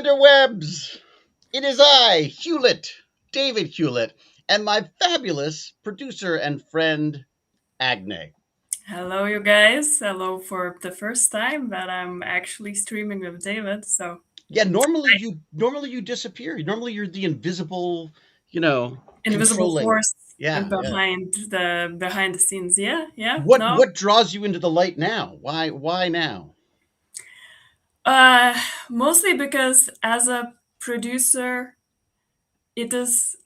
interwebs! It is I, Hewlett, David Hewlett, and my fabulous producer and friend, Agny. Hello, you guys. Hello for the first time that I'm actually streaming with David. So Yeah, normally you disappear. Normally you're the invisible, you know, invisible controlling. force Yeah, yeah. behind the scenes. Yeah, yeah. What No. what draws you into the light now? Why now? Uh, Mostly because as a producer, it is.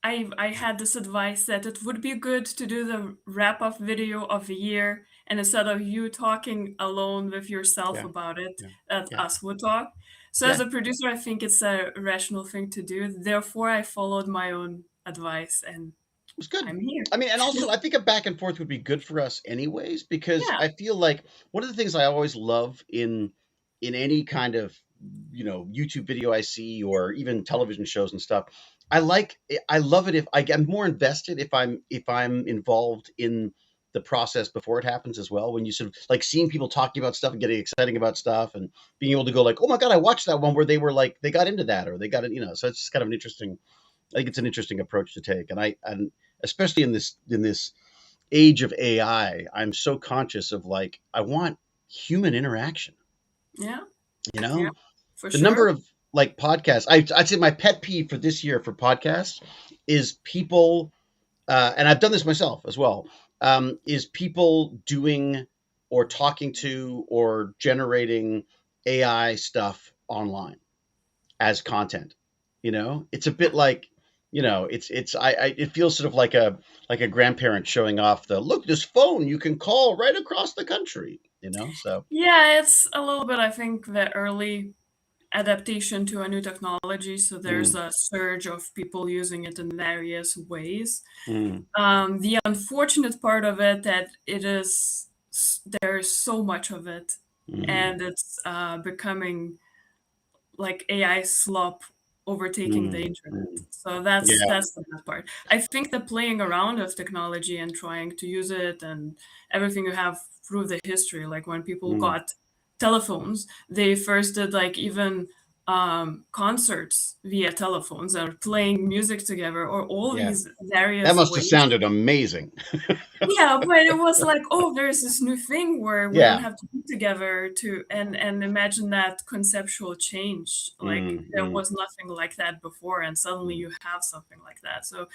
I had this advice that it would be good to do the wrap up video of the year, and instead of you talking alone with yourself Yeah, about it, yeah, that yeah, us would talk. So as yeah. a producer, I think it's a rational thing to do. Therefore, I followed my own advice, and It was good. I'm here. I mean, and also I think a back and forth would be good for us anyways, because Yeah, I feel like one of the things I always love in any kind of YouTube video I see or even television shows and stuff, I love it if I'm more invested if I'm involved in the process before it happens as well. When you sort of like seeing people talking about stuff and getting exciting about stuff and being able to go like, oh my god, I watched that one where they were like they got into that or they got it, so it's just kind of an interesting. I think it's an interesting approach to take, and especially in this age of AI, I'm so conscious of like I want human interaction. yeah, You yeah, know, for the number sure. of like podcasts. I'd say my pet peeve for this year for podcasts is people, and I've done this myself as well. Is people doing or talking to or generating AI stuff online as content. It's a bit like, it's it feels sort of like a grandparent showing off the look this phone you can call right across the country. So Yeah, it's a little bit. I think the early adaptation to a new technology, so there's mm, a surge of people using it in various ways. mm, The unfortunate part of it that there's so much of it, mm, and it's becoming like AI slop overtaking the mm, internet. mm. So that's Yeah, that's the bad part. I think the playing around with technology and trying to use it and everything you have through the history, like when people mm, got telephones, they first did like even concerts via telephones or playing music together or all yeah. these That various must have ways. sounded amazing. Yeah, but it was like, oh, there's this new thing where we don't Yeah. have to be together to and imagine that conceptual change. Like Mm, there mm, was nothing like that before, and suddenly mm. you have something like that. So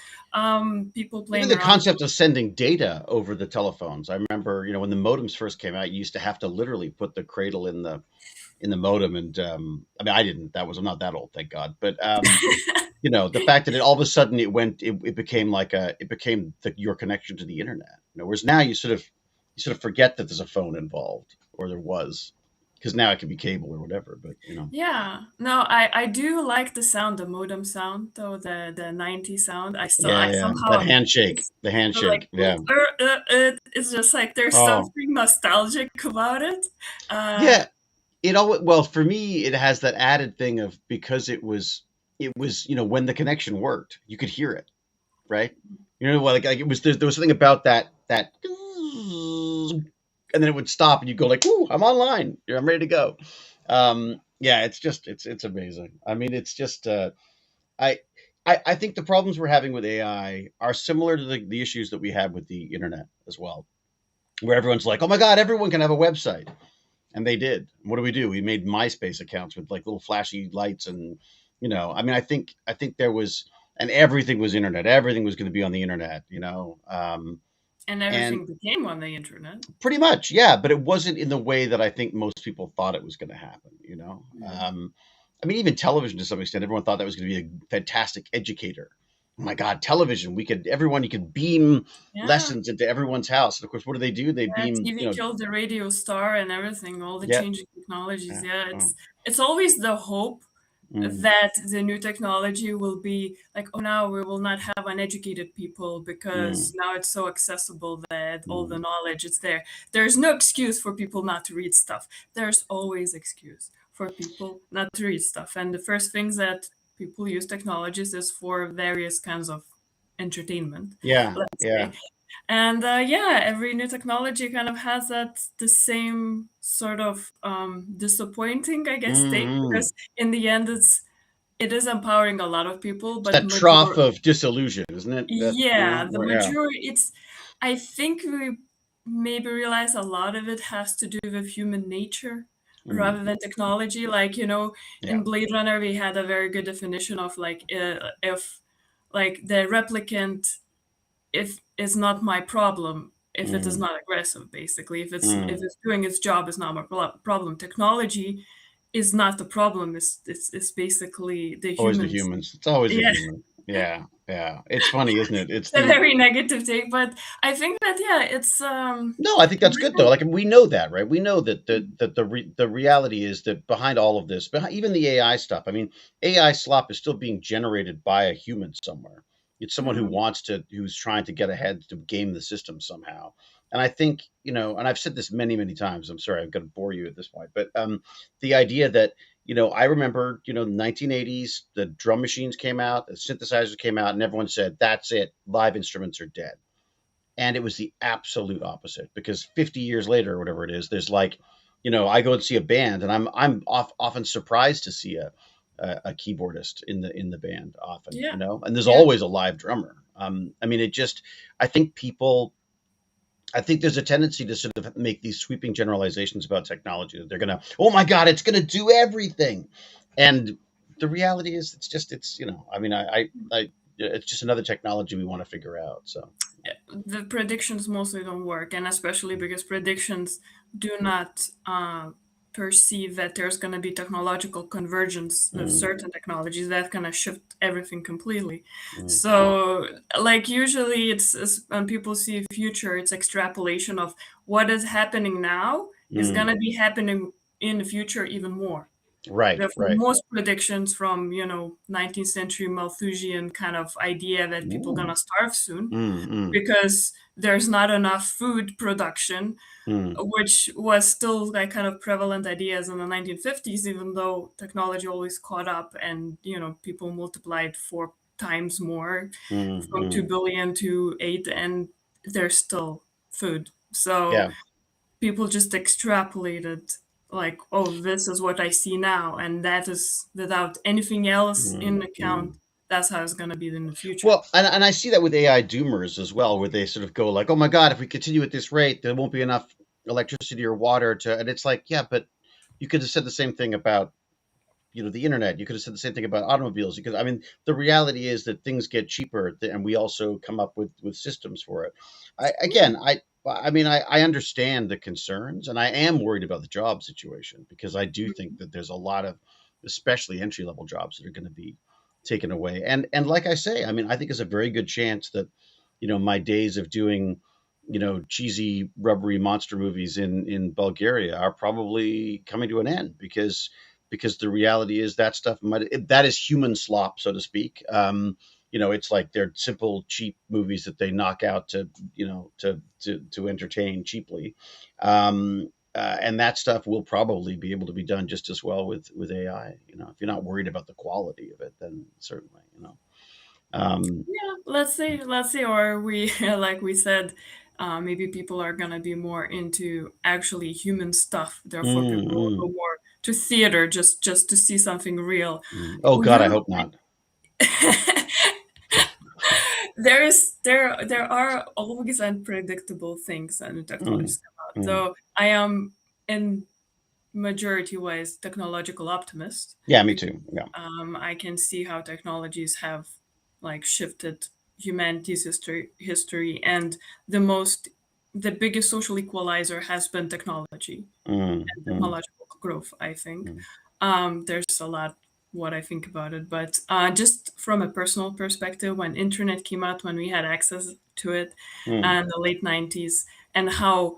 people Even playing the around with concept of sending data over the telephones. I remember, when the modems first came out, you used to have to literally put the cradle in the modem, and I mean, I didn't. I'm not that old, thank God. But the fact that it all of a sudden it became your connection to the internet. Whereas now you sort of forget that there's a phone involved, or there was, because now it could be cable or whatever. But Yeah, no, I do like the sound, the modem sound, though the 90s sound. yeah, I yeah, somehow that handshake, it's the like handshake, yeah. it's just like there's Oh, something nostalgic about it. Uh, yeah. Well, for me, it has that added thing of because it was when the connection worked, you could hear it, right? Like it was there was something about that, and then it would stop, and you go like, "Ooh, I'm online. I'm ready to go." Yeah, it's amazing. I mean, it's just I, I think the problems we're having with AI are similar to the issues that we had with the internet as well, where everyone's like, "Oh my God, everyone can have a website." And they did. What do we do? We made MySpace accounts with like little flashy lights, and I mean, I think there was, and everything was internet. Everything was going to be on the internet. and And everything became on the internet. pretty much, yeah. But it wasn't in the way that I think most people thought it was going to happen. Mm. I mean, even television to some extent, everyone thought that was going to be a fantastic educator. Oh my God, television! You could beam Yeah, lessons into everyone's house. And of course, what do? They yeah, beam, TV killed the radio star and everything, all the yeah, changing technologies. yeah, Yeah, oh, it's always the hope mm, that the new technology will be like, oh, now we will not have uneducated people because mm, now it's so accessible that all the mm. knowledge is there. There's no excuse for people not to read stuff. There's always excuse for people not to read stuff. And the first things that people use technologies is for various kinds of entertainment, Yeah, let's yeah. say. And yeah, every new technology kind of has that the same sort of disappointing, I guess, take, Hmm. because in the end, it is empowering a lot of people, It's but that trough of disillusion, isn't it? That yeah, the yeah. majority, it's, I think we maybe realize a lot of it has to do with human nature Mm, rather than technology. Like, yeah. in Blade Runner, we had a very good definition of like, if like the replicant, if is not my problem, if it is Mm, not aggressive, basically, if mm. it's doing its job, is not my problem. Technology is not the problem. It's basically the Always the humans. humans. It's always the Yeah. human. Yeah, yeah. It's funny, isn't it? It's It's a the very negative take, but I think that, yeah, it's No, I think that's good though. Like we know that, right? We know that the reality is that behind all of this, behind even the AI stuff. I mean, AI slop is still being generated by a human somewhere. It's someone mm, who's trying to get ahead to game the system somehow. And I think, and I've said this many, many times. I'm sorry, I'm going to bore you at this point, but the idea that I remember, the 1980s, the drum machines came out, the synthesizers came out, and everyone said, "That's it, live instruments are dead." And it was the absolute opposite because 50 years later or whatever it is, there's like, I go and see a band and I'm often surprised to see a keyboardist in the band often, yeah, and there's yeah. always a live drummer. I mean, I think I think there's a tendency to sort of make these sweeping generalizations about technology that they're gonna, oh my god, it's gonna do everything, and the reality is I mean, it's just another technology we want to figure out. So The predictions mostly don't work, and especially because predictions do not perceive that there's going to be technological convergence of mm, certain technologies that kind of shift everything completely. mm, So, like, usually it's when people see future, it's extrapolation of what is happening now is going mm. to be happening in the future even more. Right, Therefore, right. most predictions from 19th century Malthusian kind of idea that people Ooh. gonna starve soon Mm, mm, because there's not enough food production, mm, which was still like kind of prevalent ideas in the 1950s, even though technology always caught up and people multiplied 4 times more mm, from 2 mm. billion to 8, and there's still food. So Yeah. people just extrapolated like, oh, this is what I see now, and that is without anything else in Mm, account. mm. That's how it's going to be in the future. Well, and I see that with AI doomers as well, where they sort of go like, "Oh my God, if we continue at this rate, there won't be enough electricity or water to." And it's like, yeah, but you could have said the same thing about the internet. You could have said the same thing about automobiles. Because I mean, the reality is that things get cheaper, and we also come up with systems for it. I Yeah. again, I mean, I understand the concerns, and I am worried about the job situation because I do think that there's a lot of, especially entry level jobs, that are going to be taken away. And like I say, I mean, I think there's a very good chance that my days of doing cheesy rubbery monster movies in Bulgaria are probably coming to an end because the reality is that stuff that is human slop, so to speak. It's like they're simple, cheap movies that they knock out to to entertain cheaply, and that stuff will probably be able to be done just as well with AI. If you're not worried about the quality of it, then certainly. Um, Yeah, let's see, or we, like we said, maybe people are gonna be more into actually human stuff. Therefore, mm, people will mm, go more to theater just to see something real. mm. Oh God, I You, hope not. there are always unpredictable things and new Mm, technologies come out. mm. Though I am in majority wise technological optimist Yeah, me because too. Yeah. I can see how technologies have like shifted humanity's history, and the biggest social equalizer has been technology Mm, and mm, technological growth, I think. mm, There's a lot what I think about it, but just from a personal perspective, when internet came out, when we had access to it mm, in the late 90s, and how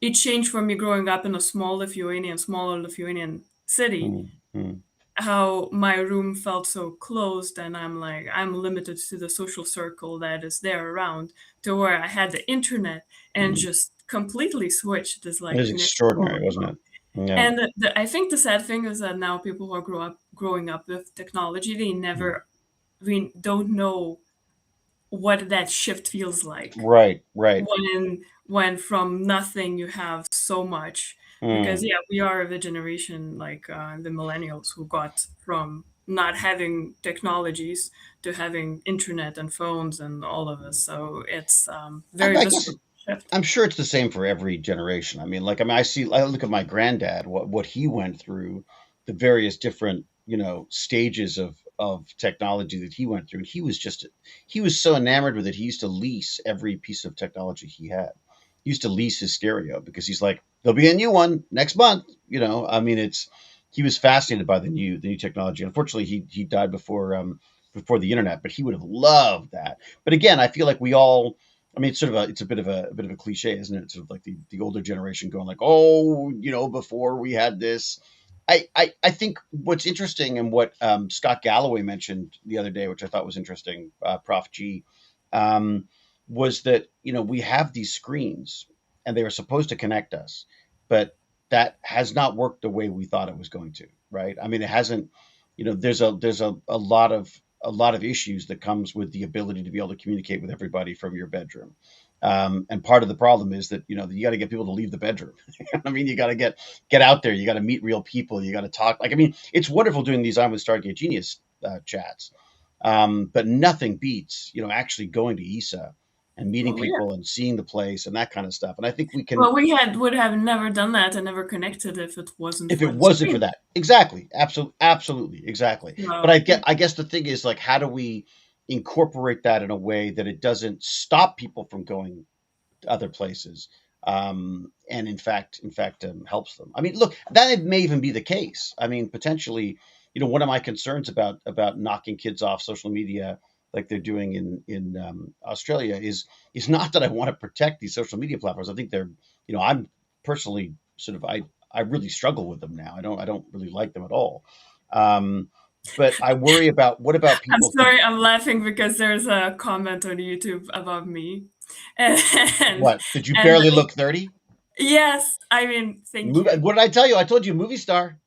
it changed for me growing up in a smaller Lithuanian city, mm, mm, how my room felt so closed, and I'm limited to the social circle that is there around, to where I had the internet and mm. just completely switched this It like was connection extraordinary, wasn't overflow. it? Yeah. And I think the sad thing is that now people who growing up with technology, Mm, we don't know what that shift feels like Right, right. when from nothing you have so much. Because Mm. yeah, we are the generation like the millennials who got from not having technologies to having internet and phones and all of this. So it's very I guess visceral shift. I'm sure it's the same for every generation. I mean, like, I look at my granddad, what he went through, the various different, stages of technology that he went through. He was so enamored with it. He used to lease every piece of technology he had. He used to lease his stereo because he's like, there'll be a new one next month. I mean, he was fascinated by the new technology. Unfortunately, he died before the internet, but he would have loved that. But again, I feel like we all, I mean, it's a bit of a cliche, isn't it? Sort of like the older generation going like, oh, before we had this. I think what's interesting and what Scott Galloway mentioned the other day, which I thought was interesting, Prof G, um, was that we have these screens and they were supposed to connect us, but that has not worked the way we thought it was going to. Right? I mean, it hasn't. There's a lot of issues that comes with the ability to be able to communicate with everybody from your bedroom. And part of the problem is that you got to get people to leave the bedroom. I mean, you got to get out there. You got to meet real people. You got to talk. Like, I mean, it's wonderful doing these I'm with Stargate Genius chats, but nothing beats actually going to ESA and meeting Well, yeah. people and seeing the place and that kind of stuff. And I think we can, Well, we would have never done that and never connected if it wasn't if it for the wasn't for screen. that, exactly, absolutely, exactly. But So I guess the thing is, like, how do we incorporate that in a way that it doesn't stop people from going other places, and in fact helps them. I mean, look, that may even be the case. I mean, potentially, one of my concerns about knocking kids off social media like they're doing in Australia is not that I want to protect these social media platforms. I think I'm personally sort of I really struggle with them now. I don't really like them at all. Um, but I worry about what about I'm people who sorry, I'm laughing because there's a comment on YouTube about me. And what did you and barely look 30? yes, I mean, thank you. What did I tell you? I told you, movie It's star,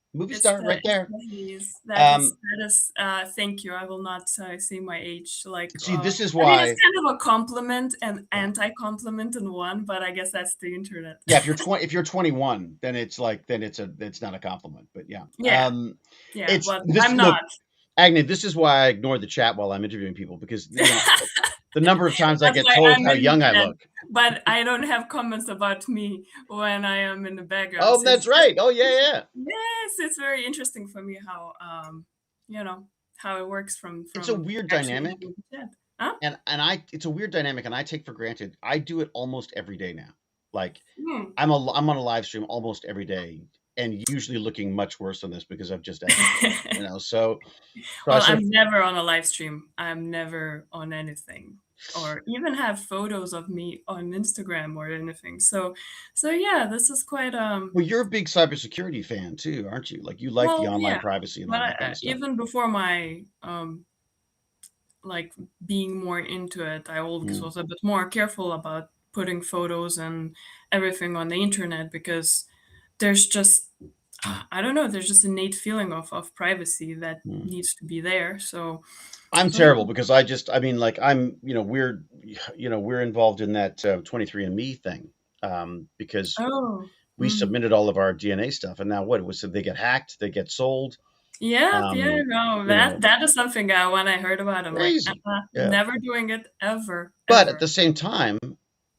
right there. the haze. Um, That is thank you. I will not say my age. Like See, this is I mean it's why. kind of a compliment and Yeah, anti-compliment in one, but I guess that's the internet. yeah. If you're 21, then it's not a compliment. But yeah, Yeah, yeah, it's but this. I'm Look, not. Agni, this is why I ignore the chat while I'm interviewing people because the number of times I That's get why told I'm how in the young I chat, look. but I don't have comments about me when I am in the background. Oh, So that's right. Oh, yeah, it's yeah. yes, it's very interesting for me how you know how it works It's a from weird actually dynamic, having the chat. Huh? and it's a weird dynamic, and I take for granted. I do it almost every day now. Like, Hmm. I'm on a live stream almost every day, and usually looking much worse than this because I've just edited it. So I Well, sort I'm of never on a live stream. I'm never on anything or even have photos of me on Instagram or anything. So yeah, this is quite well, you're a big cybersecurity fan too, aren't you? Like, you like the well, online yeah. privacy and But all that kind of stuff. even before my like being more into it, I always Mm, was a bit more careful about putting photos and everything on the internet because there's just I don't know, there's just innate feeling of privacy that mm. needs to be there. I'm So yeah. terrible because I mean, like, we're involved in that 23andMe thing, because Oh. we Mm. submitted all of our DNA stuff, and now what it was, so they get hacked, they get sold, Yeah, yeah, um, no, you know, that is something when I heard about, I'm like, crazy. Yeah. never doing it ever, But at ever. the same time,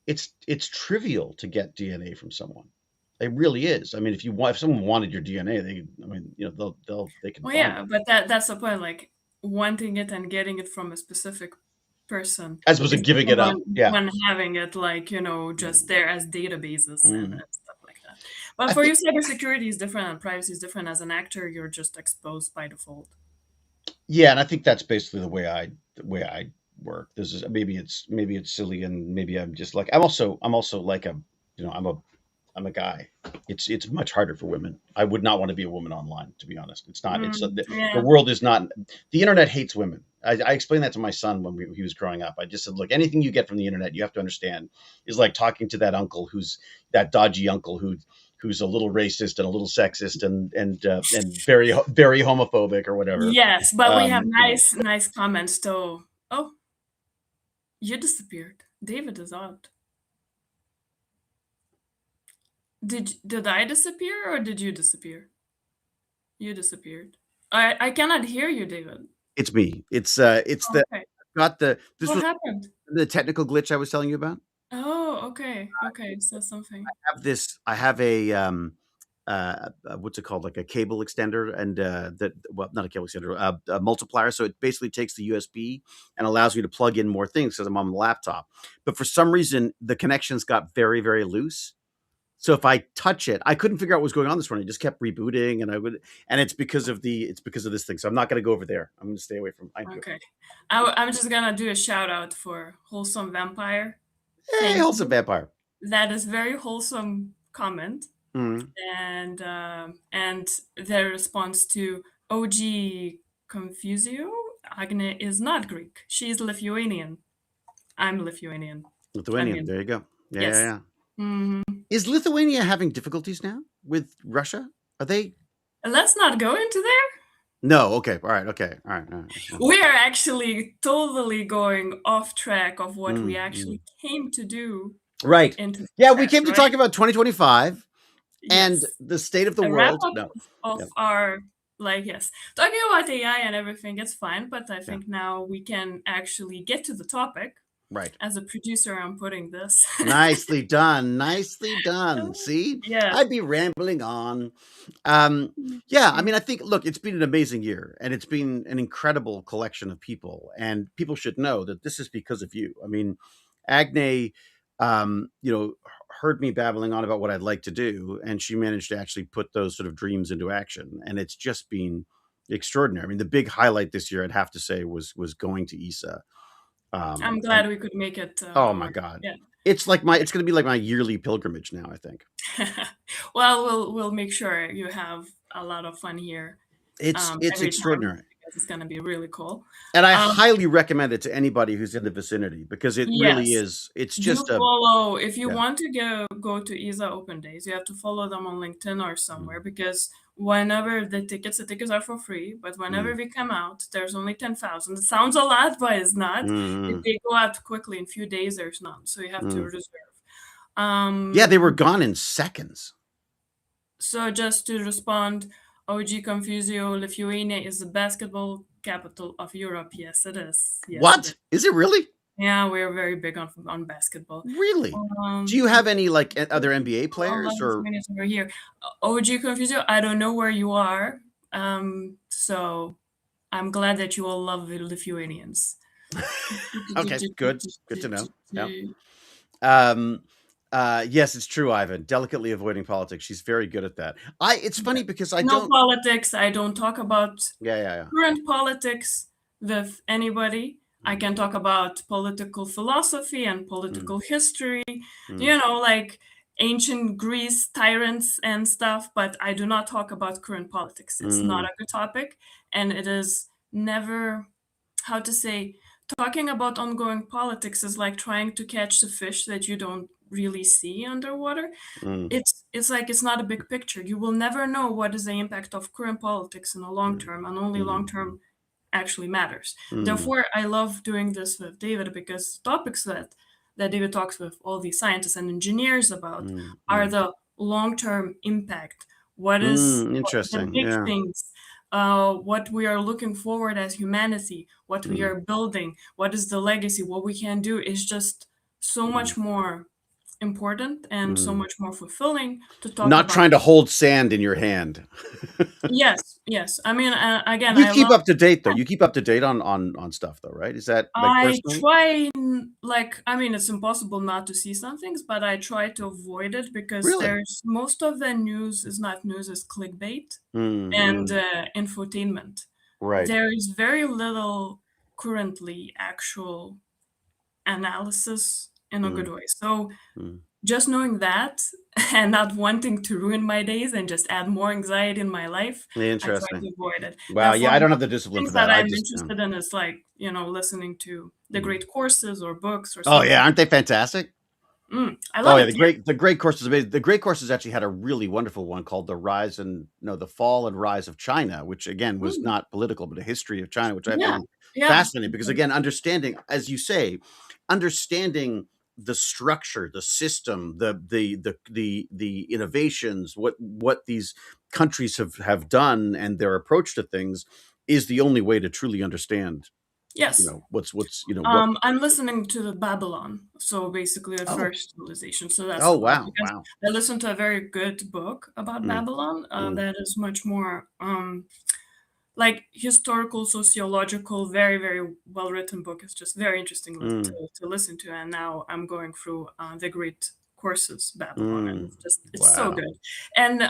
it's trivial to get DNA from someone. It really is. I mean, if someone wanted your DNA, I mean, they can Well, find yeah, it. but that's the point, like wanting it and getting it from a specific person As opposed to is giving it different up. Yeah. when having it like, just Mm. there as databases Mm. and stuff like that. But I for you, think, cybersecurity is different and privacy is different. As an actor, you're just exposed by default. yeah, and I think that's basically the way I work. This is maybe it's silly, and maybe I'm also like I'm a guy. It's much harder for women. I would not want to be a woman online, to be honest. It's not. The Yeah. world is not. The internet hates women. I explained that to my son when he was growing up. I just said, look, anything you get from the internet, you have to understand, is like talking to that uncle that dodgy uncle who's a little racist and a little sexist and very very homophobic or whatever. Yes, but we have Um, you know, nice comments. So, oh, You disappeared. David is out. Did I disappear or did you disappear? You disappeared. I cannot hear you, David. It's me. It's the Okay. got the this What was happened? the technical glitch I was telling you about. Oh, okay. Okay. So something. I have a what's it called, like a cable extender, and that, well, not a cable extender, a multiplier. So it basically takes the USB and allows me to plug in more things because I'm on the laptop. But for some reason, the connections got very, very loose. So if I touch it, I couldn't figure out what was going on this morning. It just kept rebooting, and it's because of this thing. So I'm not going to go over there. I'm going to stay away from. Okay. I'm just gonna do a shout out for Wholesome Vampire. Hey, Thank also you. vampire. That is very wholesome comment. Mhm. And their response to OG Confusio, Agny is not Greek. She's Lithuanian. I'm Lithuanian. I Lithuanian. mean, There you go. Yeah, yeah, yes. yeah. hmm Is Lithuania having difficulties now with Russia? Are they? Let's not go into there. No. Okay. All right. Okay. All right. All right. Yeah. We are actually totally going off track of what we Mm. actually came to do Right. into Yeah, we podcast, came to talk right? about 2025 and Yes. the state of the A wrap world. up No. of Yeah. our, like, yes, talking about AI and everything, it's fine, but I Yeah. think now we can actually get to the topic. Right. As a producer, I'm putting this. Nicely done. Nicely done. See, Yes. I'd be rambling on. Yeah, I mean, Mm. I think, look, it's been an amazing year and it's been an incredible collection of people. And people should know that this is because of you. I mean, Agnes, heard me babbling on about what I'd like to do, and she managed to actually put those sort of dreams into action. And it's just been extraordinary. I mean, the big highlight this year, I'd have to say, was going to ESA. I'm And glad we could make it oh my work. God, Yeah. it's going to be like my yearly pilgrimage now, I think. Well, we'll make sure you have a lot of fun here It's every time extraordinary. because it's gonna be really cool. And I Um, highly recommend it to anybody who's in the vicinity because it really yes, is. It's do just a follow if you yeah. want to go to ESA Open Days. You have to follow them on LinkedIn or somewhere Mm, because whenever the tickets are for free, but whenever mm, we come out, there's only 10,000. It sounds a lot, but it's not. If mm, they go out quickly in a few days, there's none, so you have to mm. reserve. Yeah, they were Um, gone in seconds. So just to respond, OG Confusio, Lithuania is the basketball capital of Europe. Yes, it is. Yes, it is. What? Is it really? Yeah, we're very big on basketball. Really? Do you Yeah, have any like other NBA a lot players of or Lithuanians over here. OG Confusio, I don't know where you are. So I'm glad that you all love the Lithuanians. okay, good. Good to know. Yeah. Um yes, it's true, Ivan. Delicately avoiding politics. She's very good at that. It's funny because I No don't politics. I don't talk about yeah, yeah, yeah. current politics with anybody. I Mm, can talk about political philosophy and mm, political history, mm, like ancient Greece tyrants and stuff, but I do not talk about current politics. It's not mm, a good topic, and it is never, how to say, talking about ongoing politics is like trying to catch the fish that you don't really see underwater. mm, It's like it's not a big picture. You will never know what is the impact of current politics in the long mm, term, and only long mm, term actually matters. mm, Therefore, I love doing this with David because topics that David talks with all these scientists and engineers about mm, are mm. the long term impact. What the Interesting. big Yeah. things? What we are looking forward as humanity, what we Mm, are building, what is the legacy, what we can do is just so mm, much more important and so mm. much more fulfilling to talk Not about. trying to hold sand in your hand. Yes, yes. I mean, again, You I keep love. up to date though. You keep up to date on stuff though, right? Is that like I personally? try, like, I mean, it's impossible not to see some things, but I try to avoid it because Really? there's most of the news is not news, it's clickbait Mm, and mm, infotainment. right. There is very little currently actual analysis in a good Mm, way. So mm. just knowing that and not wanting to ruin my days and just add more anxiety in my life, I try Interesting. to avoid it. Wow. Therefore, Yeah, I don't have the discipline things for that that. I I'm just interested in is like, listening to the mm. great courses or books or Oh yeah, something. aren't they fantastic? I Oh love yeah, it. Yeah. the great course is amazing. The great courses actually had a really wonderful one called the rise and no the fall and rise of China, which again was Mm, not political, but a history of China, which I yeah. found Yeah. fascinating because again, understanding, as you say, understanding the structure, the system, the innovations, what these countries have done, and their approach to things is the only way to truly understand, Yes. what's what. I'm listening to the Babylon, so basically the Oh, first civilization. So that's oh, a lot wow, because wow. I listened to a very good book about Mm, Babylon mm, that is much more like historical, sociological, very, very well written book. It's just very interesting mm, to listen to. And now I'm going through the great courses Babylon, and mm. it's so Wow. good. And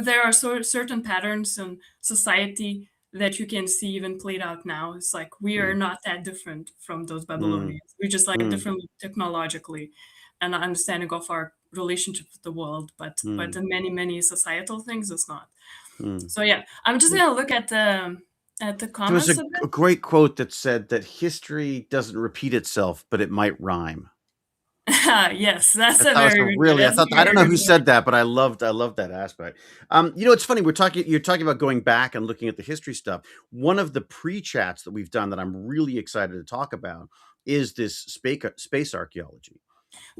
there are certain patterns in society that you can see even played out now. It's like we are Mm, not that different from those mm, Babylonians. We're just like mm, different technologically and understanding of our relationship with the world, but mm, in many societal things, it's not. mm. So yeah, I'm just gonna look at the There was comments a a bit. great quote that said that history doesn't repeat itself, but it might rhyme. Yes, that's That a that was a very good. really, I That's thought, a I don't very know good who point. said that, but I loved that aspect. It's funny, you're talking about going back and looking at the history stuff. One of the pre-chats that we've done that I'm really excited to talk about is this space archaeology.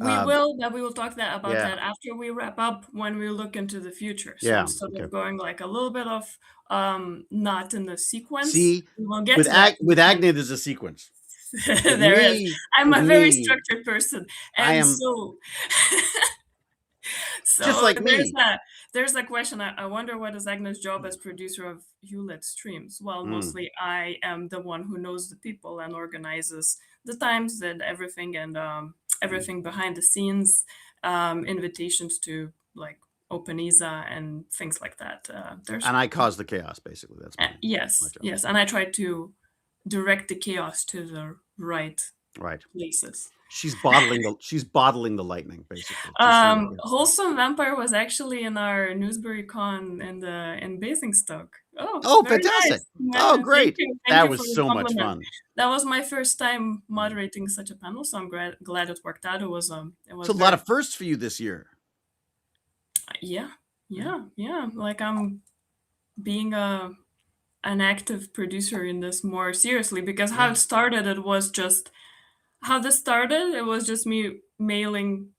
Uh, We will talk about yeah, that after we wrap up when we look into the future. So yeah, instead okay. of going like a little bit of not in the sequence, See, we will get to that in With the Agni, comments. there's a sequence. There is. I'm With a very me, structured person, I and am so just so like me. there's a question. I wonder what is Agnes' job as producer of Hewlett streams? Well, Mm. mostly I am the one who knows the people and organizes the times and everything Mm. everything behind the scenes, invitations to like Open ESA and things like that. There's And I cause the chaos, basically. That's my yes, job. yes, and I try to direct the chaos to the right Right. places. She's bottling the lightning, basically. Just so you Wholesome Vampire was actually in our Newsbury Con in Basingstoke. Oh, Oh, very fantastic. nice. Oh, Yeah, great. thank That you for was the so much compliment. fun. That was my first time Mm. moderating such a panel, so I'm glad it worked out. It It's was a lot very of firsts for you this year. yeah, Yeah. yeah. Like I'm being a an active producer in this more seriously because how Yeah. it started, it was just how this started. It was just me mailing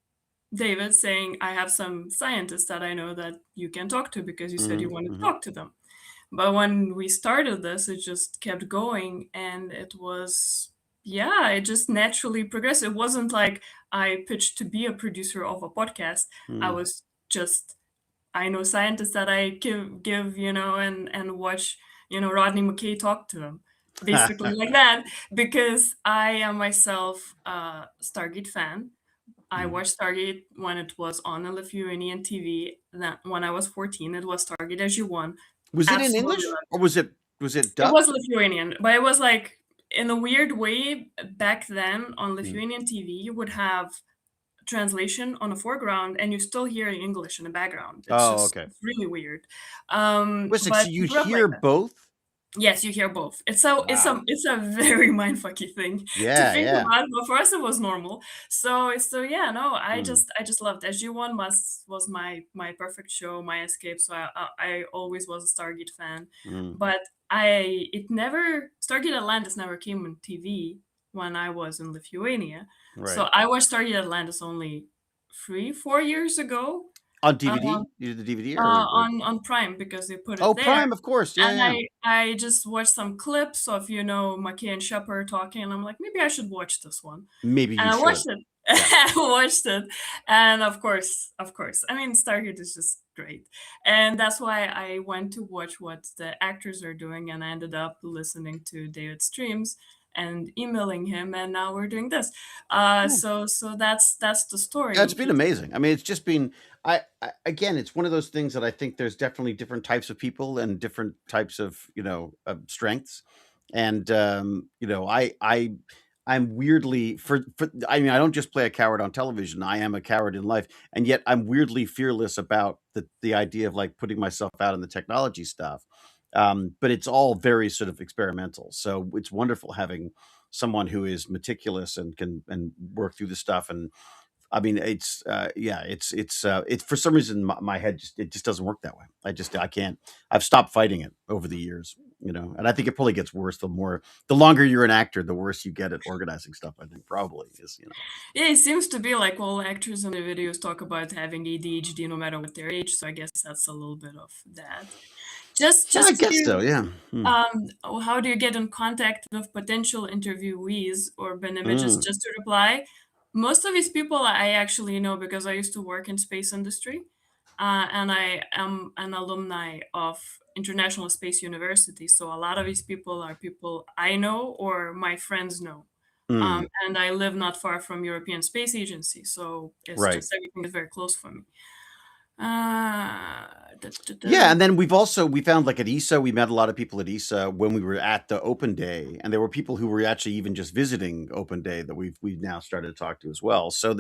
David saying, I have some scientists that I know that you can talk to because you said you Hmm, wanted to hmm. talk to them. But when we started this, it just kept going and it was, yeah, it just naturally progressed. It wasn't like I pitched to be a producer of a podcast. I Mm. was just, I know scientists that I give, and watch, Rodney McKay talk to them. Basically like that, because I am myself a Stargate fan. I Mm. watched Stargate when it was on a Lithuanian TV. That when I was 14, it was Stargate SG-1. Was it in Absolutely English loved or was it it. It dubbed? was Lithuanian, but it was like in a weird way back then on Mm. Lithuanian TV, you would have translation on the foreground and you still hear English in the background. It's Oh, just okay. really weird. Listen, But so I you'd grew up like hear that. both? Yes, you hear both. Wow. It's a very mindfucky thing to Yeah, think yeah. about, but for us it was normal. So yeah, no, Mm. I just loved SG-1 was my perfect show, my escape. So I always was a Stargate fan, Mm. but I it never Stargate Atlantis never came on TV when I was in Lithuania. So Right. I watched Stargate Atlantis only 3 4 years ago. On Um, DVD? You did the DVD or on Prime because they put Oh, it there. Prime, of course. Yeah, And yeah. I just watched some clips of, McKay and Shepard talking, and I'm like, maybe I should watch this one. Maybe And you I watched should. it. Yeah. I watched it. And of course. I mean, Stargate is just great. And that's why I went to watch what the actors are doing, and I ended up listening to David's streams and emailing him, and now we're doing this. So that's the Yeah, it's story. been amazing. I mean, it's just been again, it's one of those things that I think there's definitely different types of people and different types of, strengths. And I'm weirdly for I mean, I don't just play a coward on television. I am a coward in life. And yet I'm weirdly fearless about the idea of like putting myself out in the technology stuff. But it's all very sort of experimental. So it's wonderful having someone who is meticulous and can and work through the stuff and I mean, it's for some reason my head just doesn't work that way. I can't. I've stopped fighting it over the years, and I think it probably gets worse the longer you're an actor, the worse you get at organizing stuff. I think probably is. Yeah, it seems to be like all actors in the videos talk about having ADHD no matter what their age, so I guess that's a little bit of that. Yeah, I Just guess to so. Yeah. how do you get in contact with potential interviewees or Ben Images? Mm. Just to reply, most of these people I actually know because I used to work in space industry, and I am an alumni of International Space University. So a lot of these people are people I know or my friends know. Mm. And I live not far from European Space Agency, so it's Right. just everything is very close for me. Uh, da, da, Yeah, da. and then we found like at ESA, we met a lot of people at ESA when we were at the open day, and there were people who were actually even just visiting open day that we've now started to talk to as well. So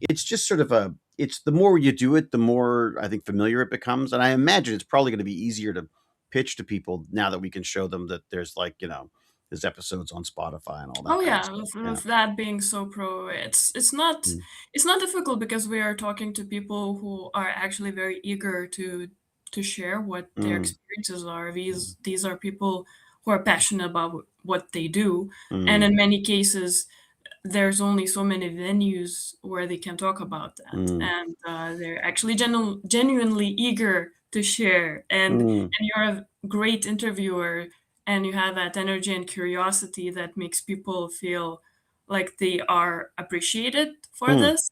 it's just sort of it's the more you do it, the more I think familiar it becomes, and I imagine it's probably going to be easier to pitch to people now that we can show them that there's there's episodes on Spotify and all that Oh kind of yeah, stuff. Yeah. with that being so pro, Mm. it's not difficult because we are talking to people who are actually very eager to share what their Mm. experiences are. These are people who are passionate about what they do, and Mm. in many cases, there's only so many venues where they can talk about that, Mm. and they're actually genuinely eager to share. Mm. And you're a great interviewer, and you have that energy and curiosity that makes people feel like they are appreciated for Mm. this.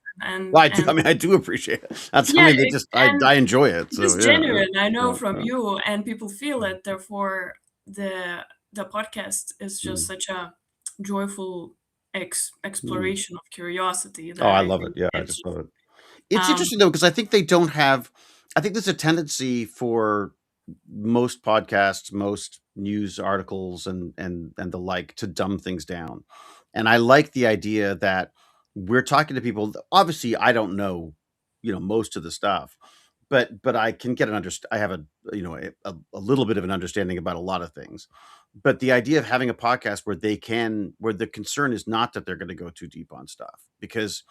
Well, And I mean, I do appreciate it. That's yeah, something that just and I enjoy it. it So is yeah, yeah, genuine. I know yeah, from yeah. you, and people feel Mm. it. Therefore, the podcast is just Mm. such a joyful Mm. exploration of curiosity Oh, that I I love it. think Yeah, I it's just just love it. It's um interesting though because I think they don't have. I think there's a tendency for most podcasts, most news articles, and the like to dumb things down. And I like the idea that we're talking to people. Obviously, I don't know, most of the stuff, but I can get I have a little bit of an understanding about a lot of things. But the idea of having a podcast where the concern is not that they're going to go too deep on stuff because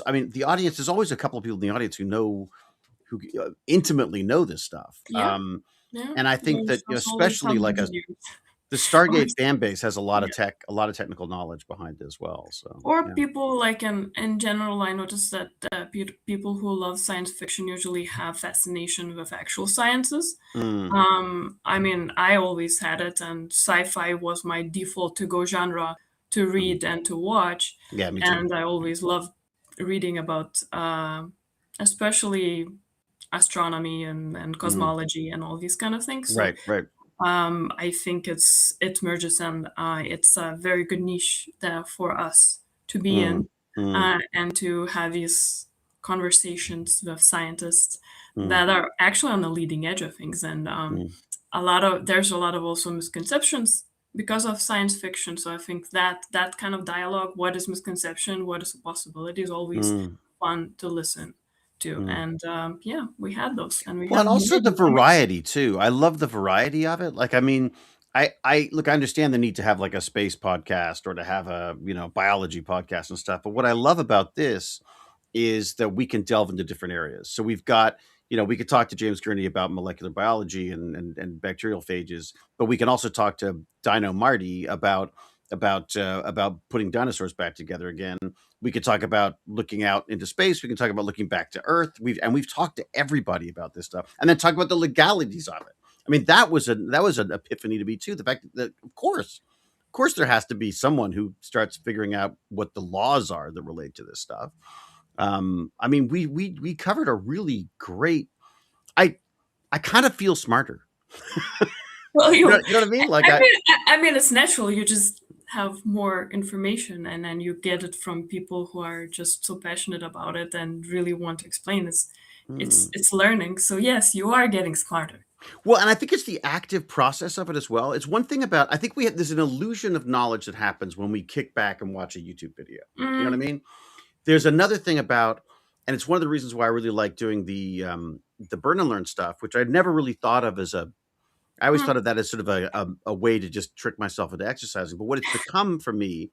I mean, the audience. There's always a couple of people in the audience who intimately know this stuff. yeah, yeah. And I think that There's always especially some like engineers the or Stargate fan base has a lot of technical knowledge behind it as well. So or yeah. people like in general. I noticed that people who love science fiction usually have fascination with actual sciences. Mm, I mean, I always had it, and sci-fi was my default to go genre to mm. read and to watch. Yeah, me too. And I Yeah. always loved reading about, especially astronomy and Mm. cosmology and all these kind of things. So Right, right. I think it merges, and it's a very good niche there for us to be Mm, in, mm, and to have these conversations with scientists mm, that are actually on the leading edge of things. And mm, there's a lot of also misconceptions because of science fiction. So I think that kind of dialogue, what is misconception, what is a possibility, is always mm, fun to listen to. mm. And yeah, we had those, and we Well, have and also more the than coming. variety too. I love the variety of it. Like, I mean, I look, I understand the need to have like a space podcast or to have a, biology podcast and stuff. But what I love about this is that we can delve into different areas. So we've got, we could talk to James Gurnie about molecular biology and bacteriophages, but we can also talk to Dino Marty about putting dinosaurs back together again. We could talk about looking out into space. We can talk about looking back to Earth. We've talked to everybody about this stuff, and then talk about the legalities of it. I mean, that was an epiphany to me too. The fact that of course, there has to be someone who starts figuring out what the laws are that relate to this stuff. I mean, we covered a really great. I I kind of feel smarter. Well, You know what I mean? Like I mean, it's natural. You just have more information, and then you get it from people who are just so passionate about it and really want to explain this. hmm. It's learning. So yes, you are getting smarter. Well, and I think it's the active process of it as well. It's one thing about I think there's an illusion of knowledge that happens when we kick back and watch a YouTube video. You know what I Mm, mean? There's another thing about, and it's one of the reasons why I really like doing the burn and learn stuff, which I'd never really thought of as a. I always mm, thought of that as sort of a way to just trick myself into exercising. But what it's become for me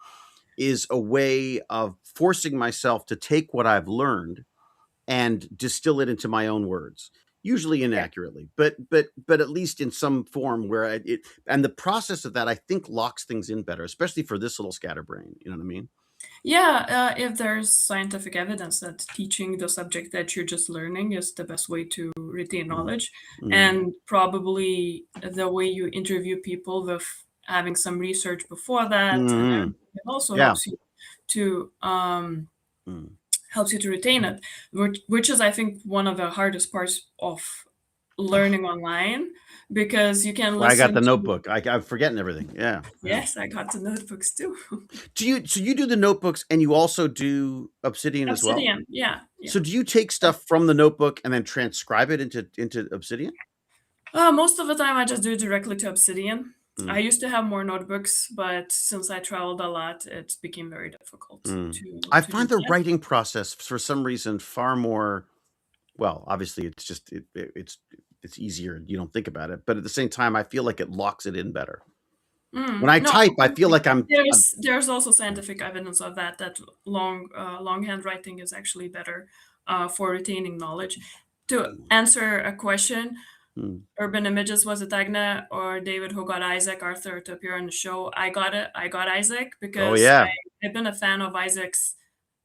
is a way of forcing myself to take what I've learned and distill it into my own words, usually Yeah. inaccurately, but at least in some form where it, and the process of that I think locks things in better, especially for this little scatterbrain. You know what I mean? Yeah, if there's scientific evidence that teaching the subject that you're just learning is the best way to retain Mm, knowledge, mm, and probably the way you interview people with having some research before that, and mm, everything, it also yeah. to Mm. helps you to retain it, which is I think one of the hardest parts of learning online, because you can Well, I got listen the to. notebook. I'm forgetting everything. Yeah, yeah. Yes, I got the notebooks too. So you do the notebooks and you also do Obsidian as well? Obsidian, yeah, yeah. So do you take stuff from the notebook and then transcribe it into Obsidian? Most of the time, I just do it directly to Obsidian. I Mm, used to have more notebooks, but since I traveled a lot, it became very difficult mm. to I do find the that. writing process for some reason far more, well, obviously it's just it's easier. You don't think about it, but at the same time, I feel like it locks it in better. When I No, type, I feel like there's also yeah. scientific evidence of that, that longhand writing is actually better for retaining knowledge. To answer a question, Mm. Urban Images, was it Agny or David who got Isaac Arthur to appear on the show? I got it. I got Isaac Oh because yeah. I've been a fan of Isaac's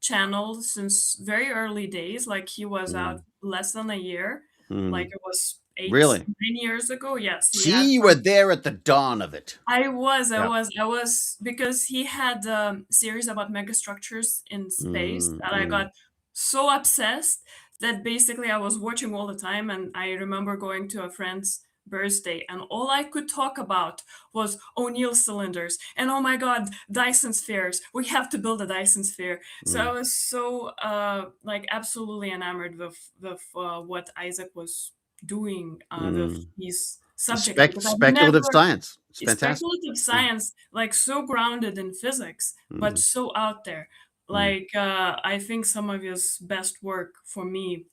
channel since very early days. Like he was out Mm, less than a year. Like mm. it was eight, Really? 9 years ago. Yes, he had See, you were some. there at the dawn of it. Yeah. I was, because he had a series about megastructures in space Mm, that I mm, got so obsessed that basically I was watching all the time. And I remember going to a friend's birthday, and all I could talk about was O'Neill cylinders and, oh my God, Dyson spheres. We have to build a Dyson sphere. So I mm, was so like absolutely enamored with what Isaac was doing with mm. his subject, because I've Speculative never. science. It's fantastic. Speculative Yeah. science, like so grounded in physics, but Mm, so out there. mm. Like I think some of his best work for me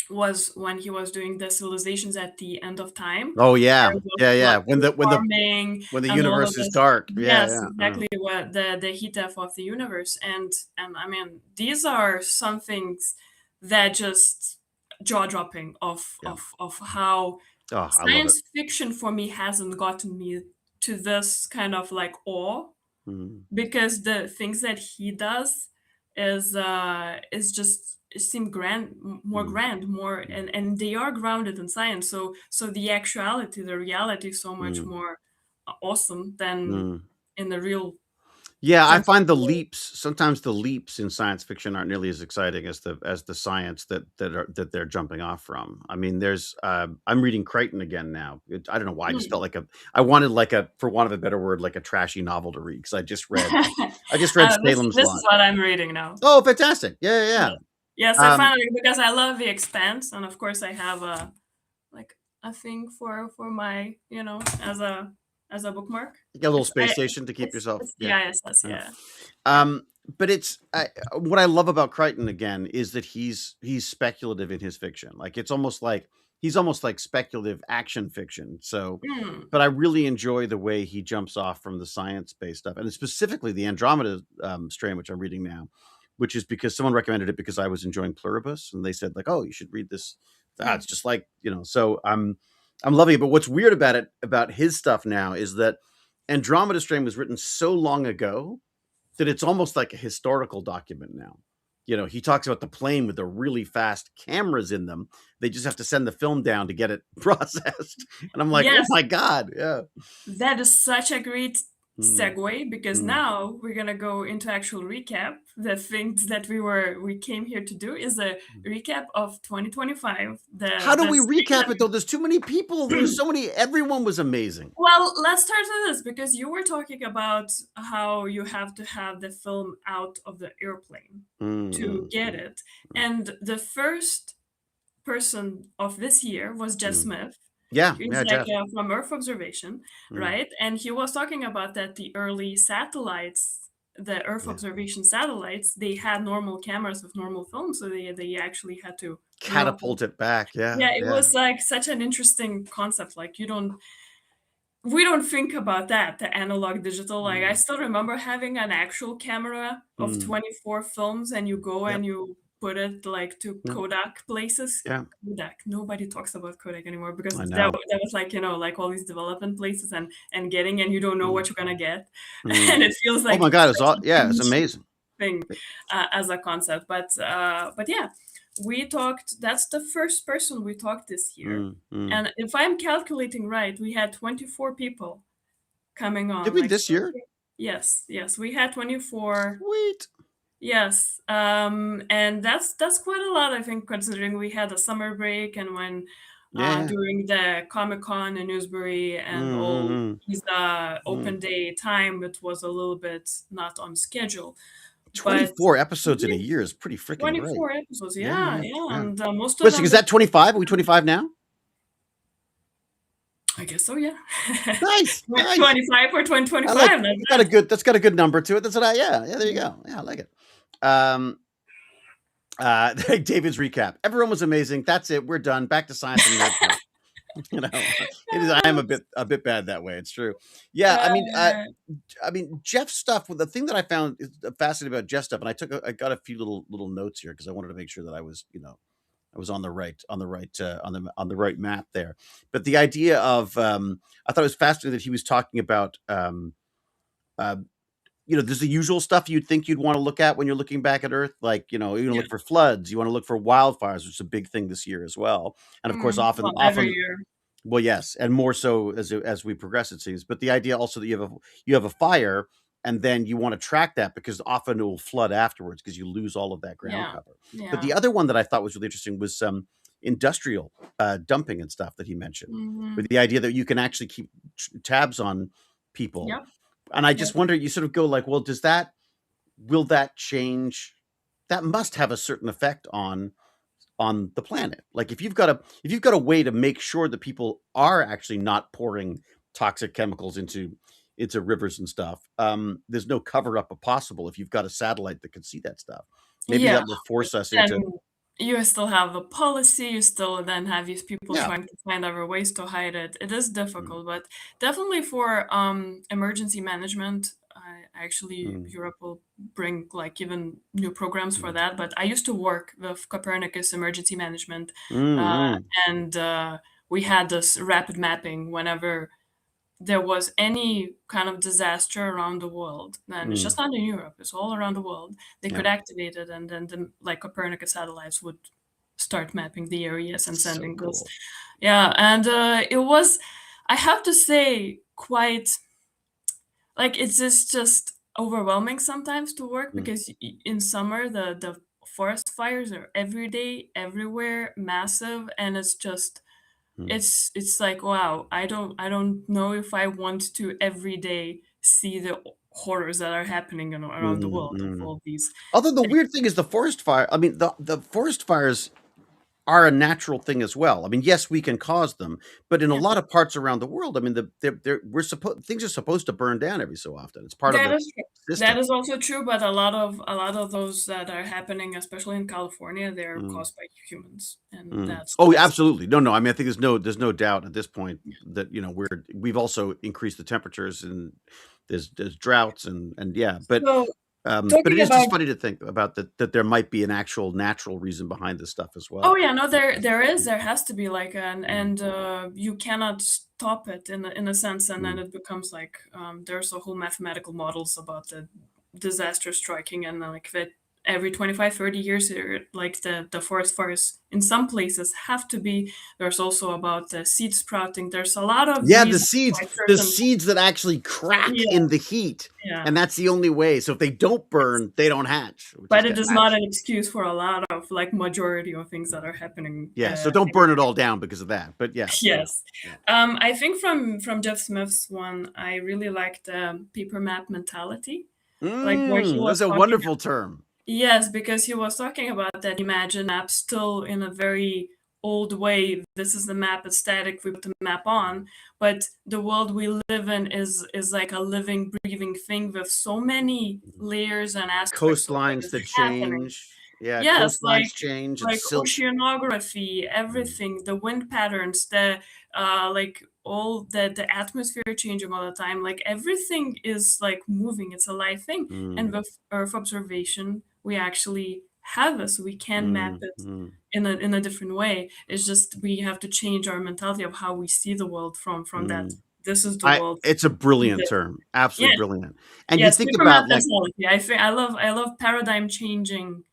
was when he was doing the civilizations at the end of time, Oh where yeah. it was Yeah, yeah. farming When the and all of universe is this. dark. Yeah, Yes, yeah. exactly, what the heat death of the universe. And I mean, these are some things that just jaw dropping Yeah. of how Oh, I love it. science fiction for me hasn't gotten me to this kind of like awe, Mm, because the things that he does is just, it seem more mm, grand, more, mm, and they are grounded in science. So the actuality, the reality is so much mm, more awesome than mm. in the real Yeah, I find fantasy world. sometimes the leaps in science fiction aren't nearly as exciting as the science that they're jumping off from. I mean, there's I'm reading Crichton again now. I don't know why, I just felt Mm. like I wanted like a, for want of a better word, like a trashy novel to read because I just read Salem's This is Lot. what I'm reading now. Oh, fantastic. Yeah, Yeah. yeah, Yes, I yeah. finally, because I love The Expanse, and of course I have a, like, a thing for my, as a bookmark. You got a little It's space I station to keep yourself. it's the Yeah. ISS, Yeah. yeah. Yeah. But it's what I love about Crichton again is that he's speculative in his fiction. Like it's almost like he's almost like speculative action fiction. So, Mm. but I really enjoy the way he jumps off from the science based stuff, and specifically the Andromeda strain, which I'm reading now, which is because someone recommended it because I was enjoying Pluribus, and they said like, oh, you should read this. Ah, Mm. it's just like So I'm loving it. But what's weird about it about his stuff now is that Andromeda strain was written so long ago that it's almost like a historical document now. He talks about the plane with the really fast cameras in them. They just have to send the film down to get it processed. And I'm like, oh Yes, my God. Yeah. that is such a great Mm, segue, because mm. now we're gonna go into actual recap. The things that we came here to do is a recap of 2025. How do The we thing recap that it though? There's too many people. There's so many. Everyone was amazing. Well, let's start with this, because you were talking about how you have to have the film out of the airplane Mm, to mm, get mm, it. And the first person of this year was Jeff mm. Smith. Yeah. He's Yeah, like Jeff. from Earth observation, Mm, right? And he was talking about that the early satellites, the Earth yeah. observation satellites, they had normal cameras with normal film, so they actually had to, Catapult it back. Yeah. yeah, it Yeah. was like such an interesting concept. Like you don't, we don't think about that, the analog digital. Like I still remember having an actual camera of Mm. 24 films, and you go Yep. and you put it like to Yep. Kodak places. Yeah. Kodak. Nobody talks about Kodak anymore because I that know. that was like, like all these development places and getting, and you don't know Mm. what you're gonna get. Mm. And it feels Oh like my God, it's all, such a yeah, it's niche amazing. thing as a concept. But yeah, we talked. That's the first person we talked this year. Mm. And if I'm calculating right, we had 24 people coming Did on. we Like, this year? yes, yes, we had 24. Sweet. Yes, and that's quite a lot, I think, considering we had a summer break, and when Yeah, yeah. during the Comic-Con in Newsbury and all Mm. these Mm. open day time, it was a little bit not on schedule. But 24 episodes in a yeah, year is pretty freaking great. 24 episodes. Yeah, Yeah, yeah, yeah, yeah. and most of Wait, so them is they that 25? Are we 25 now? I guess so, yeah. Nice, nice. 25 or I like 2025, not it. bad. That's got a good number to it. That's what yeah, there you go. Yeah, I like it. David's recap. Everyone was amazing. That's it. We're done. Back to science and nerd talk. It is. I am a bit bad that way. It's true. Yeah, Uh, I mean, Jeff's stuff. The thing that I found is fascinating about Jeff's stuff, and I got a few little notes here because I wanted to make sure that I was, I was on the right map there. But the idea of, I thought it was fascinating that he was talking about, uh, there's the usual stuff you'd think you'd want to look at when you're looking back at Earth, like, you're going to yeah. look for floods, you want to look for wildfires, which is a big thing this year as well, and of course, Well, every often. year. Well, yes, and more so as we progress, it seems. But the idea also that you have a fire, and then you want to track that because often it will flood afterwards because you lose all of that ground Yeah, cover. But yeah. the other one that I thought was really interesting was industrial dumping and stuff that he mentioned, with Mhm. the idea that you can actually keep tabs on people. Yep, And I yep. just wonder, you sort of go like, well, will that change? That must have a certain effect on the planet. Like if you've got a way to make sure that people are actually not pouring toxic chemicals into rivers and stuff, there's no cover up possible if you've got a satellite that can see that stuff. Maybe Yeah, that will force us then into. you still have a policy, you still then have these people Yeah. trying to find other ways to hide it. It is Mm. difficult, but definitely for emergency management, actually Mm. Europe will bring like even new programs for Mm. that. But I used to work with Copernicus Emergency Management, uh, Mm. and we had this rapid mapping whenever there was any kind of disaster around the world, and it's Mm. just not in Europe, it's all around the world, they Yeah. could activate it, and then the like Copernicus satellites would start mapping the areas and So sending this. cool. Yeah, and it was, I have to say, quite like just overwhelming sometimes to work Mm. because in summer the forest fires are every day, everywhere, massive, and it's just Mm. it's like, wow, I don't know if I want to every day see the horrors that are happening around the Mm. world of Mm. all these Although the things. weird thing is the forest fire. I mean, the forest fires are a natural thing as well. I mean, yes, we can cause them, but in a Yeah, lot of parts around the world, I mean, we're supposed things are supposed to burn down every so often. It's part of that the is true. That system. is also true, but a lot of those that are happening, especially in California, they're Mm, caused by humans, and mm. that's Oh, yeah, that's absolutely. No, no. I mean, I think there's no doubt at this point that we've also increased the temperatures and there's droughts and yeah, so but it talking is about. just funny to think about that there might be an actual natural reason behind this stuff as Oh well. yeah, no, there has to be like an, Mm, and you cannot stop it in a sense, and then mm, it becomes like there's a whole mathematical models about the disaster striking, and like that every 25, 30 years like the forest fires in some places have to be. There's also about the seed sprouting. There's a lot of yeah, reasons why the certain. seeds that actually crack Yeah, in the heat, yeah. and that's the only way. So if they don't burn, they don't hatch, which is But it good. is not an excuse for a lot of like majority of things that are happening. Yeah, so don't burn it all down because of that. But yeah, Yes. yeah. I think from Jeff Smith's one, I really liked the paper map mentality, like where he was That's a talking. wonderful term. Yes, because he was talking about that imagine map still in a very old way. This is the map, it's static, we put the map on, but the world we live in is like a living, breathing thing with so many layers and aspects of what Coastlines is that happening. change. Yeah, Yes, coastlines change and like silt. oceanography, Mm, everything, the wind patterns, the like all the atmosphere changing all the time. Like everything is like moving. It's a live thing. And Mm, with Earth observation, we actually have this. We can map mm, it mm, in a different way. It's just we have to change our mentality of how we see the world from that. mm. This is the world. It's a brilliant This. term, Yeah. absolutely brilliant. And you Yeah, think speak from that about like, mentality. I love paradigm changing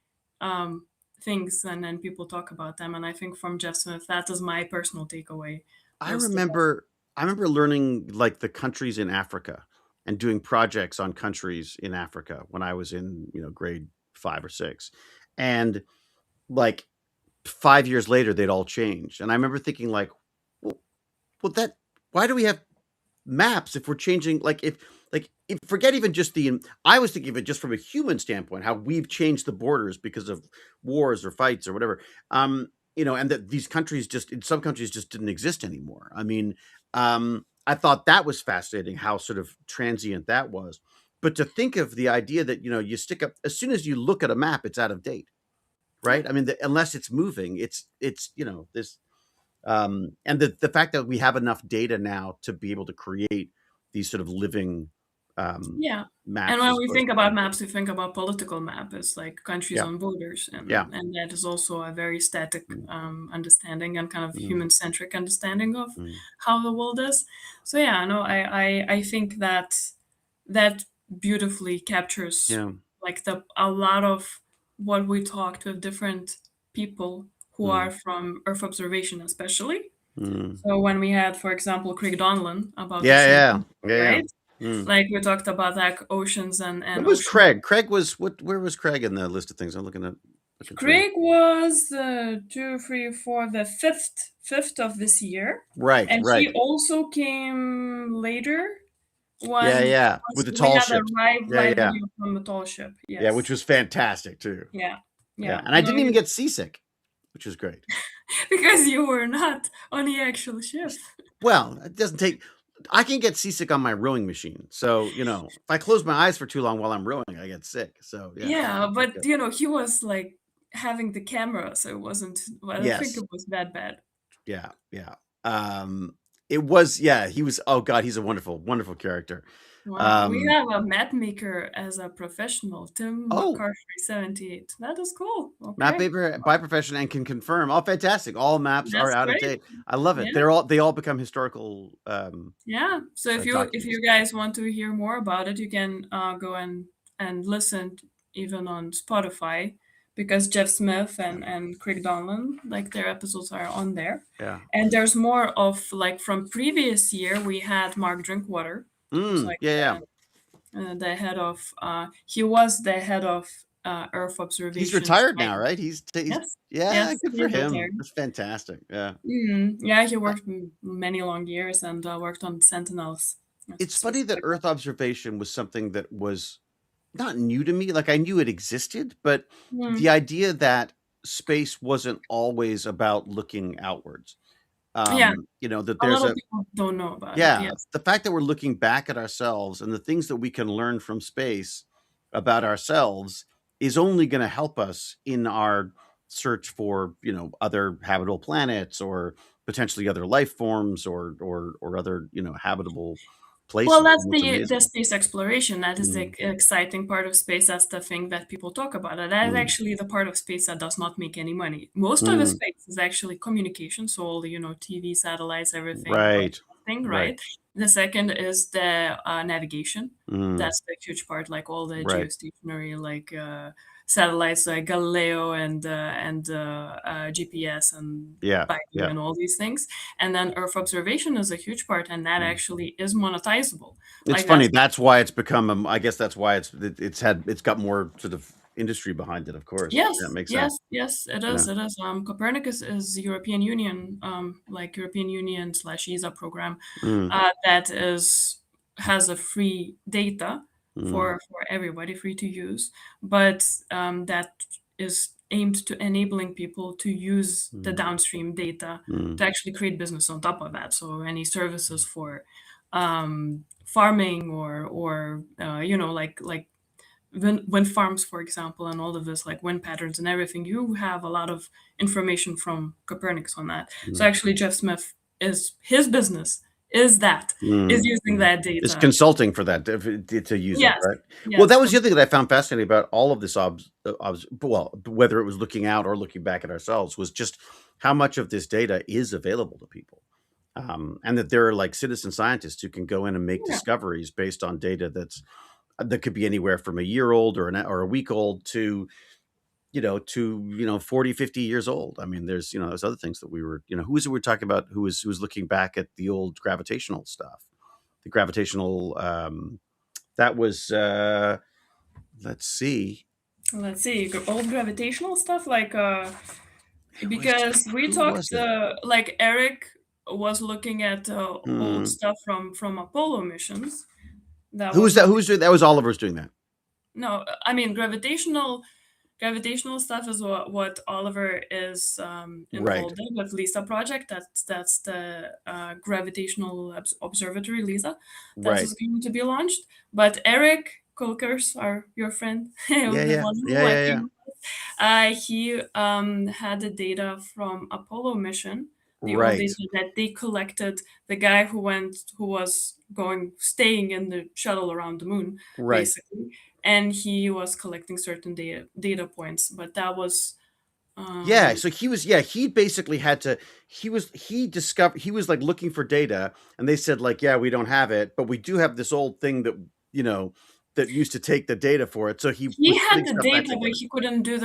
um, things, and then people talk about them. And I think from Jeff Smith, that is my personal takeaway. I Was the best. remember I remember learning like the countries in Africa and doing projects on countries in Africa when I was in, grade 5 or 6. And like 5 years later they'd all changed. And I remember thinking like, well, that why do we have maps if we're changing if forget even just the I was thinking of it just from a human standpoint, how we've changed the borders because of wars or fights or whatever. And that these countries just in some countries just didn't exist anymore. I mean, I thought that was fascinating how sort of transient that was. But to think of the idea that, you stick up as soon as you look at a map, it's out of date, Yeah, right? I mean, unless it's moving, it's this and the fact that we have enough data now to be able to create these sort of living um, yeah. And maps when is we was think about pretty maps, cool. we think about political map as like countries Yeah, on borders, yeah, and that is also a very static mm, understanding and kind of mm, human centric understanding of mm, how the world is. So yeah, no, I think that that beautifully captures yeah, like the a lot of what we talked with different people who mm, are from Earth observation, especially. mm. So when we had, for example, Craig Donlan about the Yeah, ship, yeah, yeah, yeah. right? Mm. Like we talked about like oceans What and was ocean. Craig? Craig was what? Where was Craig in the list of things? I'm looking through. Craig was two, three, four, the fifth of this year, Right, and he right. also came later Yeah, when yeah. With the we tall had a ships. Yeah, live yeah, video from the tall ship. yeah. Which Yes, was fantastic too. yeah, Yeah, yeah. and I No, didn't even get seasick, which was great. because you were not on the actual ship. Well, it doesn't take. I can get seasick on my rowing machine. So, if I close my eyes for too long while I'm rowing, I get sick. So, yeah, Yeah, not but good. he was like having the camera, so it wasn't. Well, I don't think Yes. it was that bad. Yeah, yeah. It was, yeah, he was, oh God, he's a wonderful, wonderful character. Wow, we Um, have a map maker as a professional, Tim oh, McCarthy 78. That is cool. map Okay, paper by profession and can confirm. Oh, fantastic. All maps are that's out of great. date. I love it. Yeah, They all become historical yeah. So if documents. you guys want to hear more about it, you can go and listen even on Spotify because Jeff Smith Yeah. and Craig Donlan, like their episodes are on there. Yeah. And there's more of like from previous year we had Mark Drinkwater, who's like Yeah, yeah. the head of he was the head of Earth He's observation retired now, science. right? He's Yes, yeah, yes, good he for is him. retired. That's fantastic. Yeah. Yeah, he Uh, worked many long years and worked on Sentinels. It's funny that Specifically. Earth observation was something that was not new to me. Like I knew it existed, but the Mm, idea that space wasn't always about looking outwards. yeah, That a there's lot of a people don't know about it. yeah, Yes. the fact that we're looking back at ourselves and the things that we can learn from space about ourselves is only going to help us in our search for, other habitable planets or potentially other life forms or other, habitable Well, places. that's And it's the amazing. space exploration. That is the Mm, exciting part of space. That's the thing that people talk about. And that is mm, actually the part of space that does not make any money. Most of the mm. space is actually communication, so all the TV satellites, everything Right. broadcasting, Right. right? The second is the navigation. Mm, That's the huge part, like all the right. geostationary, like satellites like Galileo and GPS and Yeah. Baidu Yeah. and all these things. And then Earth observation is a huge part, and that Mm. actually is monetizable. It's Like funny. that's That's why it's become. I guess that's why it's got more sort of industry behind it. Of course, that yes, makes sense. yes, yes, it Yeah. is. It is. Copernicus is European Union, like European Union slash ESA program, Mm, that is has a free data mm, for everybody, free to use, but that is aimed to enabling people to use the mm, downstream data mm, to actually create business on top of that. So any services for farming or like wind farms, for example, and all of this, like wind patterns and everything, you have a lot of information from Copernicus on that. So mm, actually, Jeff Smith is his business is that is Mm, using mm. that It's data. consulting for that to use it, Yes, right? Well, yes, that was the other thing that I found fascinating about all of this well, whether it was looking out or looking back at ourselves, was just how much of this data is available to people. And that there are like citizen scientists who can go in and make yeah. discoveries based on data that could be anywhere from a year old or a week old to 40, 50 years old. I mean, there's other things that who was it we were talking about who was looking back at the old gravitational stuff, the gravitational, that was, let's see. Let's see, old gravitational stuff like It was, because we who was talked it? like Eric was looking at old Hmm. stuff from Apollo missions. That Who was was that? what Who was doing that? Was Oliver's doing that? no, I mean gravitational stuff is what Oliver is Right. involved in with LISA project. That's the gravitational observatory LISA that Right. is going to be launched. But Eric Kolkers, your friend, Yeah, the yeah. one Yeah, who yeah, yeah. came, he had the data from Apollo mission, the old Right. data that they collected. The guy who was staying in the shuttle around the moon, Right. basically, and he was collecting certain data points. But that was Yeah, um, so he basically had to he was like looking for data, and they said like, "Yeah, we don't have it, but we do have this old thing you know, that used to take the data for it." So he he was had putting the stuff back data, but together. he couldn't do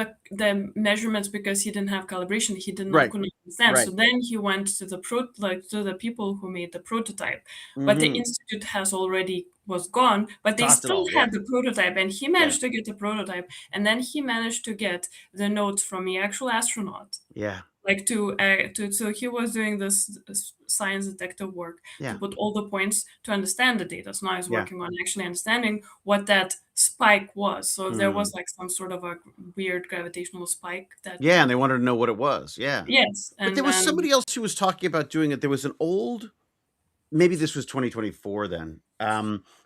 the measurements because he didn't have calibration. He did not Right. couldn't understand. So Right. then he went to to the people who made the prototype. But the Mhm. institute has already was gone, but they Tossed it still all. Yeah. had the prototype, and he Yeah. managed to get the prototype, and then he managed to get the notes from the actual astronaut. Yeah. Like to so he was doing this science detective work to Yeah. put all the points to understand the data. So now he's Yeah. working on actually understanding what that spike was. So there Mm. was like some sort of a weird gravitational spike that Yeah, and they wanted to know what it was. Yeah. yes, But and there was then somebody else who was talking about doing it. There was an old, maybe this was 2024 then.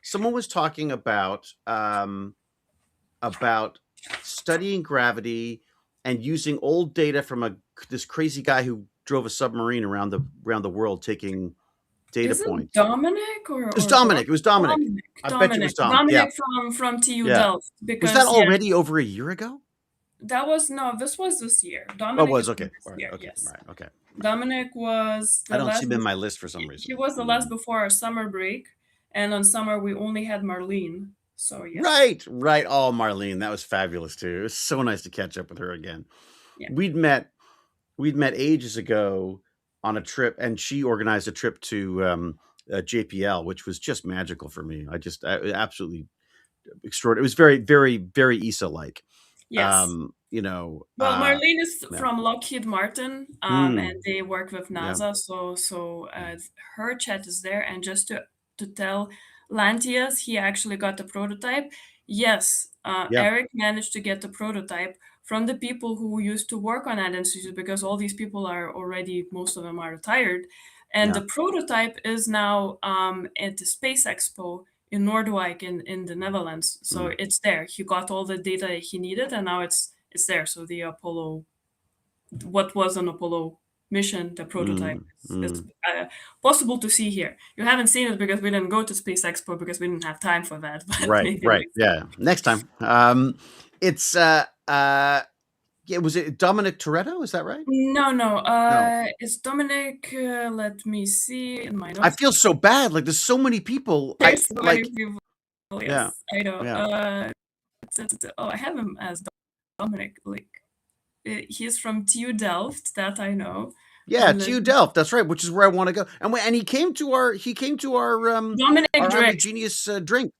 Someone was talking about studying gravity and using old data from this crazy guy who drove a submarine around the world taking data is it points. Dominic It was or Don? Dominic. It was Dominic. Dominic, I bet you it was Dominic, Dom. Yeah. Dominic from TU Yeah. Delft Was that because yes, already over a year ago? that was no, this was this year. Oh, it Dominic was is from okay. this All right. year, Okay. yes. Right. Okay. Dominic was I the don't see last. him in my list for some He reason. was the last Mm. before our summer break, and on summer we only had Marlene. So yes, Right. Right. Oh, Marlene, that was fabulous too. It was so nice to catch up with her again. yeah, We'd met we'd met ages ago on a trip, and she organized a trip to JPL, which was just magical for me. Absolutely extraordinary. It was very, very, very ESA like. yes. Um, you know, Well, Marlene is yeah. from Lockheed Martin, and Mm, they work with yeah. NASA. Her chat is there, and just to tell Lantius, he actually got the prototype. Yes, Yeah. Eric managed to get the prototype from the people who used to work on that institute because all these people are already, most of them are retired, and Yeah. the prototype is now at the Space Expo in Noordwijk in the Netherlands. So Mm, it's there. He got all the data he needed, and now it's there. So the Apollo, what was an Apollo mission, the prototype mm, is mm. possible to see here. You haven't seen it because we didn't go to Space Expo because we didn't have time for that. But Right. maybe Right. next time. Yeah. Next time. It's yeah, was it Dominic Toretto? Is that right? No, no. No. It's Dominic. Let me see in my I notes. feel so bad. Like there's so many people. I There's so many like. people. Yeah. Yes, I know. Yeah. Oh, I have him as Dominic. Like he's from TU Delft. That I know. Yeah, And TU then Delft. That's right, which is where I want to go. And he came to our Dominic Army Drix. Genius drink.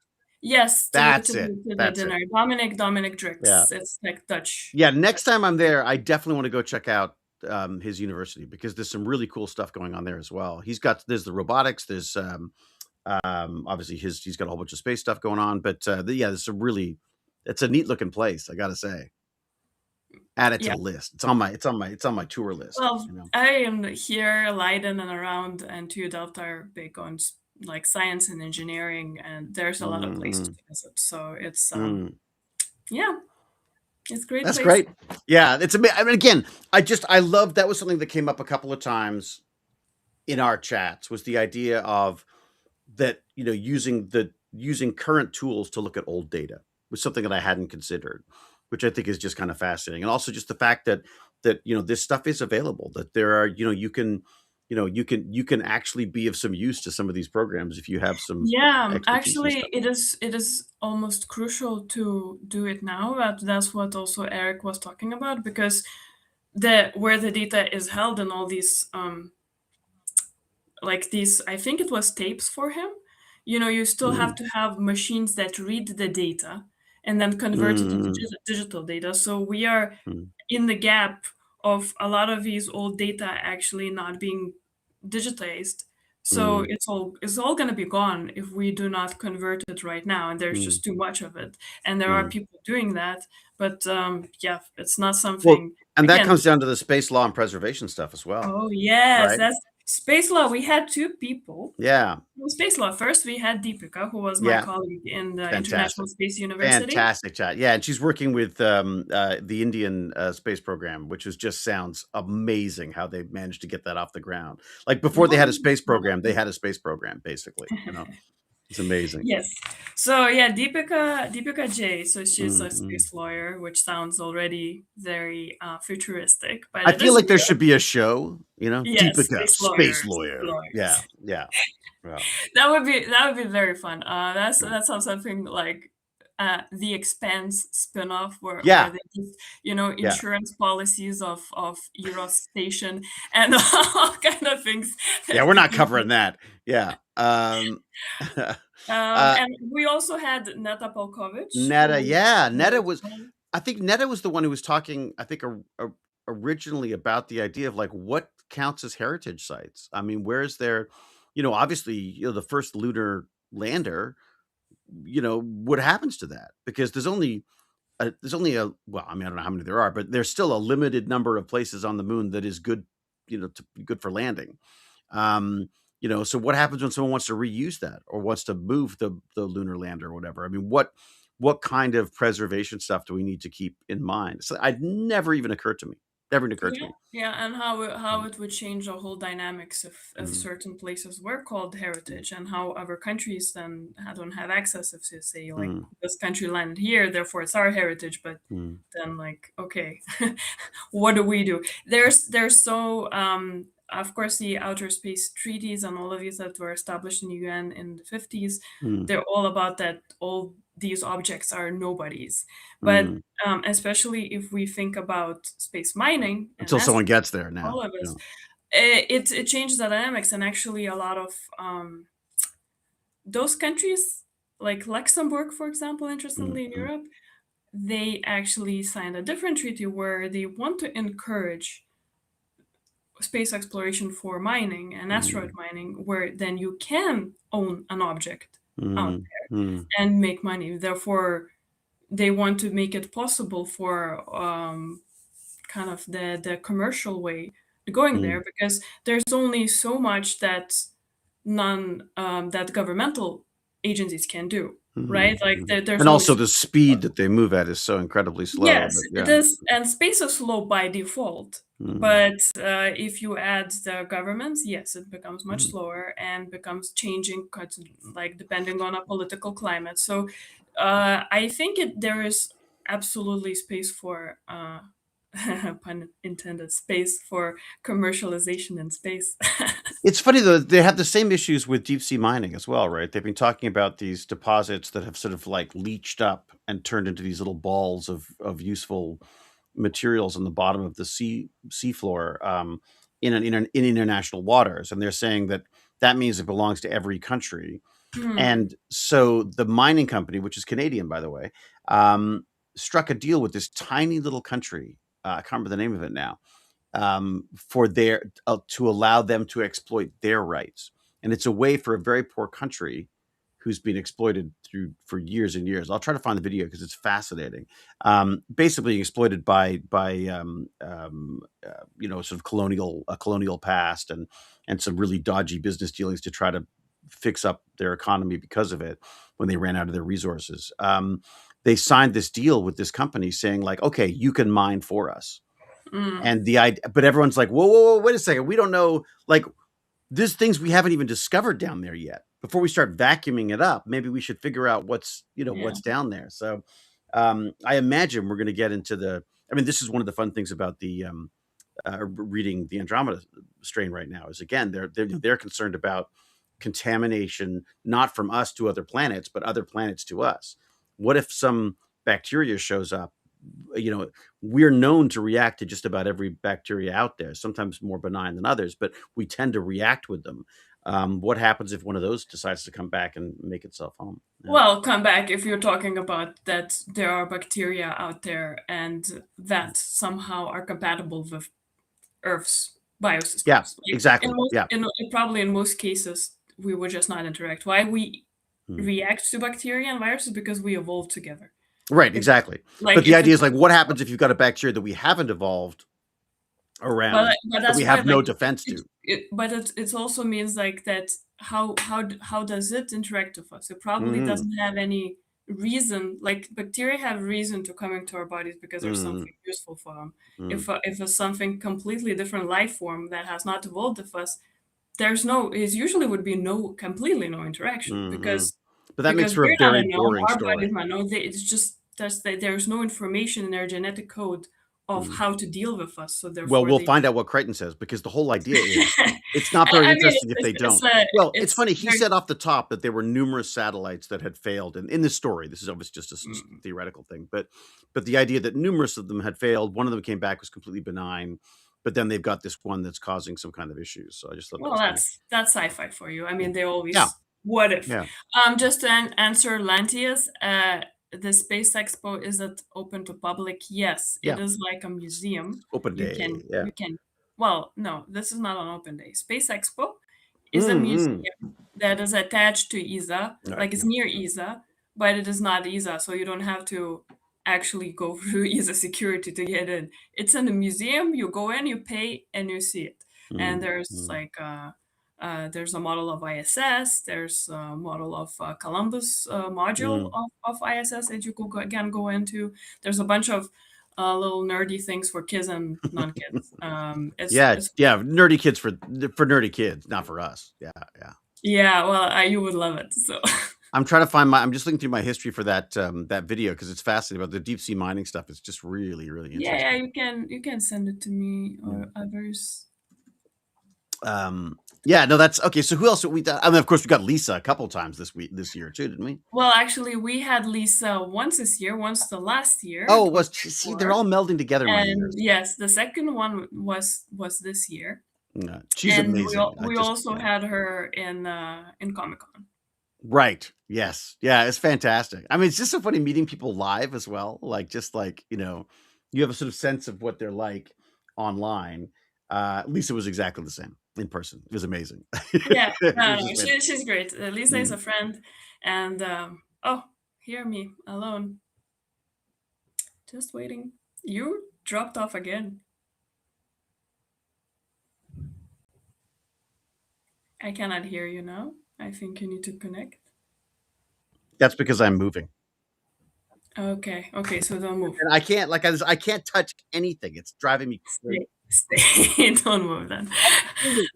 Yes, That's it. to the That's it. dinner. Dominic Yeah. Drix. It's like Dutch. Yeah, next time I'm there, I definitely want to go check out his university because there's some really cool stuff going on there as well. There's the robotics, there's obviously he's got a whole bunch of space stuff going on, but yeah, it's a neat looking place, I got to say. Add it to Yeah. the list. It's on my tour list, Well, I am here, Leiden and around, and TU Delft are big on like science and engineering, and there's a lot of places Mhm. to visit. So it's Mm. yeah, it's a great That's place. great. Yeah, it's amazing. I mean, again, I love that was something that came up a couple of times in our chats was the idea of that, using current tools to look at old data was something that I hadn't considered, which I think is just kind of fascinating. And also just the fact that this stuff is available, that there are, you can actually be of some use to some of these programs if you have some Yeah, expertise and actually, stuff. it is almost crucial to do it now. That's what also Eric was talking about, because where the data is held in all these like these, I think it was tapes for him. You still have Mm, to have machines that read the data and then convert it to mm, digital data. So we are mm, in the gap of a lot of these old data actually not being digitized. So mm, it's all going to be gone if we do not convert it right now, and there's mm, just too much of it. And there are mm. people doing that, but yeah, it's not Well, something. and that Again, comes down to the space law and preservation stuff as well, oh yes, right? that's space law. We had two people. Yeah, Well, space law. First, we had Deepika, who was my yeah, colleague in the International fantastic. Space University. Fantastic chat. Yeah, and she's working with the Indian space program, which just sounds amazing how they managed to get that off the ground. Like before they had a Oh, space program, they had a space program, basically. It's amazing. yes. So yeah, Deepika J. So she's a Mm-hmm. space lawyer, which sounds already very futuristic, but I it feel is like there real. should be a show, Yes, Deepika, space space lawyers, lawyer. Yeah, lawyers. yeah, yeah, That would be very fun. That's yeah. that sounds something like the Expanse spin-off, where Yeah, they just yeah. insurance policies of Eurostation and all kind of things Yeah, that we're not people covering do. that. Yeah. uh, And we also had Neta Polkovic, Netta, who yeah, Netta was was. I think Netta was the one who was talking. I think originally about the idea of like what counts as heritage sites. I mean, where's there, obviously, the first lunar lander. What happens to that? Because there's only a well, I mean, I don't know how many there are, but there's still a limited number of places on the moon that is good, to be good for landing. So what happens when someone wants to reuse that or wants to move the lunar lander or whatever? I mean, what kind of preservation stuff do we need to keep in mind? So I'd never even occurred to me. Never even occurred to Yeah, me. yeah, and how Mm, it would change the whole dynamics if mm, certain places were called mm, heritage, and how other countries then don't have access. If you say like mm, this country landed here, therefore it's our heritage, but mm, then like okay, what do we do? There's so of course the outer space treaties and all of these that were established in the UN in the 50s, mm, they're all about that all these objects are nobodies. But mm. especially if we think about space mining and Until someone asteroids, gets there all now. of this, it changes the dynamics. And actually a lot of those countries, like Luxembourg, for example, Mm, interestingly in mm, Europe, they actually signed a different treaty where they want to encourage space exploration for mining and asteroid mm, mining, where then you can own an object out mm, mm, there and make money. Therefore, they want to make it possible for kind of the commercial way going mm, there, because there's only so much that non that governmental agencies can do, right? mm, Like mm. there's And only also so the speed that they move at is so incredibly slow. yes, But it yeah. is, and space is slow by default. Mm, But if you add the governments, yes, it becomes much mm. slower and becomes changing, like depending on a political climate. So I think there is absolutely space for, pun intended, space for commercialization in space. It's funny though, they have the same issues with deep sea mining as well, right? They've been talking about these deposits that have sort of like leached up and turned into these little balls of useful materials on the bottom of the seafloor, in international waters, and they're saying that that means it belongs to every country. Hmm. And so the mining company, which is Canadian, by the way, um, struck a deal with this tiny little country. I can't remember the name of it now, for their to allow them to exploit their rights. And it's a way for a very poor country who's been exploited for years and years. I'll try to find the video because it's fascinating. Basically being exploited by sort of colonial past and some really dodgy business dealings to try to fix up their economy because of it when they ran out of their resources. They signed this deal with this company saying like, okay, you can mine for us. Mm. And the idea, but everyone's like, whoa, whoa, whoa, wait a second. We don't know. Like, there's things we haven't even discovered down there yet. Before we start vacuuming it up, maybe we should figure out what's Yeah. what's down there. So I imagine we're going to get into the. I mean, this is one of the fun things about the reading the Andromeda strain right now. Is again they're concerned about contamination, not from us to other planets, but other planets to us. What if some bacteria shows up? We're known to react to just about every bacteria out there, sometimes more benign than others, but we tend to react with them. What happens if one of those decides to come back and make itself home? Yeah. Well, come back if you're talking about that there are bacteria out there and that somehow are compatible with Earth's biosystems. Yeah, Like exactly. Yeah. probably in most cases, we would just not interact. Why we Mhm. react to bacteria and viruses because we evolved together. Right, If exactly. like But the if idea is it's like, what happens if you've got a bacteria that we haven't evolved around but that we that's why have no like defense to? but it also means like that how does it interact with us? It probably Mhm. doesn't have any reason. Like bacteria have reason to come into our bodies because there's Mhm. something useful for them. Mhm. If it's something completely different life form that has not evolved with us, it usually would be completely no interaction Mhm. because But that makes for a we're not very unknown, boring our bodies story. not known. It's just that there's no information in their genetic code of Mhm. how to deal with us. So Well, therefore we'll they find out what Crichton says, because the whole idea is it's not very I mean, interesting if they don't. Well, it's funny. He said off the top that there were numerous satellites that had failed in this story. This is obviously just a mm, theoretical thing, but the idea that numerous of them had failed, one of them came back was completely benign, but then they've got this one that's causing some kind of issues. So I just thought that well, was kind of that's sci-fi for you. I yeah, mean, they yeah, always what if. yeah, Just to answer Lantius, the Space Expo is it open to public? Yes, it yeah. is like a museum. Open day. Yeah. You can. Well, no, this is not an open day. Space Expo is a Mm-hmm. museum that is attached to ESA, All right. like it's near ESA, but it is not ESA, so you don't have to actually go through ESA security to get in. It's in a museum. You go in, you pay, and you see it. And there's Mm-hmm. like there's a model of ISS. There's a model of Columbus module Mm-hmm. of ISS that you can go into. There's a bunch of little nerdy things for kids and non-kids. Yeah, It's yeah, nerdy kids for nerdy kids, not for us. Yeah, yeah. yeah, well, you would love it. So I'm trying to find I'm just looking through my history for that video because it's fascinating about the deep sea mining stuff. It's just really, really yeah, interesting. you can send it to me or Mm. others. Yeah, no, that's okay. So who else we? I mean, of course, we got Lisa a couple times this year too, didn't we? Well, actually, we had Lisa once this year, once the last year, Oh, it was. See, they're 2024. all melding together. My And years. yes, the second one was this year. Yeah, she's And amazing. I we just also yeah. had her in Comic-Con. Right. Yes. Yeah, it's fantastic. I mean, it's just so funny meeting people live as well. Like, just like, you have a sort of sense of what they're like online. Lisa was exactly the same in person. It was amazing. Yeah, It no, was no, just fantastic. she's great. Lisa is Mm. a friend, and oh, hear me alone. Just waiting. You dropped off again. I cannot hear you now. I think you need to connect. That's because I'm moving. Okay, okay, so don't move. And I can't, like, I can't touch anything. It's driving me crazy. Stay. Don't move then.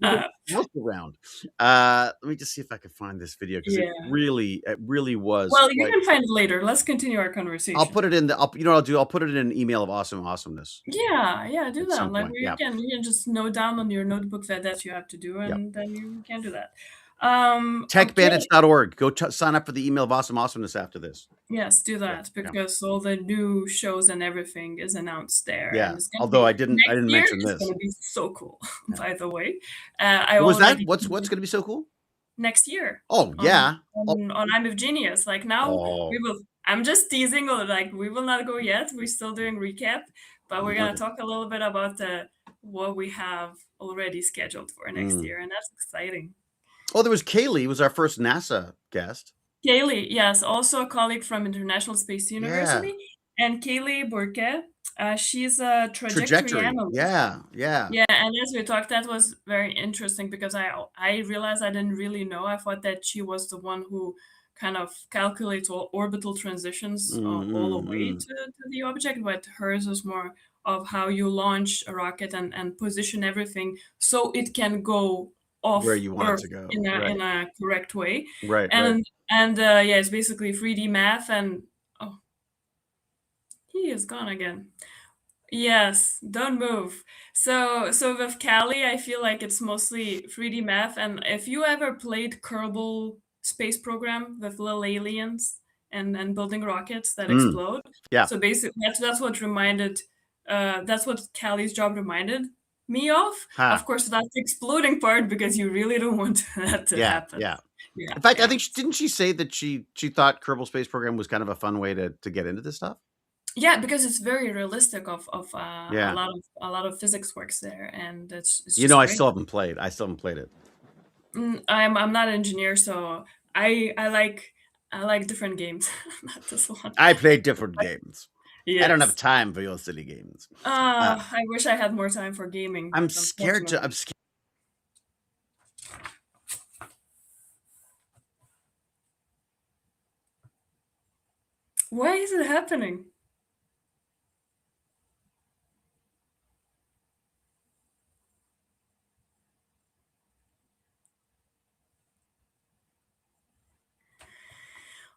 Uh, Mouse around. Let me just see if I can find this video because yeah. it really was Well, you quite. can find it later. Let's continue our I'll conversation. put it in the. You know what I'll do? I'll put it in an email of awesomeness Yeah, yeah, do at some that. Like point. Yeah. you can just note down on your notebook that you have to do, Yep. and then you can do that. Okay. Techbandits.org. Go sign up for the email of awesomeness after this. Yes, do Yeah, that yeah, because all the new shows and everything is announced there, yeah. and it's gonna Although be I didn't next year. mention It's this. gonna be so cool. Yeah. By the way, I What was that? already What's going to be so cool? next year Oh on yeah. Oh, I'm of Genius. Like now we oh will. I'm just teasing. Or like we will not go yet. We're still doing recap, but we're gonna okay. talk a little bit about what we have already scheduled for next Mm. year, and that's exciting. Oh, there was Kaylee. Was our first NASA guest. Kaylee, yes, also a colleague from International Space Yeah. University, and Kaylee Burke. She's a trajectory Trajectory. analyst. Yeah. Yeah. Yeah, and as we talked, that was very interesting because I realized I didn't really know. I thought that she was the one who kind of calculates all orbital transitions all the way Mm-hmm. to the object, but hers is more of how you launch a rocket and position everything so it can go Where off you want it Earth to go. in a Right. correct way, Right. Right. and yeah, it's basically 3D math. And oh, he is gone again. Yes, don't move. So with Kali, I feel like it's mostly 3D math. And if you ever played Kerbal Space Program with little aliens and building rockets that Mm. explode, Yeah. so basically that's what reminded that's what Kali's job reminded me of. Huh. Of course, that's the exploding part because you really don't want that to Yeah. happen. Yeah. Yeah, In fact, I yeah. think didn't she say that she thought Kerbal Space Program was kind of a fun way to get into this stuff? Yeah, because it's very realistic of Yeah. a lot of physics works there, and it's You know, just I great. still haven't played. I still haven't played it. I'm not an engineer, so I like I like different games, not this one. I play different games. I don't have Yes. time for your silly games. Uh, I wish I had more time for gaming, I'm but scared to. I'm unfortunately. scared. Why is it happening?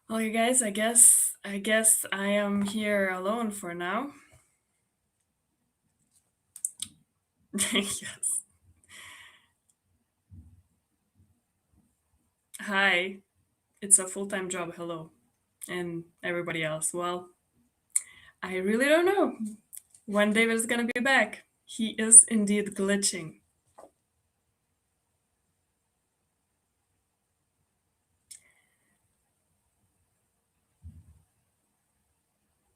Well, you guys, I guess I am here alone for now. Yes. Hi. It's a full-time job. Hello. And everybody else. Well, I really don't know when David is gonna be back. He is indeed glitching.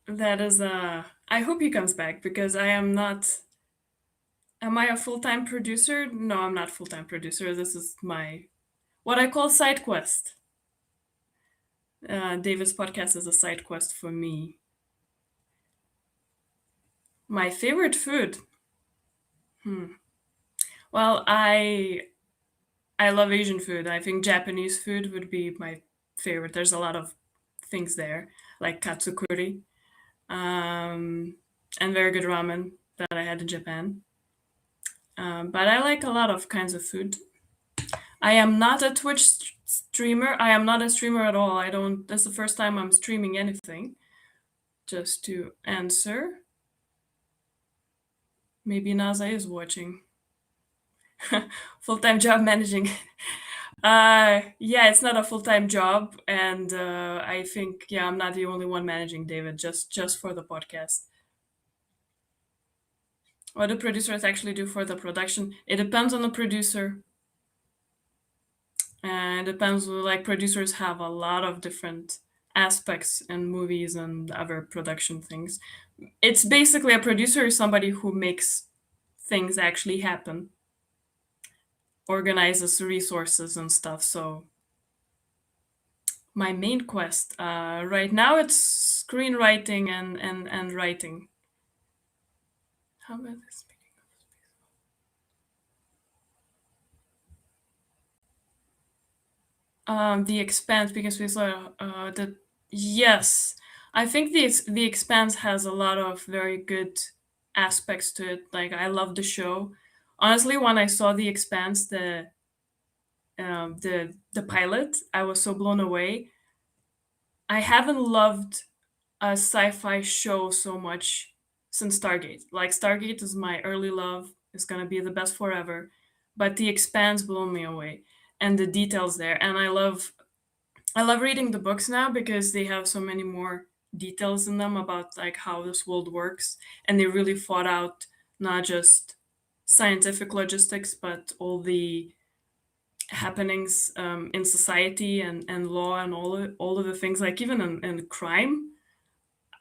That is I hope he comes back because I am not. Am I a full-time producer? No, I'm not full-time producer. This is my what I call side quest. David's podcast is a side quest for me. My favorite food. Hmm. Well, I love Asian food. I think Japanese food would be my favorite. There's a lot of things there, like katsukuri, um, and very good ramen that I had in Japan. But I like a lot of kinds of food. I am not a Twitch streamer. I am not a streamer at all. I don't. That's the first time I'm streaming anything. Just to answer, maybe Naza is watching. Full-time job managing. Yeah, it's not a full-time job, and I think yeah, I'm not the only one managing David. Just for the podcast. What do producers actually do for the production? It depends on the producer. And it depends, like producers have a lot of different aspects in movies and other production things. It's basically a producer is somebody who makes things actually happen, organizes resources and stuff. So my main quest right now it's screenwriting and writing. How about this? The Expanse, because we saw that. Yes, I think the Expanse has a lot of very good aspects to it. Like I love the show. Honestly, when I saw the Expanse, the pilot, I was so blown away. I haven't loved a sci-fi show so much since Stargate. Like Stargate is my early love. It's gonna be the best forever, but the Expanse blew me away, and the details there. And I love reading the books now because they have so many more details in them about like how this world works, and they really fought out not just scientific logistics but all the happenings in society and law and all of the things like even in crime,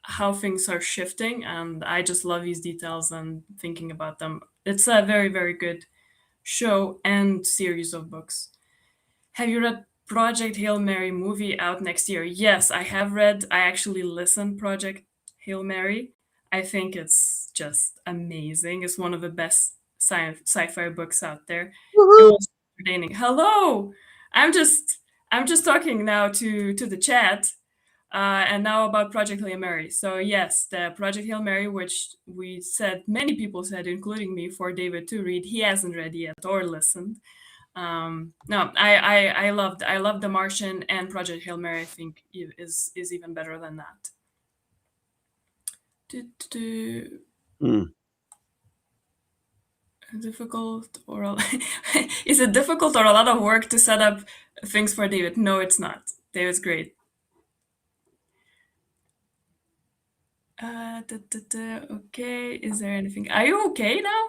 how things are shifting. And I just love these details and thinking about them. It's a very very good show and series of books. Have you read Project Hail Mary movie out next year? Yes, I have read. I actually listened Project Hail Mary. I think it's just amazing. It's one of the best sci-fi books out there. It Woohoo! was entertaining. Hello, I'm just I'm just talking now to the chat, and now about Project Hail Mary. So yes, the Project Hail Mary, which we said many people said, including me, for David to read. He hasn't read yet or listened. No, I loved The Martian, and Project Hail Mary. I think is even better than that. Mm. Difficult or is it difficult or a lot of work to set up things for David? No, it's not. David's great. Okay, is there anything? Are you okay now?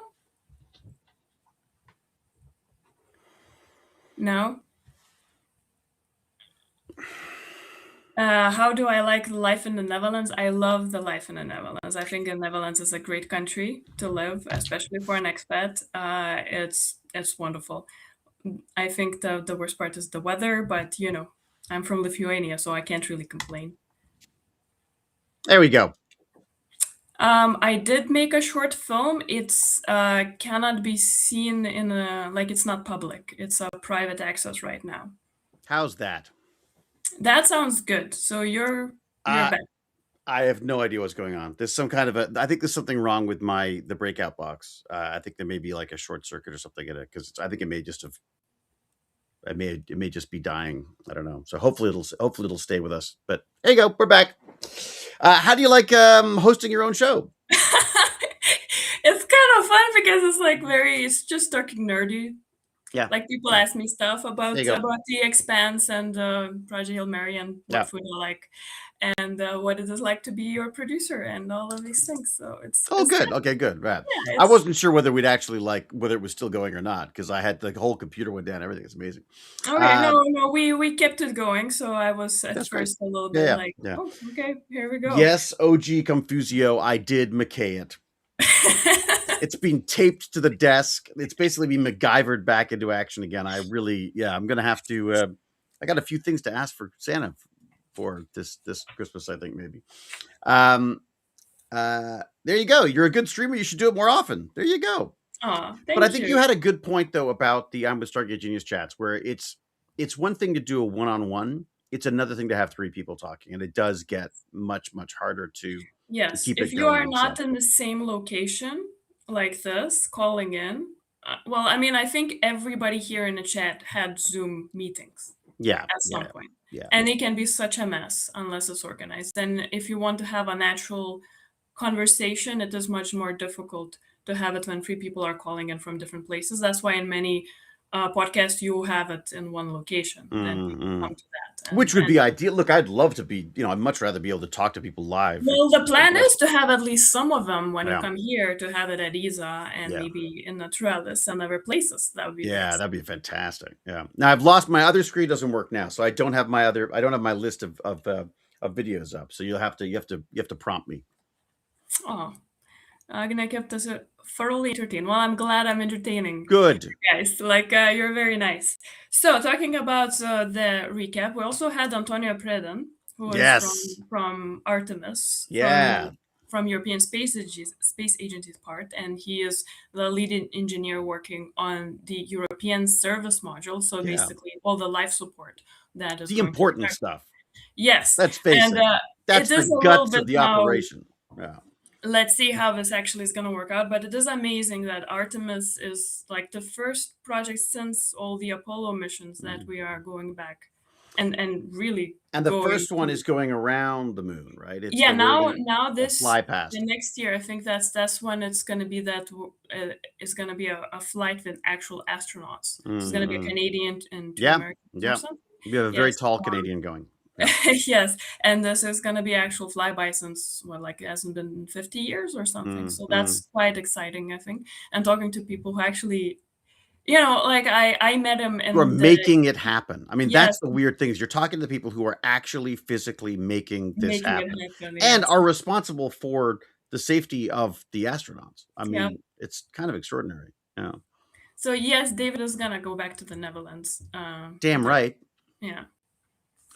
No. How do I like life in the Netherlands? I love the life in the Netherlands. I think the Netherlands is a great country to live, especially for an expat. It's wonderful. I think the worst part is the weather, but I'm from Lithuania, so I can't really complain. There we go. I did make a short film. It's cannot be seen in it's not public. It's a private access right now. How's that? That sounds good. So you're back. I have no idea what's going on. There's some kind of I think there's something wrong with the breakout box. I think there may be like a short circuit or something in it, because I think it may just have. It may just be dying. I don't know. So hopefully it'll stay with us. But there you go. We're back. How do you like hosting your own show? It's kind of fun because it's just talking nerdy. Yeah. Like people ask me stuff about There you go. The Expanse and Project Hail Mary and what Yeah. food I like, and what it is like to be your producer and all of these things. So it's good. fun. Okay, good. Right. Yeah, I wasn't sure whether we'd actually whether it was still going or not, because I had the whole computer went down. Everything is amazing. Okay, no, we kept it going. So I was at That's great. first a little Yeah, bit yeah, like, yeah. oh, okay, here we go. Yes, OG Confusio, I did McKay it. It's been taped to the desk. It's basically been MacGyvered back into action again. I'm gonna have to. I got a few things to ask for Santa for this Christmas, I think maybe. There you go. You're a good streamer. You should do it more often. There you go. Aw, But I think you had a good point though about the I'm with Stargate Genius chats, where it's one thing to do a one-on-one. It's another thing to have three people talking, and it does get much harder to Yes, keep if it you going. are not in the same location like this, calling in. Well, I mean, I think everybody here in the chat had Zoom meetings. Yeah, at some point. Yeah. And it can be such a mess unless it's organized. And if you want to have a natural conversation, it is much more difficult to have it when three people are calling in from different places. That's why in many podcasts you have it in one location. Then people come to that. Which would be ideal. Look, I'd love to be, I'd much rather be able to talk to people live. Well, the plan is to have at least some of them when you come here, to have it at ISA and maybe in Naturalis and other places. That would be nice. That'd be fantastic. Yeah. Now I've lost my other screen, doesn't work now, so I don't have my list of videos up. So you have to prompt me. Oh, Agny kept us thoroughly entertained. Well, I'm glad I'm entertaining. Good. You guys, you're very nice. So, talking about the recap, we also had Antonio Predan, who is from Artemis. Yeah. From European Space Agency's part, and he is the lead engineer working on the European service module. So basically, all the life support that is the important stuff. Yes, let's face it. That's the guts of the operation. Yeah. Let's see how this actually is going to work out. But it is amazing that Artemis is like the first project since all the Apollo missions that we are going back and really. And the first one is going around the moon, right? It's now this fly past. The next year, I think that's when it's going to be it's going to be a flight with actual astronauts. Mm-hmm. It's going to be a Canadian and two American person. We have a very tall Canadian going. Yes, and this is going to be actual flyby since it hasn't been 50 years or something. So that's quite exciting, I think. And talking to people who actually, I met him and we're making it happen. I mean, that's the weird thing, is you're talking to people who are actually physically making this happen and are responsible for the safety of the astronauts. I mean, it's kind of extraordinary. Yeah. So yes, David is gonna go back to the Netherlands. Damn right. Yeah.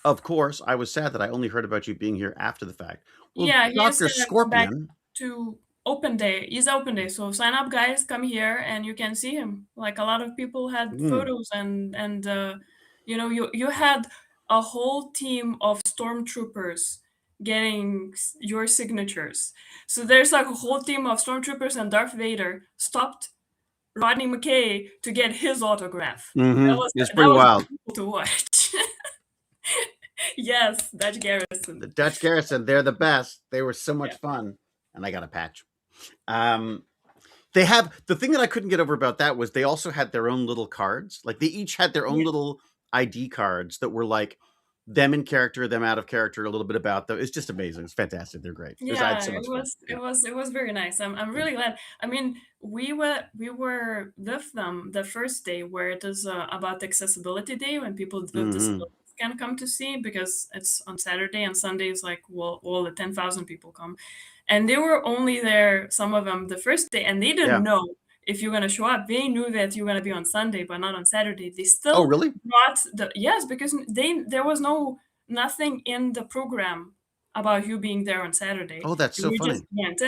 Of course, I was sad that I only heard about you being here after the fact. Well, Dr. Scorpion to Open Day. He's Open Day, so sign up, guys. Come here, and you can see him. Like a lot of people had photos, and you had a whole team of stormtroopers getting your signatures. So there's like a whole team of stormtroopers, and Darth Vader stopped Rodney McKay to get his autograph. It's That pretty was wild. cool to watch. Yes, Dutch The Garrison. Dutch Garrison, they're the best. They were so Yeah. much fun, and I got a patch. They have the thing that I couldn't get over about that was they also had their own little cards. Like they each had their own Yeah. little ID cards that were like them in character, them out of character, a little bit about them. It's just amazing. It's fantastic. They're great. I had Yeah, so much fun. Yeah. it was very nice. I'm really glad. I mean, we were with them the first day where it is about accessibility day when people with Hmm. disabilities can come to see, because it's on Saturday and Sundays, like all the 10,000 people come, and they were only there, some of them, the first day, and they didn't Yeah. know if you're gonna show up. They knew that you're gonna be on Sunday, but not on Saturday. They Oh, still really? brought yes, because there was nothing in the program about you being there on Saturday. Oh, that's so You just funny. went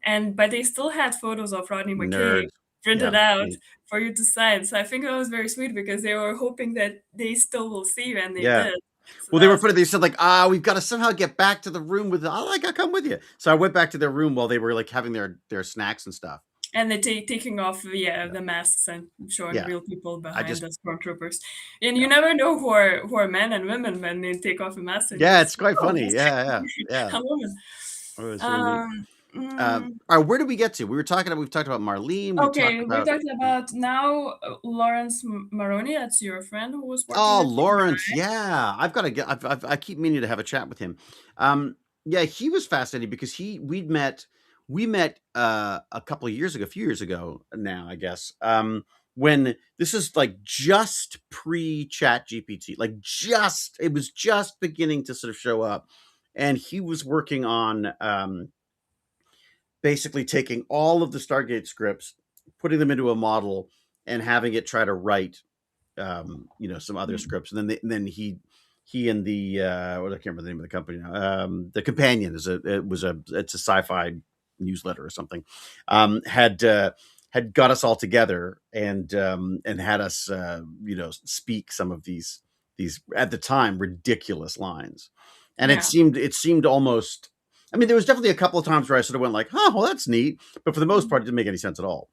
in, but they still had photos of Rodney McKay Nerds. printed Yeah. out Neat. for you to sign. So I think that was very sweet because they were hoping that they still will see you, and they Yeah. did. So Well, they that were was funny. They said like, we've got to somehow get back to the room with. Oh, I got to come with you. So I went back to their room while they were like having their snacks and stuff. and they taking off Yeah. the masks and showing Yeah. real people I behind just the stormtroopers. And you yeah. never know who are men and women when they take off a mask and Yeah, you it's see, quite oh, funny. that's Yeah, yeah, a yeah. woman. It was really neat. Um, mm, All right, where did we get to? We've talked about Marlene. We've talked Okay, we're about talking about now Lawrence Maroney. That's your friend who was working oh with you, Lawrence. right? Yeah, I've got to get. I keep meaning to have a chat with him. Yeah, he was fascinating because we met a couple of years ago, a few years ago now, I guess. When this is like just pre Chat GPT, like just it was just beginning to sort of show up, and he was working on basically taking all of the Stargate scripts, putting them into a model, and having it try to write, some other Mhm. scripts. And then he and the what I can't remember the name of the company now. The Companion it's a sci-fi newsletter or something. Had got us all together and had us speak some of these at the time ridiculous lines, and Yeah. it seemed almost. I mean, there was definitely a couple of times where I sort of went like, "Oh, well, that's neat," but for the most Mhm. part, it didn't make any sense at all.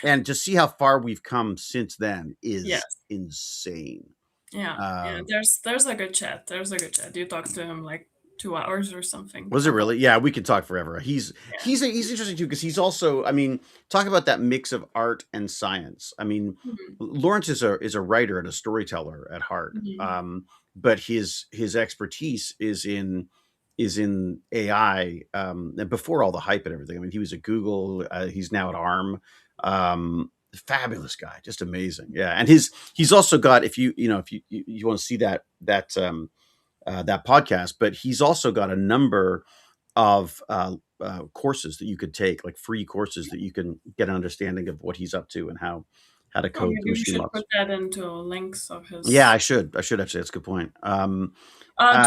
And to see how far we've come since then is Yes. insane. Yeah. Yeah. Um, There's a good chat. There's a good chat. You talked to him like 2 hours or something was it about. really? Yeah, we could talk forever. Yeah. He's interesting too because he's also. I mean, talk about that mix of art and science. I mean, Mhm. Lawrence is a writer and a storyteller at heart. Mhm. But his expertise is in AI. And before all the hype and everything. I mean, he was at Google. He's now at ARM. Fabulous guy, just amazing. Yeah, and he's also got if you want to see that podcast, but he's also got a number of courses that you could take, like free courses that you can get an understanding of what he's up to and how to Oh, code the maybe we machine should put models. that into links of Yeah, his. I should actually. That's a good point. Uh,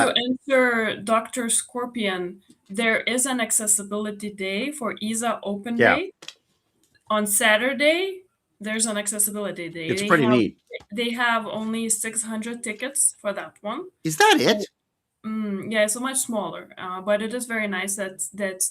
To answer Dr. Scorpion, there is an accessibility day for ESA Open yeah, Day. On Saturday, there's an accessibility day. it's pretty neat. They have only 600 tickets for that one. Is that So, it? yeah, it's so much smaller, but it is very nice that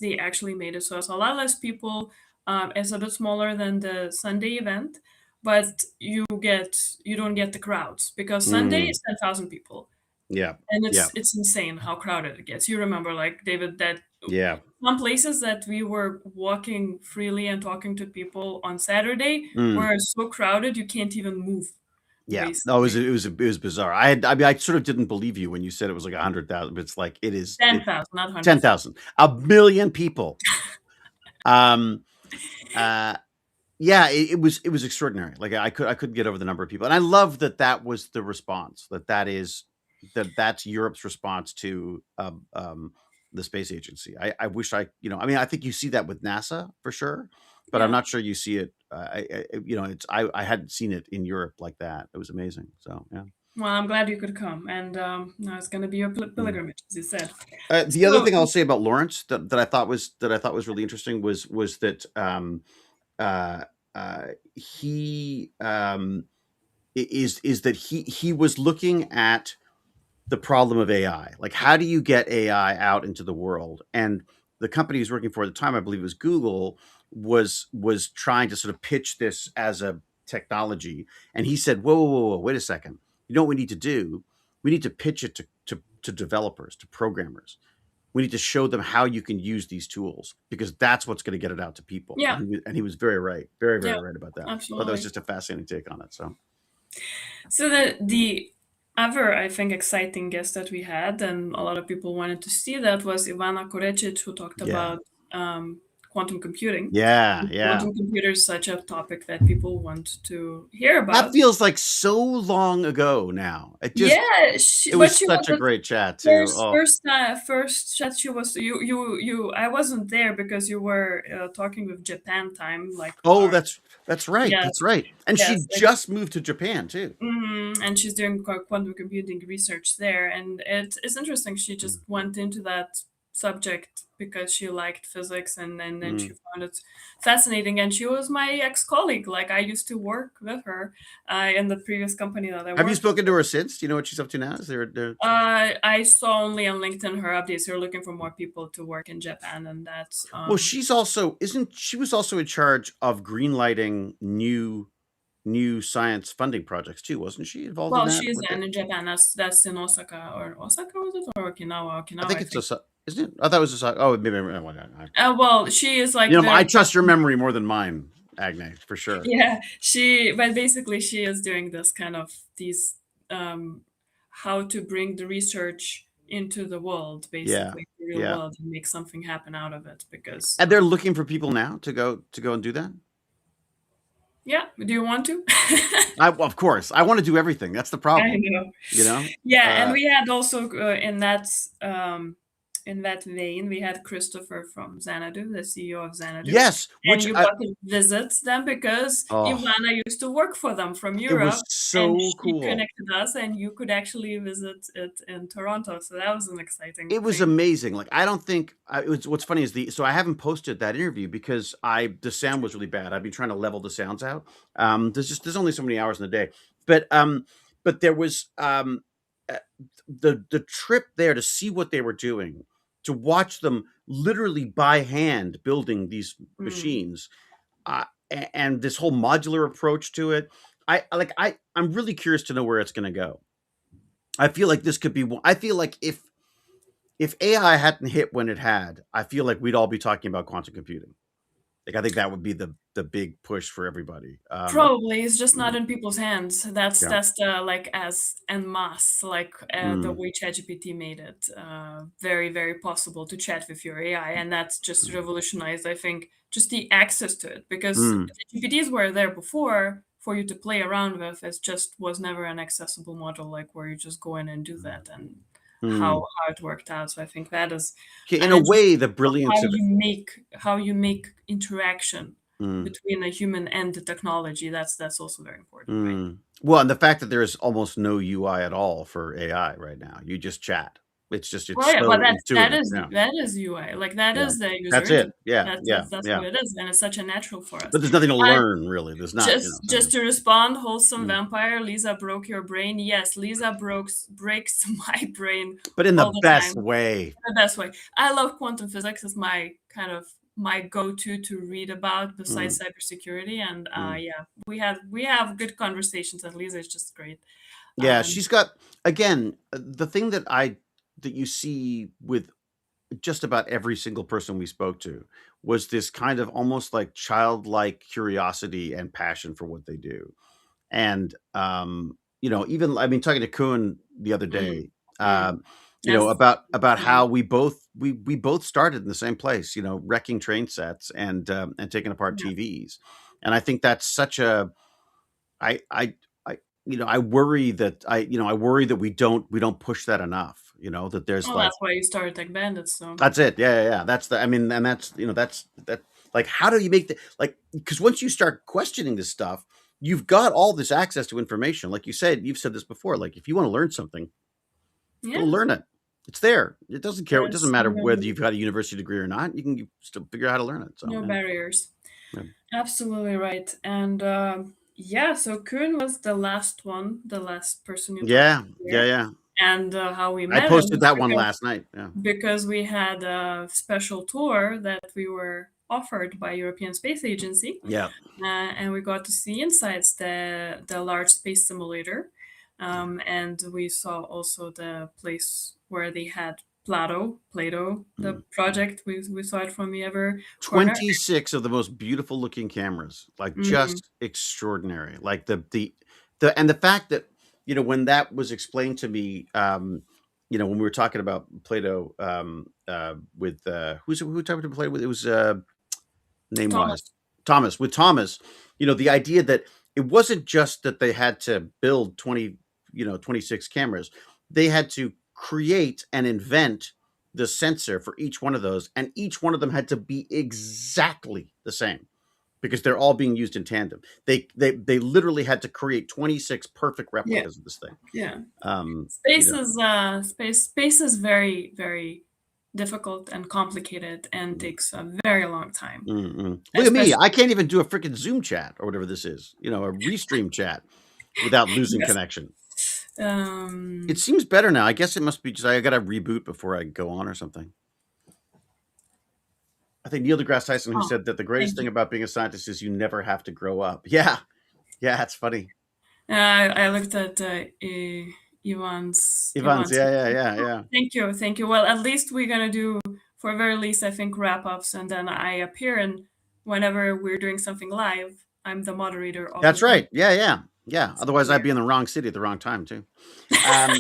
they actually made it so it's a lot less people. It's a bit smaller than the Sunday event, but you don't get the crowds because Sunday Mm, is 10,000 people, yeah, and yeah, it's insane how crowded it gets. You remember, like David, that yeah. some places that we were walking freely and talking to people on Saturday Mm, were so crowded you can't even move, yeah. No, it was basically. bizarre. I mean, I sort of didn't believe you when you said it was like 100,000, but it's like it 10,000, not ten 100,000. thousand, a million people. Um, uh, Yeah, it was extraordinary. Like I couldn't get over the number of people, and I love that was the response. That's Europe's response to the space agency. I wish I mean I think you see that with NASA for sure, but I'm Yeah. not sure you see it. It's I hadn't seen it in Europe like that. It was amazing. So yeah. Well, I'm glad you could come, and now it's going to be a Mm. pilgrimage, as you said. The other So, thing I'll say about Lawrence that I thought was really interesting was that uh, he is that he was looking at the problem of AI. Like, how do you get AI out into the world? And the company he was working for at the time, I believe it was Google, was trying to sort of pitch this as a technology, and he said, "Whoa, whoa, whoa, whoa, wait a second. You know what we need to do? We need to pitch it to developers, to programmers. We need to show them how you can use these tools because that's what's going to get it out to people." Yeah. And he was very right, very, Yeah. very right about that. But that was Absolutely. just a fascinating take on it. So So the other, I think, exciting guest that we had, and a lot of people wanted to see that, was Ivana Kurich, who talked yeah, about quantum computing. yeah, yeah. Quantum computer is such a topic that people want to hear That about. feels like so long ago now. Yeah, It but was she was such a the great chat too. Oh, first chat. She was you. I wasn't there because you were talking with Japan time, like oh, our that's right, yeah, that's right. And she yes, just moved to Japan too. and she's doing quantum computing research there, and it's interesting. She Mm, just went into that subject because she liked physics, and then she mm. found it fascinating. And she was my ex-colleague. Like, I used to work with her in the previous company that I Have you worked. spoken to her since? Do you know what she's up to now? Is there? I saw only on LinkedIn her updates. They're looking for more people to work in Japan, and that's Well, she's also isn't she was also in charge of greenlighting new science funding projects too, wasn't she involved in well, that? she's With it? in Japan. That's in Osaka, or Osaka was it, or Okinawa? I Okinawa, think I it's think. isn't it? I thought it was oh, maybe. Well, she is You like know, I the trust your memory more than mine, Agni, for sure. yeah. But basically she is doing this kind of these um, how to bring the research into the world, Yeah, basically the real yeah. world, and make something happen out of it. Because And they're looking for people now to go and do that. yeah, do you want to? Of course, I want to do everything. That's the I problem, know. you know. Yeah, and we had also in that vein, we had Christopher from Xanadu, the CEO of Xanadu, Yes, and which you got to visit them because oh, Ivana used to work for them from it was Europe, and so she cool. connected us, and you could actually visit it in Toronto. So that was an exciting It was thing. amazing. Like I don't think it was. What's funny is so I haven't posted that interview because the sound was really bad. I've been trying to level the sounds out. There's only so many hours in the day, but there was uh, the trip there to see what they were doing, to watch them literally by hand building these Mm. machines, and this whole modular approach to it. I'm really curious to know where it's going to go. I feel like this could be. I feel like if AI hadn't hit when it had, I feel like we'd all be talking about quantum computing. Like I think that would be the big push for everybody. Probably it's just Mm, not in people's hands. yeah. That's the like as en masse, like the Mm, way ChatGPT made it very very possible to chat with your AI, and that's just mm, revolutionized. I think just the access to it, because mm, the GPTs were there before for you to play around with. It just was never an accessible model, like where you just go in and do that, and mm. how it worked out. So I think that is Okay, in an a interesting way, the of brilliance of how you make interaction mm, between a human and the technology. That's also very important, right? well, and the fact that there's almost no UI at all for AI right now. You just chat. It's Well, yeah, but so intuitive. Yeah, that is UI. Like, that yeah. is the user That's it. interface. Yeah, yeah, That's yeah. what it is, and it's such a natural for us. But there's nothing to Uh, learn really. There's not. So. just to respond, wholesome Mm. vampire. Lisa broke your brain. Yes, Lisa breaks my brain But in the all the best time. way. The best way. I love quantum physics. It's my kind of my go-to to read about Mm, besides cybersecurity. And mm. yeah, we have good conversations. And Lisa is just great. Yeah, And she's got again, the thing that you see with just about every single person we spoke to was this kind of almost like childlike curiosity and passion for what they do. And even I mean talking to Kuhn the other mm, day, mm, that's about funny. how we both started in the same place, wrecking train sets and taking apart Yeah. TVs. And I think that's such a I I worry that we don't push that enough, that there's Well, like that's why you started Tech Bandits, so that's it. Yeah, yeah, yeah. That's the I mean, and that's that like how do you make the like because once you start questioning this stuff, you've got all this access to information. Like you've said this before, like if you want to learn something, go yeah, learn it. It's there. It doesn't care. It doesn't there's matter whether you've got a university degree or not. You still figure out how to learn it. So no yeah. barriers. Yeah. Absolutely right. And yeah, so Kuhn was the last person you talked Yeah, to yeah, there. yeah. And how we I met it posted was that one last night. Yeah. because we had a special tour that we were offered by European Space Agency, Yeah. and we got to see inside the large space simulator, and we saw also the place where they had Plato, the Mm. project. We saw it from the other corner. 26 of the most beautiful looking cameras, like Mhm. just extraordinary. Like and the fact that, when that was explained to me, when we were talking about Plato, with who we talking to Plato with? It was name wise, Thomas. Thomas. With Thomas, the idea that it wasn't just that they had to build 26 cameras, they had to create and invent the sensor for each one of those, and each one of them had to be exactly the same because they're all being used in tandem. They literally had to create 26 perfect Yeah, replicas of this thing. yeah. Um, you Space know, is space is very very difficult and complicated and mm, takes a very long time, Look at me. especially. I can't even do a freaking Zoom chat or whatever this is, a restream chat without losing Yes. connection. It Um, seems better now. I guess it must be just I got to reboot before I go on or something. I think Neil deGrasse Tyson, who oh, said that the greatest thank thing you. about being a scientist is you never have to grow up. Yeah, yeah, it's funny. I looked at Ivan's, Ivan's. yeah, yeah, yeah, yeah. Thank you, thank you. Well, at least we're gonna do, for very least, I think, wrap ups, and then I appear, and whenever we're doing something live, I'm the moderator of the That's panel. right. Yeah, yeah, yeah. So Otherwise, I'd yeah. be in the wrong city at the wrong time too. Um,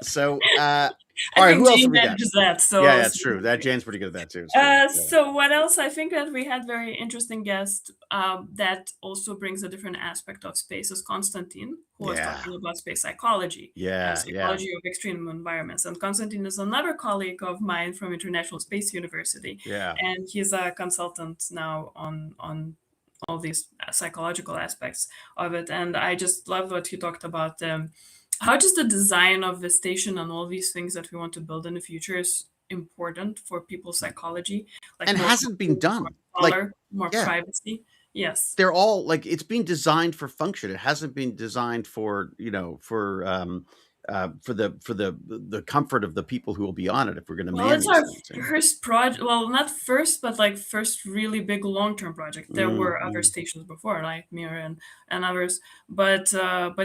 so, I all right, think who else Jane have we got? manages that. Yeah, So, yeah, it's true. That Jane's pretty good at that too. It's true. Yeah. so what else? I think that we had very interesting guest that also brings a different aspect of space is Konstantin, who was Yeah, talking about space psychology and yeah, yeah, psychology of extreme environments. And Konstantin is another colleague of mine from International Space University, yeah. and he's a consultant now on all these psychological aspects of it. And I just love what he talked about. How just the design of the station and all these things that we want to build in the future is important for people's psychology, like And more hasn't been comfort, more done. Like, color, more yeah, privacy. Yes. they're all like it's being designed for function. It hasn't been designed for the comfort of the people who will be on it if we're going to Well, man it's these our things. first project. Well, not first, but like first really big long-term project. There were other Mm, stations before, like Mir and others. But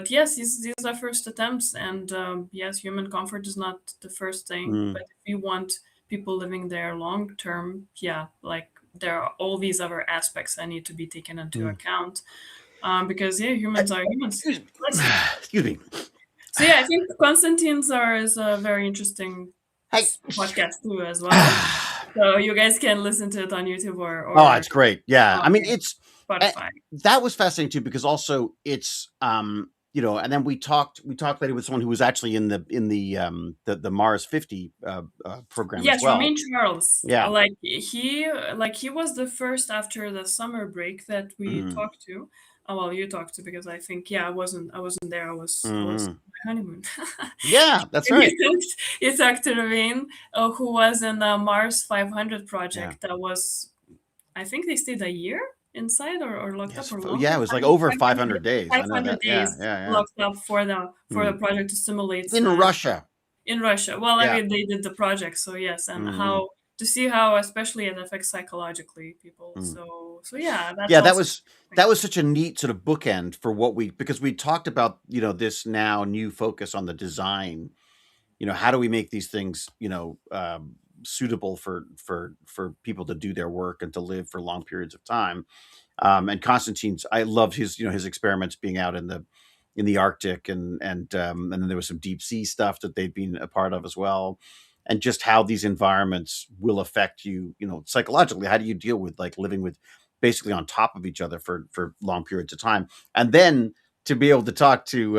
yes, these are first attempts. And yes, human comfort is not the first thing. mm, But if you want people living there long term, yeah, like there are all these other aspects that need to be taken into mm. account. Because yeah, I- humans are humans. Excuse me. Bless you. Excuse me. So yeah, I think Constantine's are is a very interesting Hey. podcast too as well. So you guys can listen to it on YouTube Oh, or it's great. Yeah. I on mean, eh, Spotify. that was fascinating too, because also it's, and then we talked later with someone who was actually in the Mars 50 program as Yes, well. Romain Charles. Yeah. Like he was the first after the summer break that we Mhm. talked to. Well, you talked to because I think yeah, I wasn't there. I was Mhm. on my honeymoon. Yeah, that's And right. you talked to Romain, who was in the Mars 500 Yeah. project. That was I think they stayed a year inside or locked up Yes. or Yeah, longer. it was like over 500, 500 days. I know 500 that. Yeah, days yeah, yeah. locked up for the Mm. project to simulate In the Russia. in Russia. Well, I Yeah. mean they did the project, so yes, and Mhm. how to see how especially it affects psychologically people. Mm. So yeah, that's Yeah, that also was that was such a neat sort of bookend for what because we talked about, this now new focus on the design. How do we make these things, suitable for people to do their work and to live for long periods of time. And Constantine's, I loved his experiments being out in the Arctic, and then there was some deep sea stuff that they'd been a part of as well, and just how these environments will affect you, psychologically. How do you deal with like living with basically on top of each other for long periods of time, and then to be able to talk to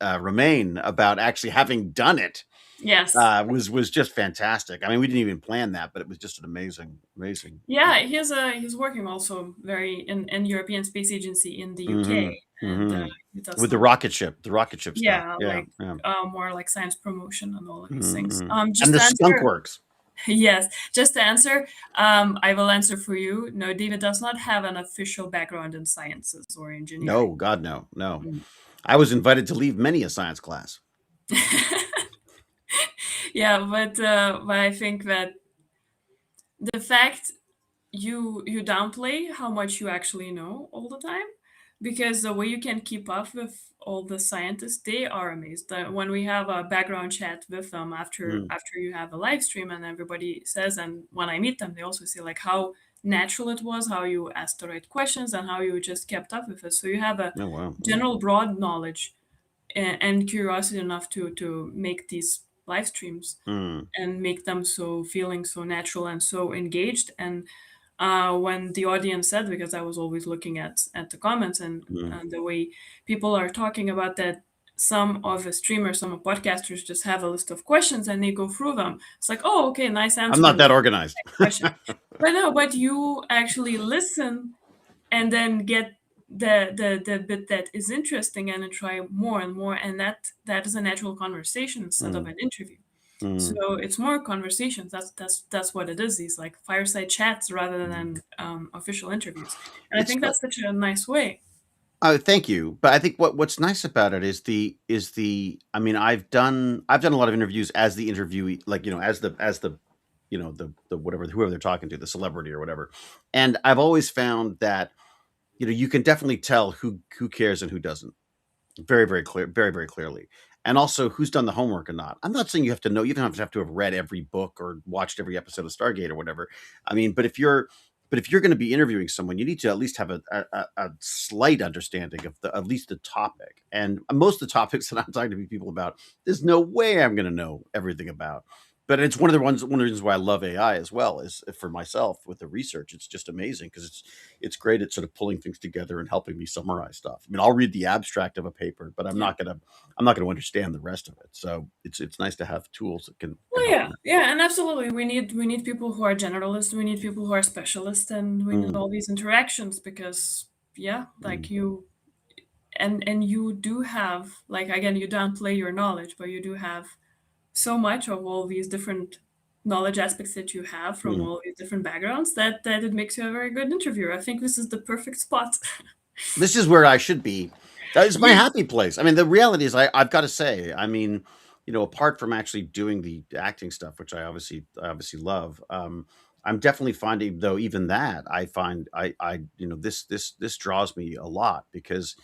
Romain about actually having done it yes. was just fantastic. I mean, we didn't even plan that, but it was just an amazing, amazing. Yeah, he's working also very in European Space Agency in the UK, Hmm. and Hmm. he does With some the rocket ship stuff. yeah, Yeah, like yeah. more like science promotion and all of these things. Hmm. Just And the to skunk answer, works. yes, just to answer, I will answer for you. No, David does not have an official background in sciences or engineering. No, God, no, no. Mm. I was invited to leave many a science class. Yeah, but I think that the fact you downplay how much you actually know all the time, because the way you can keep up with all the scientists, they are amazed that when we have a background chat with them Mm, after you have a live stream, and everybody says, and when I meet them they also say like how natural it was, how you asked the right questions, and how you just kept up with it, so you have a oh wow. general broad knowledge and curiosity enough to make these live streams Mm, and make them so feeling so natural and so engaged. And when the audience said, because I was always looking at the comments mm. and the way people are talking about that, some of the streamers, some of podcasters just have a list of questions and they go through them. It's like, oh, okay, nice I'm answer. not And that organized. next question. But no, but you actually listen and then get the bit that is interesting and then try more and more, and that is a natural conversation instead of Mm, an interview. So mm. it's more conversations. That's what it is. These like fireside chats rather Mm. than official interviews. And I It's think that's such a nice way. oh, thank you. But I think what's nice about it is I mean, I've done a lot of interviews as the interviewee, like, as the the whatever, whoever they're talking to, the celebrity or whatever. And I've always found that, you can definitely tell who cares and who doesn't. Very, very clear, very, very clearly. And also who's done the homework or not. I'm not saying you have to know, you don't have to have read every book or watched every episode of Stargate or whatever. I mean, but if you're going to be interviewing someone, you need to at least have a slight understanding of at least the topic. And most of the topics that I'm talking to people about, there's no way I'm going to know everything about. But it's one of the reasons why I love AI as well, is for myself with the research. It's just amazing because it's great at sort of pulling things together and helping me summarize stuff. I mean, I'll read the abstract of a paper, but I'm Yeah. not gonna understand the rest of it. So it's nice to have tools that can Well, help yeah, me. yeah, and absolutely, we need people who are generalists, we need people who are specialists, and we need Mm, all these interactions because yeah, like mm, you and you do have, like, again, you downplay your knowledge, but you do have so much of all these different knowledge aspects that you have from mm. all these different backgrounds that it makes you a very good interviewer. I think this is the perfect spot. This is where I should be. That is my Yeah. happy place. I mean, the reality is, I've got to say, I mean, apart from actually doing the acting stuff, which I obviously love, I'm definitely finding, though, even that I find this draws me a lot because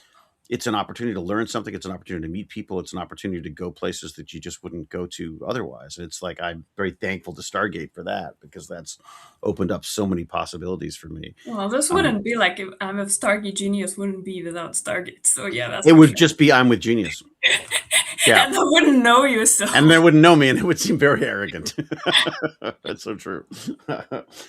it's an opportunity to learn something. It's an opportunity to meet people. It's an opportunity to go places that you just wouldn't go to otherwise. And it's like, I'm very thankful to Stargate for that because that's opened up so many possibilities for me. Well, this Um, wouldn't be like if I'm a Stargate genius wouldn't be without Stargate. So yeah, that's it for would sure. just be I'm with Genius. Yeah. And I wouldn't know you, so And they wouldn't know me, and it would seem very arrogant. That's so true.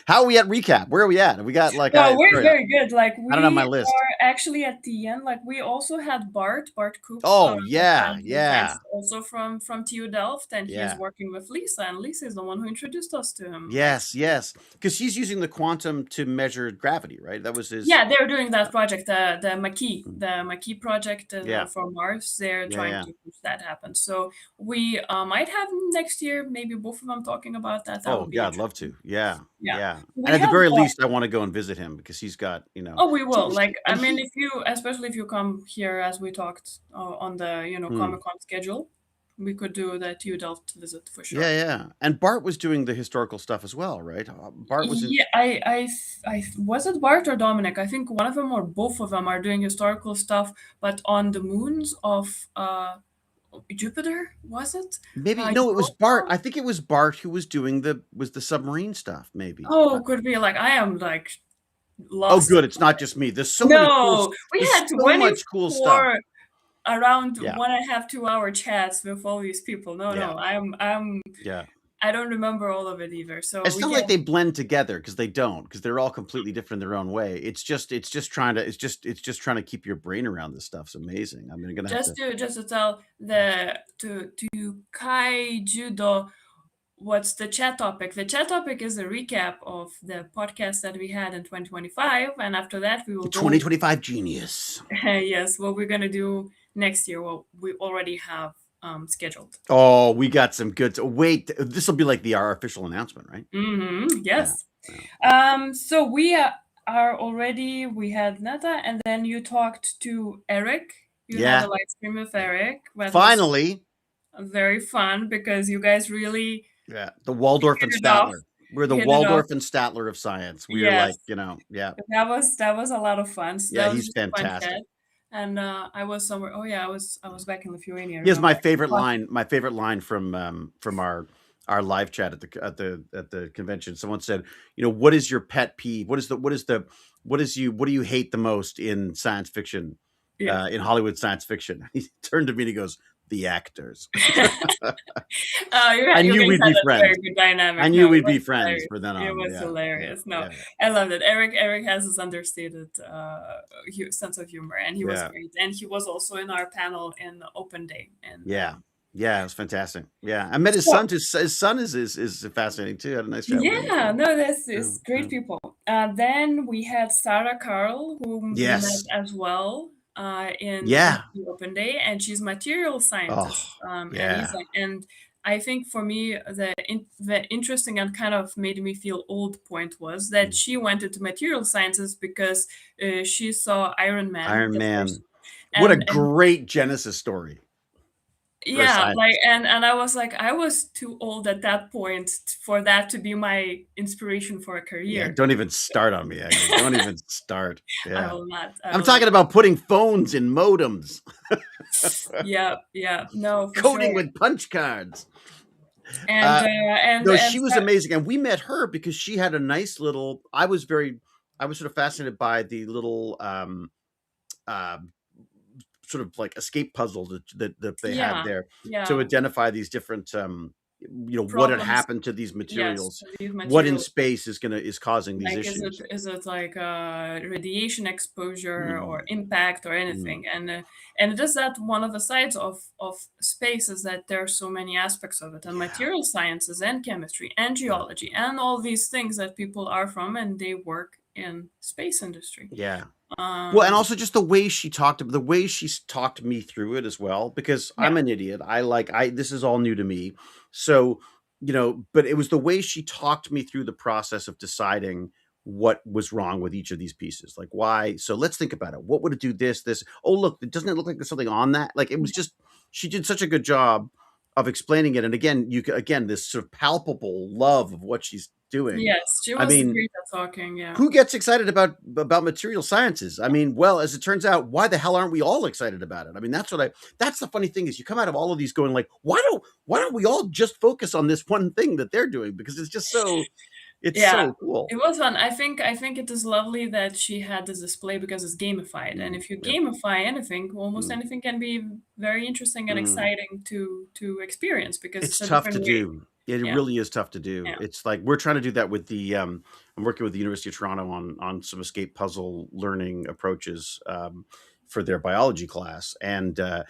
How are we at recap? Where are we at? We got like no, we're sorry, very good. Like I don't have we my list. are actually at the end. Like we also had Bart Coop, Oh that yeah, had the yeah, guest also from TU Delft, and he is yeah. working with Lisa, and Lisa is the one who introduced us to him. Yes, yes. Because he's using the quantum to measure gravity, right? That was his. Yeah, they're doing that project, Mm. the Maquis project Yeah, for Mars. They're yeah, trying yeah. to push that happen. So we might have next year, maybe both of them talking about that. That Oh would be yeah, I'd love interesting. to. Yeah, Yeah, yeah. And we at the have. very least, I want to go and visit him because he's got, Oh, we will. Like, I and mean, he. if you, especially if you come here, as we talked on the Hmm. Comic Con schedule, we could do the TU Delft visit for Yeah, sure. yeah. And Bart was doing the historical stuff as well, right? Bart was in. Yeah, was it Bart or Dominic? I think one of them or both of them are doing historical stuff, but on the moons of Jupiter, was it? Maybe no, it was Bart. Europa? I think it was Bart who was doing the submarine stuff. Maybe. Oh, could be like I am like Oh, lost. good. It's not just me. There's so many cool. No, we There's had so much cool stuff. 24 around Yeah, 1.5 2 hour chats with all these people. No, yeah, no, yeah. I don't remember all of it either. So It's we not like can they blend together because they don't, because they're all completely different in their own way. It's just trying to keep your brain around this stuff. It's amazing. I'm gonna have to. just to tell the to Kai Judo what's the chat topic. The chat topic is a recap of the podcast that we had in 2025, and after that we will go 2025 genius. yes, what we're gonna do next year, what we already have scheduled. Oh, we got some good. Wait, this will be like our official announcement, right? Yeah. Yes. Yeah. So we are already, we had Nata, and then you talked to Eric. You had Yeah. a live stream with Eric. That was Finally. very fun because you guys really Yeah, the Waldorf hit and it off. Statler. We're the Hit it off. Waldorf and Statler of science. We are Yes, like, yeah, that was a lot of fun. So yeah. that was He's just a fun fantastic. chat. And I was somewhere. Oh yeah, I was back in Lithuania. I He has remember. my favorite line. My favorite line from our live chat at the convention. Someone said, what is your pet peeve? What do you hate the most in science fiction, Yeah. in Hollywood science fiction? He turned to me and he goes, the actors. I You knew guys we'd had be a very friends. good I dynamic. No, knew it we'd was be friends hilarious. from then It on. was Yeah, yeah, hilarious. No, yeah, I love it. Eric has this understated sense of humor, and he was yeah, great. And he was also in our panel in Open Day. And yeah, yeah. It was fantastic. Yeah, I met his so son. His son is fascinating too. I had a nice chat with him. yeah, no, this Yeah, is yeah. great people. Then we had Sarah Carl, whom we met Yes. as well in Yeah. the Open Day, and she's material Oh, scientist. And he's yeah. like, and I think for me the interesting and kind of made me feel old point was that Mm. she went into material sciences because she saw Iron Man Iron the first, Man. What a and great Genesis story for a yeah, like scientist. and I was like, I was too old at that point for that to be my inspiration for a Yeah, career. don't even start on me, Agny. Don't even start. I Yeah. will not. I I'm will not. talking about putting phones in modems, Yeah, yeah, no, for sure. coding with punch cards. And Uh, no, and she was amazing, and we met her because she had a nice little. I was sort of fascinated by the little uh, sort of like escape puzzle that they had yeah, there to yeah, identify these different what had problems. happened to these Yes, materials, these what in materials. space is causing these Like, is it issues. is it like radiation exposure or Mm, impact or mm, anything? And it is that one of the sides of space is that there are so many aspects of it, and yeah, material sciences and chemistry and yeah, geology and all these things that people are from and they work in space industry. yeah. Well, and Um, also just the way she talked me through it as well, because yeah, I'm an idiot. This is all new to me. So, but it was the way she talked me through the process of deciding what was wrong with each of these pieces. Like why? So let's think about it. What would it do this? Oh, look, doesn't it look like there's something on that? Like it was just she did such a good job of explaining it. And again, again this sort of palpable love of what she's doing. yes, she I was mean, great at talking. Yeah, who gets excited about material sciences? I mean, well, as it turns out, why the hell aren't we all excited about it? I mean, that's the funny thing is you come out of all of these going like, why don't we all just focus on this one thing that they're doing? Because it's yeah, so cool. it was fun. I think it is lovely that she had this display because it's gamified, and Mm, if you yep. gamify anything, almost Mm, anything can be very interesting and mm. exciting to experience because It's it's a tough to different way. do. It Yeah, really is tough to do. yeah, It's like we're trying to do that with the I'm working with the University of Toronto on some escape puzzle learning approaches for their biology class. And I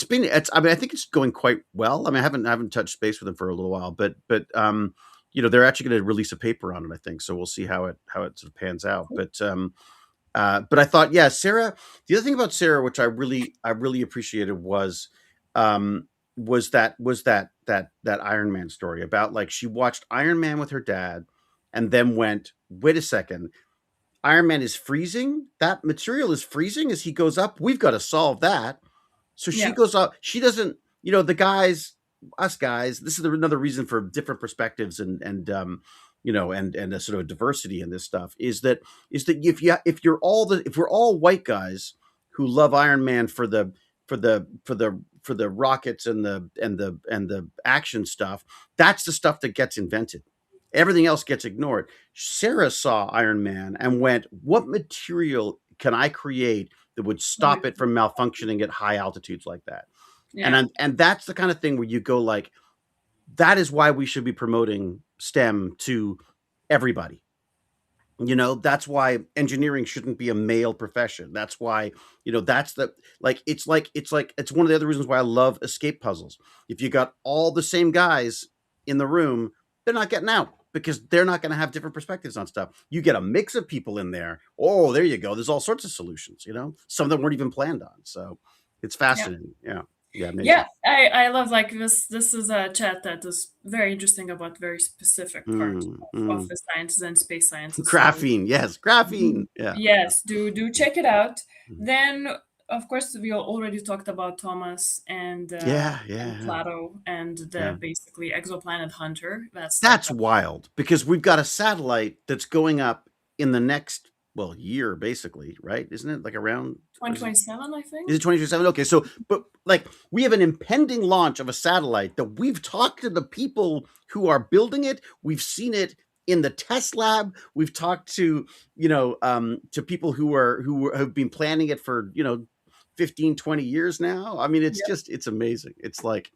mean, I think it's going quite well. I mean, I haven't touched space with them for a little while, but they're actually going to release a paper on it, I think. So we'll see how it sort of pans out. But I thought, yeah, Sarah. The other thing about Sarah, which I really appreciated, um, was that Iron Man story about like she watched Iron Man with her dad, and then went, wait a second, Iron Man is freezing. That material is freezing as he goes up. We've got to solve that. So she yeah, goes up. She doesn't. The guys, us guys. This is another reason for different perspectives and a sort of diversity in this stuff is that if we're all white guys who love Iron Man for the rockets and the action stuff, that's the stuff that gets invented. Everything else gets ignored. Sarah saw Iron Man and went, "What material can I create that would stop it from malfunctioning at high altitudes like that?" yeah, And that's the kind of thing where you go like, that is why we should be promoting STEM to everybody. That's why engineering shouldn't be a male profession. That's why, that's the it's one of the other reasons why I love escape puzzles. If you got all the same guys in the room, they're not getting out because they're not going to have different perspectives on stuff. You get a mix of people in there. Oh, there you go. There's all sorts of solutions, some that weren't even planned on. So it's yeah. fascinating. Yeah. Yeah. Yeah, Amazing. I love like this. This is a chat that is very interesting about very specific parts Mm, of mm. the sciences and space sciences. So Graphene. Yes. Graphene. Yeah. yes, do check it out. Mhm. Then of course, we already talked about Thomas Yeah, and yeah, Plato and yeah. the basically exoplanet hunter. That's like That's wild because we've got a satellite that's going up in the next, well, year basically, right? Isn't it like around, or is it 2027, I is think. it 2027? Okay, so but like we have an impending launch of a satellite that we've talked to the people who are building it. We've seen it in the test lab. We've talked to people who have been planning it for 15, 20 years now. I mean, it's amazing. It's like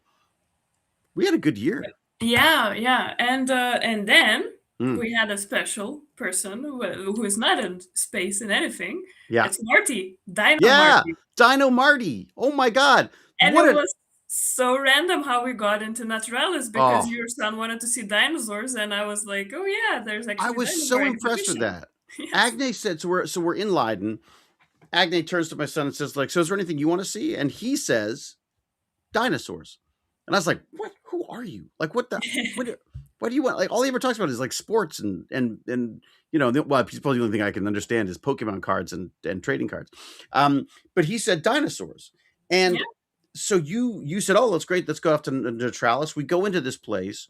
we had a good year. Yeah, yeah, and then Mm, we had a special person who is not in space in anything. yeah. It's Marty, Dino Yeah, Marty, Dino Marty. Oh my God. and What it a was so random how we got into Naturalis because oh, your son wanted to see dinosaurs, and I was like, oh yeah, there's I actually was dinosaur so impressed with exhibition. that. Yes. Agne said, so we're in Leiden. Agne turns to my son and says, like, so is there anything you want to see? And he says, dinosaurs. And I was like, what? Who are you? Like, what do you want? Like, all he ever talks about is like sports and well, I suppose the only thing I can understand is Pokemon cards and trading cards. But he said dinosaurs. Yeah. And so you said, oh, that's great. Let's go off to Neutralis. We go into this place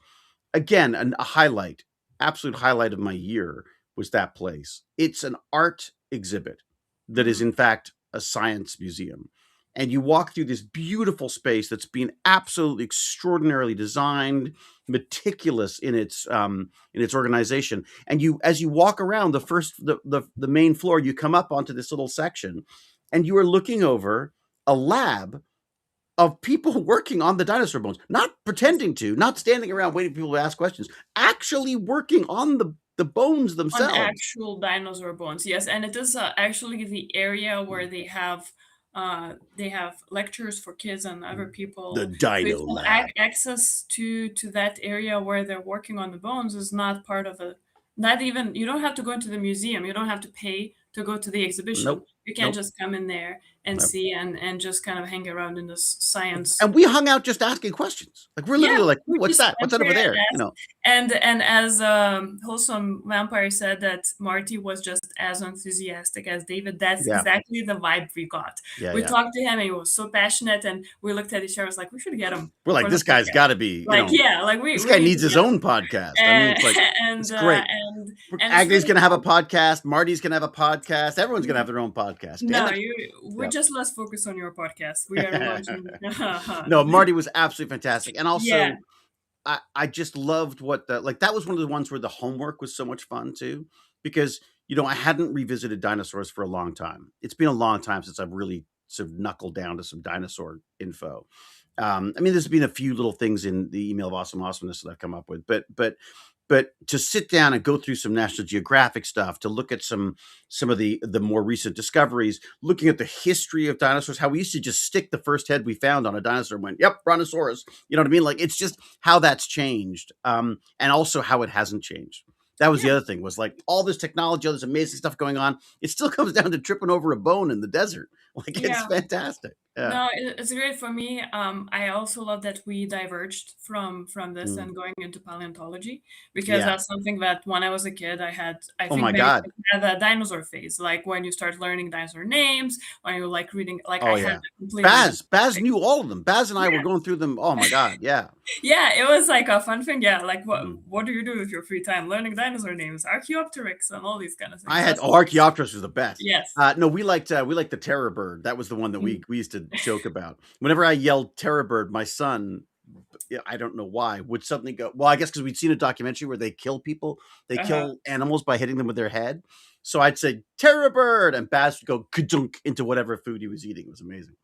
again, a highlight, absolute highlight of my year was that place. It's an art exhibit that is, Mhm. in fact, a science museum. And you walk through this beautiful space that's been absolutely extraordinarily designed, meticulous in its organization. And as you walk around the main floor, you come up onto this little section, and you are looking over a lab of people working on the dinosaur bones, not Yes. pretending to, not standing around waiting for people to ask questions, actually working on the bones On themselves. actual dinosaur bones, yes, and it is actually the area where they have lectures for kids and other The people. So if Dino you have Lab. access to that area where they're working on the bones is not part of a not even you don't have to go into the museum. You don't have to pay to go to the exhibition. Nope, You can nope, just come in there and nope. see and just kind of hang around in this science. And we hung out just asking questions. Like we're Yeah, literally like, "Ooh, we what's just that? What's went that over there and there?" asked. And as wholesome vampire said that Marty was just as enthusiastic as David. That's Yeah, exactly the vibe we got. yeah, We yeah. talked to him and he was so passionate, and we looked at each other. Was like, we should get him We're like, for the this guy's podcast. got to be, Like, yeah, like this we guy need needs to his get own podcast. I mean, him. it's like, And it's great. and it's Agne's really gonna have a cool. podcast. Marty's gonna have a podcast. Everyone's gonna have their own podcast. Damn No, it. you. We Yeah. just let's focus on your podcast. We are launching. No, Marty was absolutely fantastic. And Yeah, also, I just loved what that was one of the ones where the homework was so much fun too, because I hadn't revisited dinosaurs for a long time. It's been a long time since I've really sort of knuckled down to some dinosaur info. I mean, there's been a few little things in the email of awesomeness that I've come up with, but to sit down and go through some National Geographic stuff, to look at some of the more recent discoveries, looking at the history of dinosaurs, how we used to just stick the first head we found on a dinosaur and went, "Yep, brontosaurus." You know what I mean? Like it's just how that's changed, and also how it hasn't changed. That was the yeah. other thing, was like all this technology, all this amazing stuff going on. It still comes down to tripping over a bone in the desert. Like it's Yeah. fantastic. Yeah. No, it's great for me. I also love that we diverged from this Mm. and going into paleontology because Yeah. that's something that when I was a kid, I Oh think my many God. kids had a dinosaur phase, like when you start learning dinosaur names, when you like reading, like I Oh had yeah. a completely different. Baz knew all of them. Baz and I were Yeah, going through them. Oh my God. Yeah. yeah, it was like a fun thing. Yeah, like Mm. what do you do with your free time? Learning dinosaur names, Archaeopteryx, and all these kind of I things. had That's Archaeopteryx was the best. yes, No, we liked the terror bird. That was the one that Mm. we used to joke about. Whenever I yelled terror bird, my son, yeah, I don't know why, would suddenly go. Well, I guess because we'd seen a documentary where they kill people, they uh-huh. kill animals by hitting them with their head. So I'd say terror bird, and Baz would go kadunk into whatever food he was eating. It was amazing.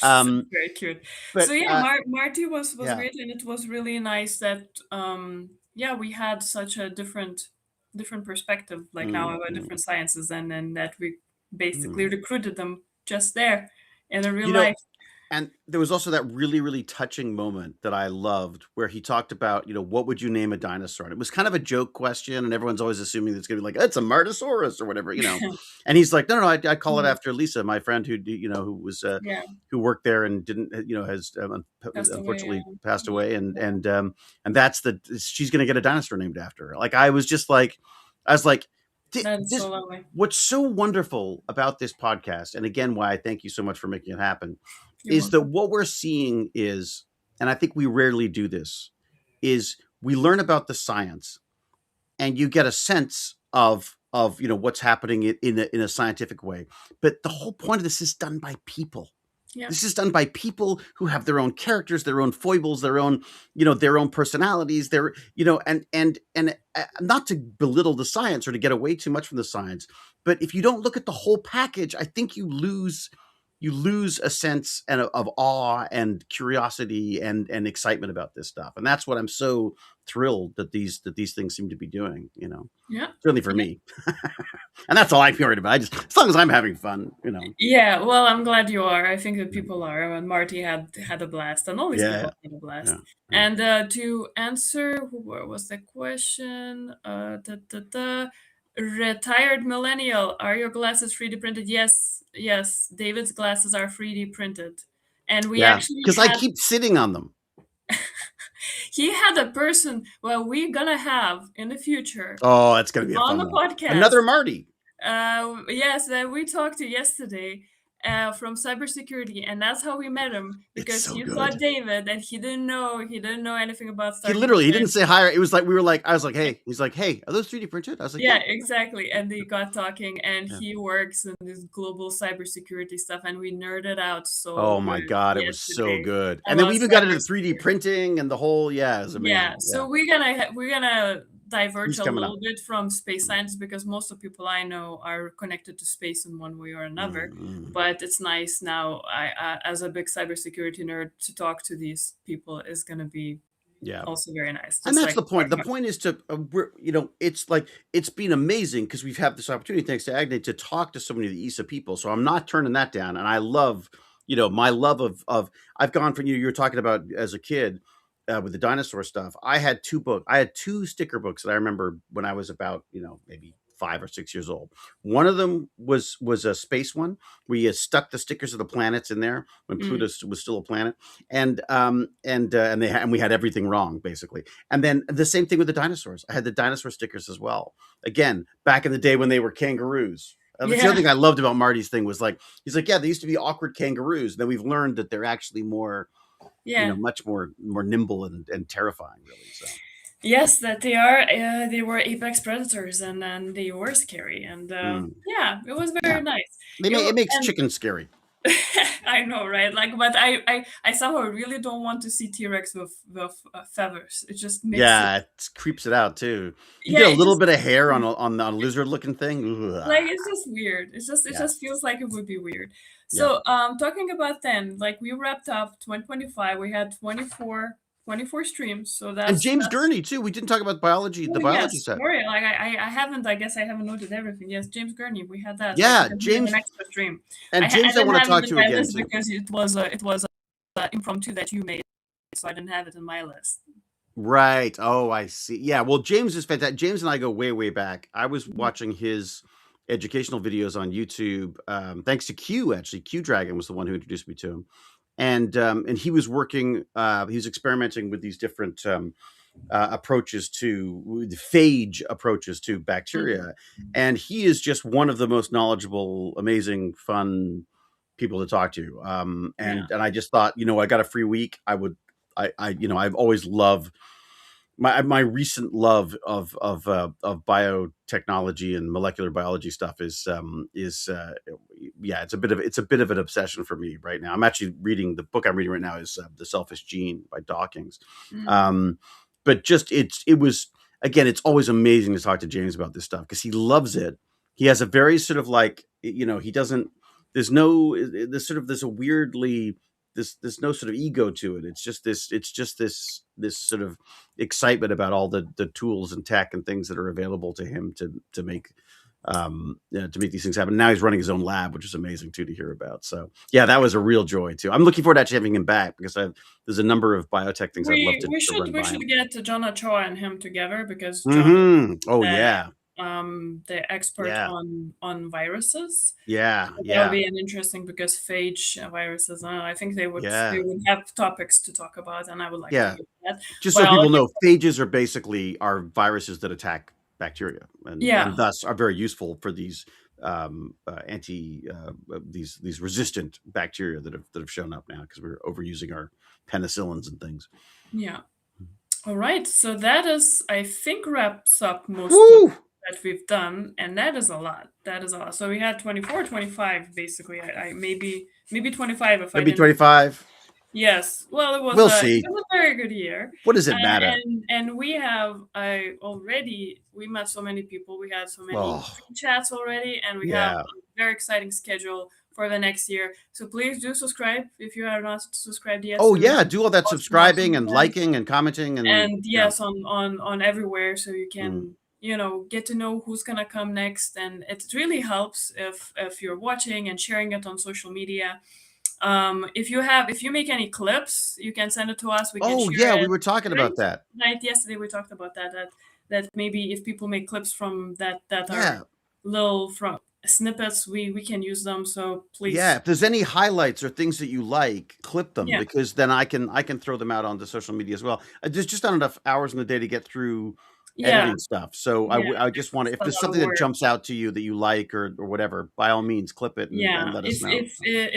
Um, Very cute. So but yeah, Marty was yeah. great, and it was really nice that yeah, we had such a different perspective, like now about Mm. different sciences, and that we basically Mm. recruited them just there in a real You know, life. And there was also that really, really touching moment that I loved where he talked about, what would you name a dinosaur? And it was kind of a joke question, and everyone's always assuming it's going to be like, it's a Martosaurus or whatever. And he's like, no, I call it Mhm. after Lisa, my friend who was Yeah, who worked there and didn't, has passed away. unfortunately passed Yeah, away, and that's she's going to get a dinosaur named after her. Like I was like, That's This so lovely. what's so wonderful about this podcast, and again, why I thank you so much for making it happen, You're is that welcome. what we're seeing is, and I think we rarely do this, is we learn about the science, and you get a sense of what's happening in a scientific way. But the whole point of this is done by people. Yeah. This is done by people who have their own characters, their own foibles, their own personalities, and not to belittle the science or to get away too much from the science, but if you don't look at the whole package, I think you lose a sense of awe and curiosity and excitement about this stuff. And that's what I'm so thrilled that these things seem to be doing, Yeah. certainly for Yeah. me. And that's all I'm worried about. As long as I'm having fun. Yeah, well, I'm glad you are. I think that people are, and Marty had a blast, and all these Yeah. people had a blast. Yeah. Yeah. And to answer, where was the question? Retired millennial, are your glasses 3D printed? Yes, yes. David's glasses are 3D printed, and we Yeah. actually Because I had keep sitting on them. he had a person. Well, we're gonna have in the future Oh, that's going to be a on fun the one. podcast. Another Marty. Yes, that we talked to yesterday from cybersecurity, and that's how we met him It's because so he saw good. David and he didn't know anything about He didn't Stargate. say hi. It was like I was like, hey. He's like, hey, are those 3D printed? I was like, Yeah, yeah. exactly. And they got talking, and Yeah. he works in this global cybersecurity stuff, and we nerded out so Oh my good God, it was so yesterday good. And then about we even got into 3D cybersecurity. printing and the whole, yeah, it was Yeah, amazing. Yeah. so we're gonna diverge He's a coming up. little bit from space science because most of people I know are connected to space in one way or another. Mm-hmm. But it's nice now, as a big cybersecurity nerd, to talk to these people is gonna be Yeah. also very nice. And Just that's like the point. The point is to, it's like, it's been amazing because we've had this opportunity, thanks to Agny, to talk to so many of the ESA people. So I'm not turning that down. And I love, my love I've gone from you were talking about as a kid with the dinosaur stuff. I had two sticker books that I remember when I was about, maybe 5 or 6 years old. One of them was a space one where you stuck the stickers of the planets in there when Pluto mm, was still a planet, and we had everything wrong basically. And then the same thing with the dinosaurs. I had the dinosaur stickers as well. Again, back in the day when they were kangaroos. That's the other yeah, thing I loved about Marty's thing was like he's like, yeah, they used to be awkward kangaroos. Then we've learned that they're actually more, yeah. much more nimble and terrifying, really. So Yes, that they are. They were apex predators, and then they were scary, and mm, yeah, it was yeah, very nice. it makes And chicken scary. I know, right? Like, but I somehow really don't want to see T-Rex with feathers. It just makes it. Yeah, it creeps it out too. You Yeah, get a it little just bit of hair on a lizard looking thing. like Ugh. it's just weird. It Yeah, just feels like it would be weird. yeah. So talking about then, like we wrapped up 2025. We had 24 streams. So And that's James Gurney too. We didn't talk about biology, oh the biology yes, set. sorry. Like I haven't. I guess I haven't noted everything. Yes, James Gurney. We had that like Yeah, because we had an James extra stream. and I James I didn't want to have it talk in to my again list too. because it was impromptu that you made, so I didn't have it in my list. Right. Oh, I see. Yeah. Well, James is fantastic. James and I go way, way back. I was Mhm. watching his educational videos on YouTube. Thanks to Q, actually. Q Dragon was the one who introduced me to him. And he was working, he was experimenting with these different approaches to the phage approaches to Mhm. bacteria. And he is just one of the most knowledgeable, amazing, fun people to talk to. Yeah. And I just thought, I got a free week. I've always loved my recent love of biotechnology and molecular biology stuff is yeah, it's a bit of an obsession for me right now. I'm actually reading the book I'm reading right now is The Selfish Gene by Dawkins. Mm. Um, but just it was again, it's always amazing to talk to James about this stuff because he loves it. He has a very sort of like he doesn't. There's a weirdly there's no sort of ego to it. It's just this sort of excitement about all the tools and tech and things that are available to him to make these things happen. Now he's running his own lab, which is amazing too to hear about. So yeah, that was a real joy too. I'm looking forward to actually having him back because there's a number of biotech things I'd love We to, we to should run we by should him. get John Ochoa and him together because John is Oh the yeah, the expert yeah, on viruses. yeah, That would yeah, be an interesting because phage viruses. I think they yeah, would have topics to talk about, and I would like to yeah. hear that. Just so people Biology, know, phages are basically viruses that attack. bacteria, and Yeah. thus are very useful for these these resistant bacteria that have shown up now because we're overusing our penicillins and things. Yeah. All right. So that is, I think, wraps up most of Woo! that we've done, and that is a lot. That is a lot. So we had 24, 25, basically. I maybe 25 if I Maybe didn't. 25. Yes. Well, We'll it see. was a very good year. What does it matter? And we have I already we met so many people. We had so many Oh, chats already, and we have yeah. a very exciting schedule for the next year. So please do subscribe if you are not subscribed yet. Oh, So we yeah. can Do all that post more subscribing and content. liking and commenting and And yeah. yes, on everywhere, so you Mm. can get to know who's gonna come next, and it really helps if you're watching and sharing it on social media. If you make any clips, you can send it to us. We can Oh, share yeah. We it. were talking about that. Right, yesterday we talked about that maybe if people make clips from that are Yeah. little from snippets, we can use them. So Yeah, please, if there's any highlights or things that you like, clip them yeah, because then I can throw them out onto social media as well. There's just not enough hours in the day to get through yeah, editing stuff. So yeah. I just want to, It's if a there's lot of something that work. jump out to you that you like or whatever, by all means, clip it and Yeah, let us know.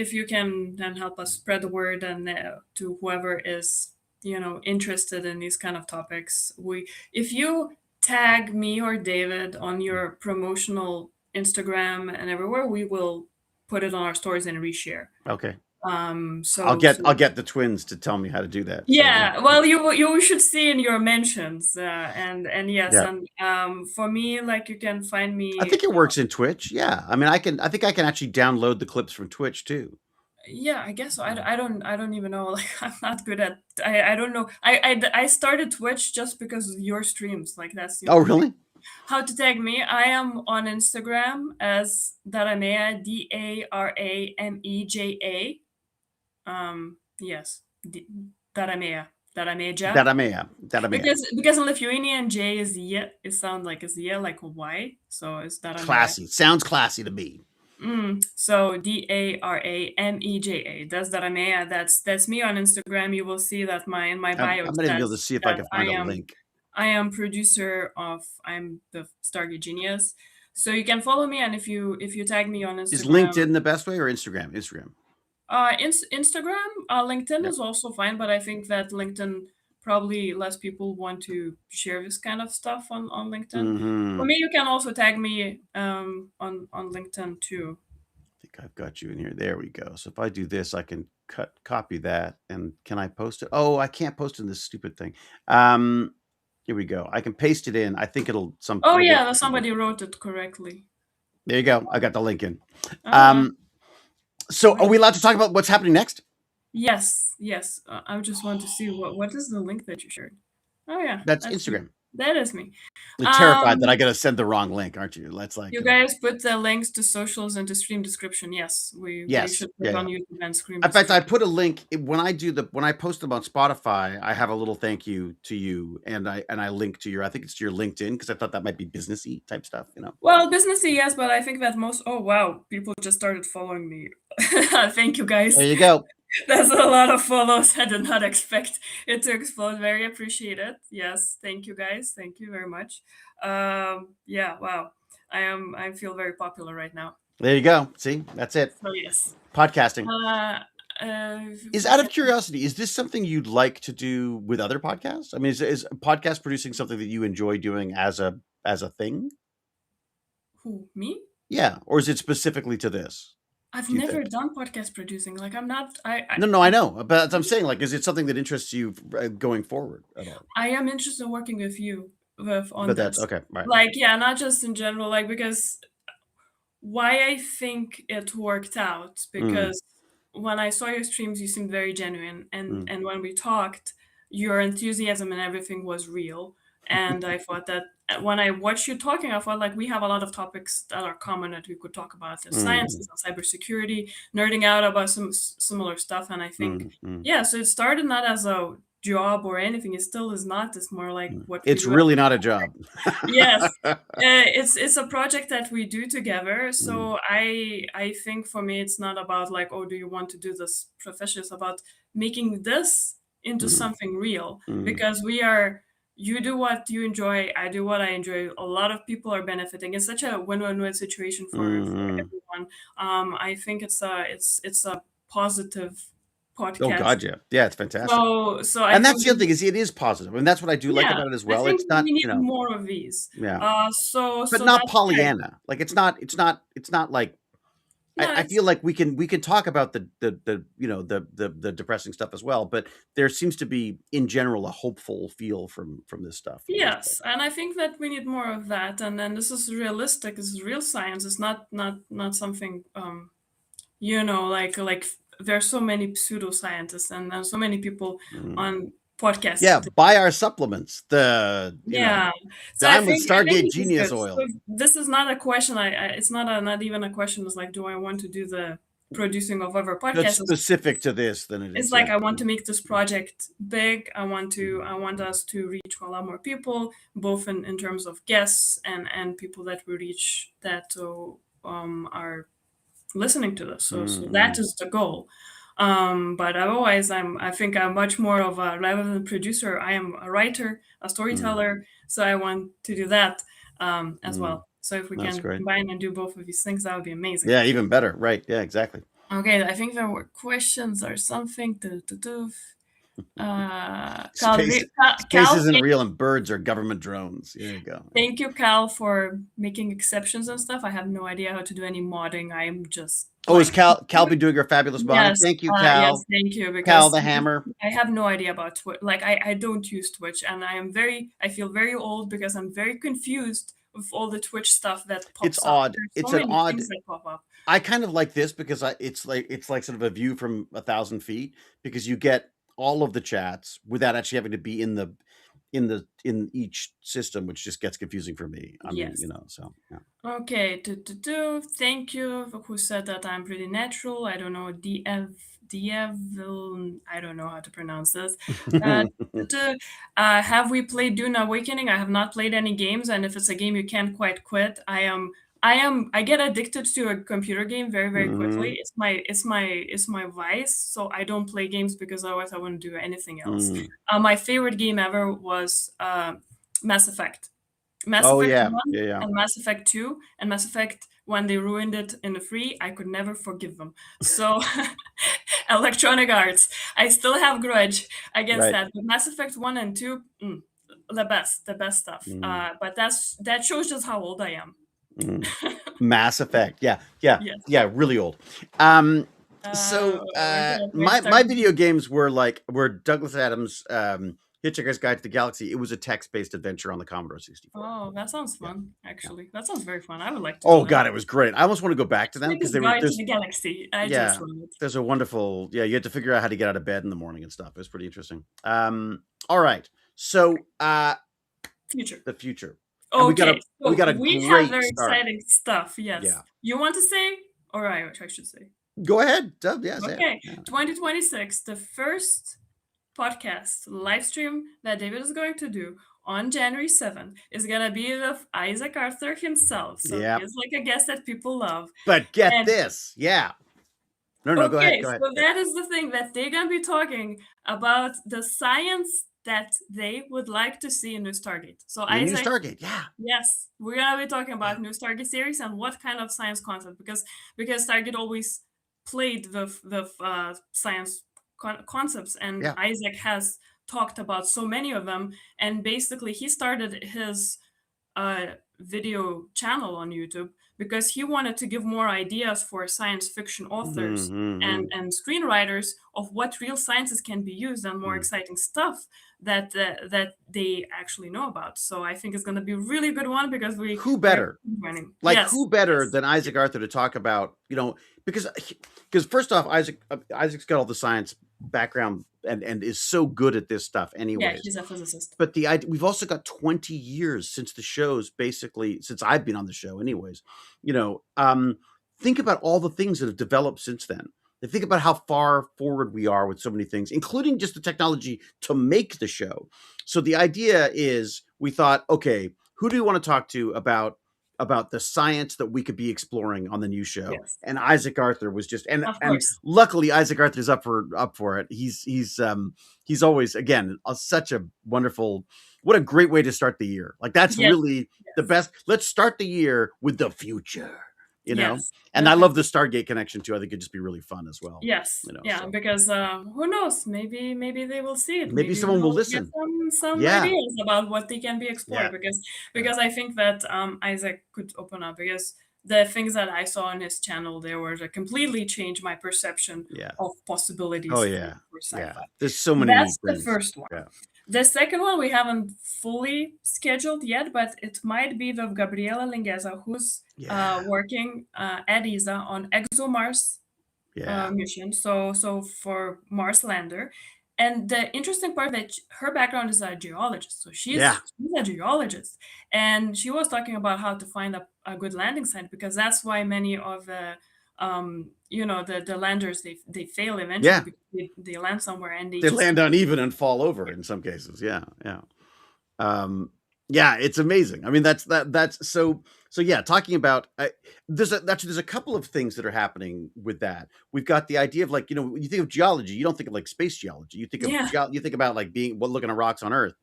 if you can then help us spread the word and to whoever is interested in these kind of topics, we if you tag me or David on your promotional Instagram and everywhere, we will put it on our stories and reshare. Okay. I'll So get I'll get the twins to tell me how to do that. So yeah, well, you should see in your mentions, and yes, yeah. and for me, like you can find I me. think it works in Twitch. Yeah. I mean, I think I can actually download the clips from Twitch too. Yeah, I guess so. I don't even know. Like, I'm not good at. I don't know. I started Twitch just because of your streams. Like, that's the Oh, only thing. really? How to tag me? I am on Instagram as Daramea, Darameja. Yes, Daramea, Darameja. Daramea. Because in Lithuanian J is Y. It sounds like it's Y, like a Y. So it's Daramea. Classy. Sounds classy to me. So Darameja. That's Daramea. That's me on Instagram. You will see that in my bio I'm it gonna be able to says see if I that can find a link. I am producer of I'm the Stargate Genius. So you can follow me, and if you tag me on Is Instagram, LinkedIn the best way or Instagram? Instagram. Instagram, LinkedIn Yep. is also fine, but I think that LinkedIn probably less people want to share this kind of stuff on LinkedIn. For Mm-hmm. me, you can also tag me on LinkedIn too. I think I've got you in here. There we go. So if I do this, I can copy that. And can I post it? Oh, I can't post in this stupid thing. Here we go. I can paste it in. I think it'll Oh work yeah, for some somebody people. wrote it correctly. There you go. I got the link in. Oh, So are right. we allowed to talk about what's happening next? Yes, yes. I just want to see what is the link that you shared. Oh yeah, That's that's me. Instagram. That is me. You're terrified that I Um, got to send the wrong link, aren't you? That's like, you guys put the links to socials into stream description. Yes, we yes. should put Yeah. on YouTube and stream In fact, I description. put a link when I post them on Spotify. I have a little thank you to you, and I link to I think it's to your LinkedIn because I thought that might be businessy type stuff. Well, businessy, yes, but I think that oh wow, people just started following me. Thank you guys. There you go. That's a lot of follows. I did not expect it to explode. Very appreciated. Yes, thank you guys. Thank you very much. Yeah, wow. I feel very popular right now. There you go. See, that's it. So yes. Podcasting. Uh, Is out of curiosity, is this something you'd like to do with other podcasts? I mean, is podcast producing something that you enjoy doing as a thing? who, me? Yeah, or is it specifically to this? I've Do you never think? done podcast producing. Like I'm not. No, I know, but as I'm saying, like, is it something that interests you going forward at all? I am interested in working with you on But that's this. okay, right? Like yeah, not just in general. Like because why I think it worked out Mm, because when I saw your streams, you seemed very genuine, mm, and when we talked, your enthusiasm and everything was real. And I thought that when I watched you talking, I felt like we have a lot of topics that are common that we could talk about: the mm, sciences and cybersecurity, nerding out about some similar stuff. And I think, mm, mm, yeah, so it started not as a job or anything. It still is not. It's more like mm. what we It's do as really not a job. yes, it's a project that we do together. Mm, So I think for me it's not about like, oh, do you want to do this profession? It's about making this into mm, something real mm, because we are you do what you enjoy, I do what I enjoy. A lot of people are benefiting. It's such a win-win-win situation for Hmm. everyone. I think it's a positive Oh podcast. God, yeah, yeah, it's fantastic. So I And think that's the other thing is it is positive. I mean, that's what I do like yeah, about it as I well. think It's not, we need more of these. yeah, but So not that's great. Pollyanna. Like it's not like No, I it's feel like we can talk about the the depressing stuff as well, but there seems to be in general a hopeful feel from this stuff for the most part. yes, and I think that we need more of that. And then this is realistic. This is real science. It's not something like there's so many pseudoscientists and there's so many people Mm. on podcasts Yeah, today. buy our supplements. Yeah. So I'm with I think Stargate this is Genius good. So Oil. this is not a question. It's not even a question. It's like, do I want to do the producing of other That's podcasts? specific to this than it It's is. like Yeah. I want to make this project big. I want us to reach a lot more people, both in terms of guests and people that we reach that are listening to this. So that Mm-hmm. is the goal. But otherwise, I think I'm much more of a rather than producer. I am a writer, a storyteller. So I want to do that as Mm-hmm. well. So if we That's can great. combine and do both of these things, that would be amazing. Yeah, even better. Right. Yeah, exactly. Okay, I think there were questions or something. Space space Cal, isn't real and birds are government drones. There you go. thank you, Cal, for making exceptions and stuff. I have no idea how to do any modding. I'm just Oh, is like, Cal be doing her fabulous modding? yes, Thank you, yes, Cal. thank you, Cal because the Hammer. I have no idea about Twitch. Like, I don't use Twitch, and I feel very old because I'm very confused with all the Twitch stuff that It's pops up. odd. There's so It's an many odd. things that pop up. I kind of like this because it's like sort of a view from 1,000 feet because you get all of the chats without actually having to be in each system, which just gets confusing for me. I mean, Yes. so yeah. Okay, thank you for who said that I'm pretty natural. I don't know, I don't know how to pronounce this. Uh, have we played Dune Awakening? I have not played any games, and if it's a game you can't quite quit, I get addicted to a computer game very, very quickly. Mhm. It's my vice, so I don't play games because otherwise I wouldn't do anything else. Mm. My favorite game ever was Mass Effect. Mass Oh Effect yeah, 1 yeah, yeah. and Mass Effect 2 and Mass Effect when they ruined it in the free, I could never forgive them. So Electronic Arts, I still have grudge against Right. that. But Mass Effect 1 and 2, the best stuff. Mm. But that shows just how old I am. Mm. Mass Effect. Yeah, yeah, Yes. yeah. Really old. Um, so Where my video games were Douglas Adams' Hitchhiker's Guide to the Galaxy. It was a text-based adventure on the Commodore 64. Oh, that sounds Yeah, fun. yeah. Actually, that sounds very fun. I would like to do Oh that. God, it was great. I almost want to go back to them because Hitchhiker's they were Guide to the Galaxy. I just yeah. love it. There's a wonderful you had to figure out how to get out of bed in the morning and stuff. It was pretty interesting. All right, so Future. the future. And Okay, we got a we have great very start. exciting stuff. Yes. Yeah. You want to say, or I should say? Go ahead. Yeah, say it. Okay, Yeah. 2026, the first podcast live stream that David is going to do on January 7th is gonna be with Isaac Arthur himself. So Yep. he is like a guest that people love. But get And- this, yeah. No, go ahead. So that is the thing that they're gonna be talking about the science that they would like to see in New Stargate. So The new Isaac, Stargate, yeah. yes, we're gonna be talking about New Stargate series and what kind of science concept because Stargate always played the science concepts, and Yeah. Isaac has talked about so many of them. And basically, he started his video channel on YouTube because he wanted to give more ideas for science fiction authors Mhm. and screenwriters of what real sciences can be used and more exciting stuff that they actually know about. So I think it's going to be a really good one because Who better? Like Yes, who better yes. than Isaac Arthur to talk about, because first off, Isaac's got all the science background and is so good at this stuff Yeah, anyways. he's a physicist. But we've also got 20 years since the show's basically since I've been on the show anyways. Think about all the things that have developed since then. And think about how far forward we are with so many things, including just the technology to make the show. So the idea is we thought, okay, who do we want to talk to about about the science that we could be exploring on the new show. Yes, And Isaac Arthur was just, of and course. luckily Isaac Arthur's up for it. He's always, again, such a wonderful, what a great way to start the year. Like that's Yes, really the yes, best. Let's start the year with the future, you know? yes, And I love definitely. the Stargate connection too. I think it'd just be really fun as well, Yes, you know? yeah, So because who knows? Maybe they will see it. maybe Maybe someone will we'll get listen. some Yeah. ideas about what they can be explored. Yeah. Yeah. Because I think that Isaac could open up, because the things that I saw on his channel there were to completely change my perception Yeah. of Oh possibilities yeah. for Yeah. sci-fi. There's so many neat That's the things. first one. Yeah. The second one we haven't fully scheduled yet, but it might be with Gabriela Lingueza, who's Yeah. working at ESA on ExoMars Yeah. mission. So for Mars lander, and the interesting part that her background is a geologist. So Yeah. she's a geologist, and she was talking about how to find a good landing site, because that's why many of the the landers, they fail eventually, Yeah. because they land somewhere and they They just land uneven and fall over in some cases. Yeah. Yeah. Um, yeah, it's amazing. I mean, that's so yeah, talking about there's a couple of things that are happening with that. We've got the idea of, like, when you think of geology, you don't think of like space geology. yeah, You think about like looking at rocks on Earth.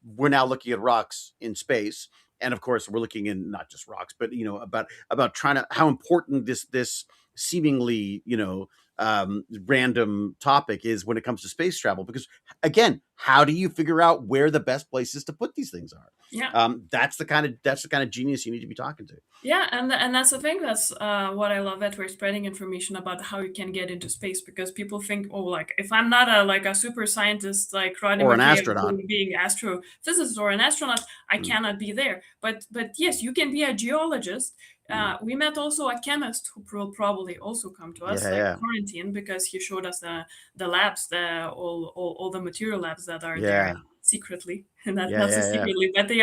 We're now looking at rocks in space, and of course we're looking in not just rocks, but about trying to, how important this seemingly random topic is when it comes to space travel, because again, how do you figure out where the best places to put these things are? yeah. That's the kind of genius you need to be talking to. Yeah, and that's the thing. That's what I love, that we're spreading information about how you can get into space, because people think, oh, like if I'm not a super scientist like Rodney Or an McKay, astronaut. being astrophysicist or an astronaut, I Mm. cannot be there. But yes, you can be a geologist. Mm. We met also a chemist who will probably also come to us, Yeah, like yeah, quarantine, because he showed us the labs, all the material labs that are there yeah, secretly, and not yeah, not so yeah, yeah. secretly, but they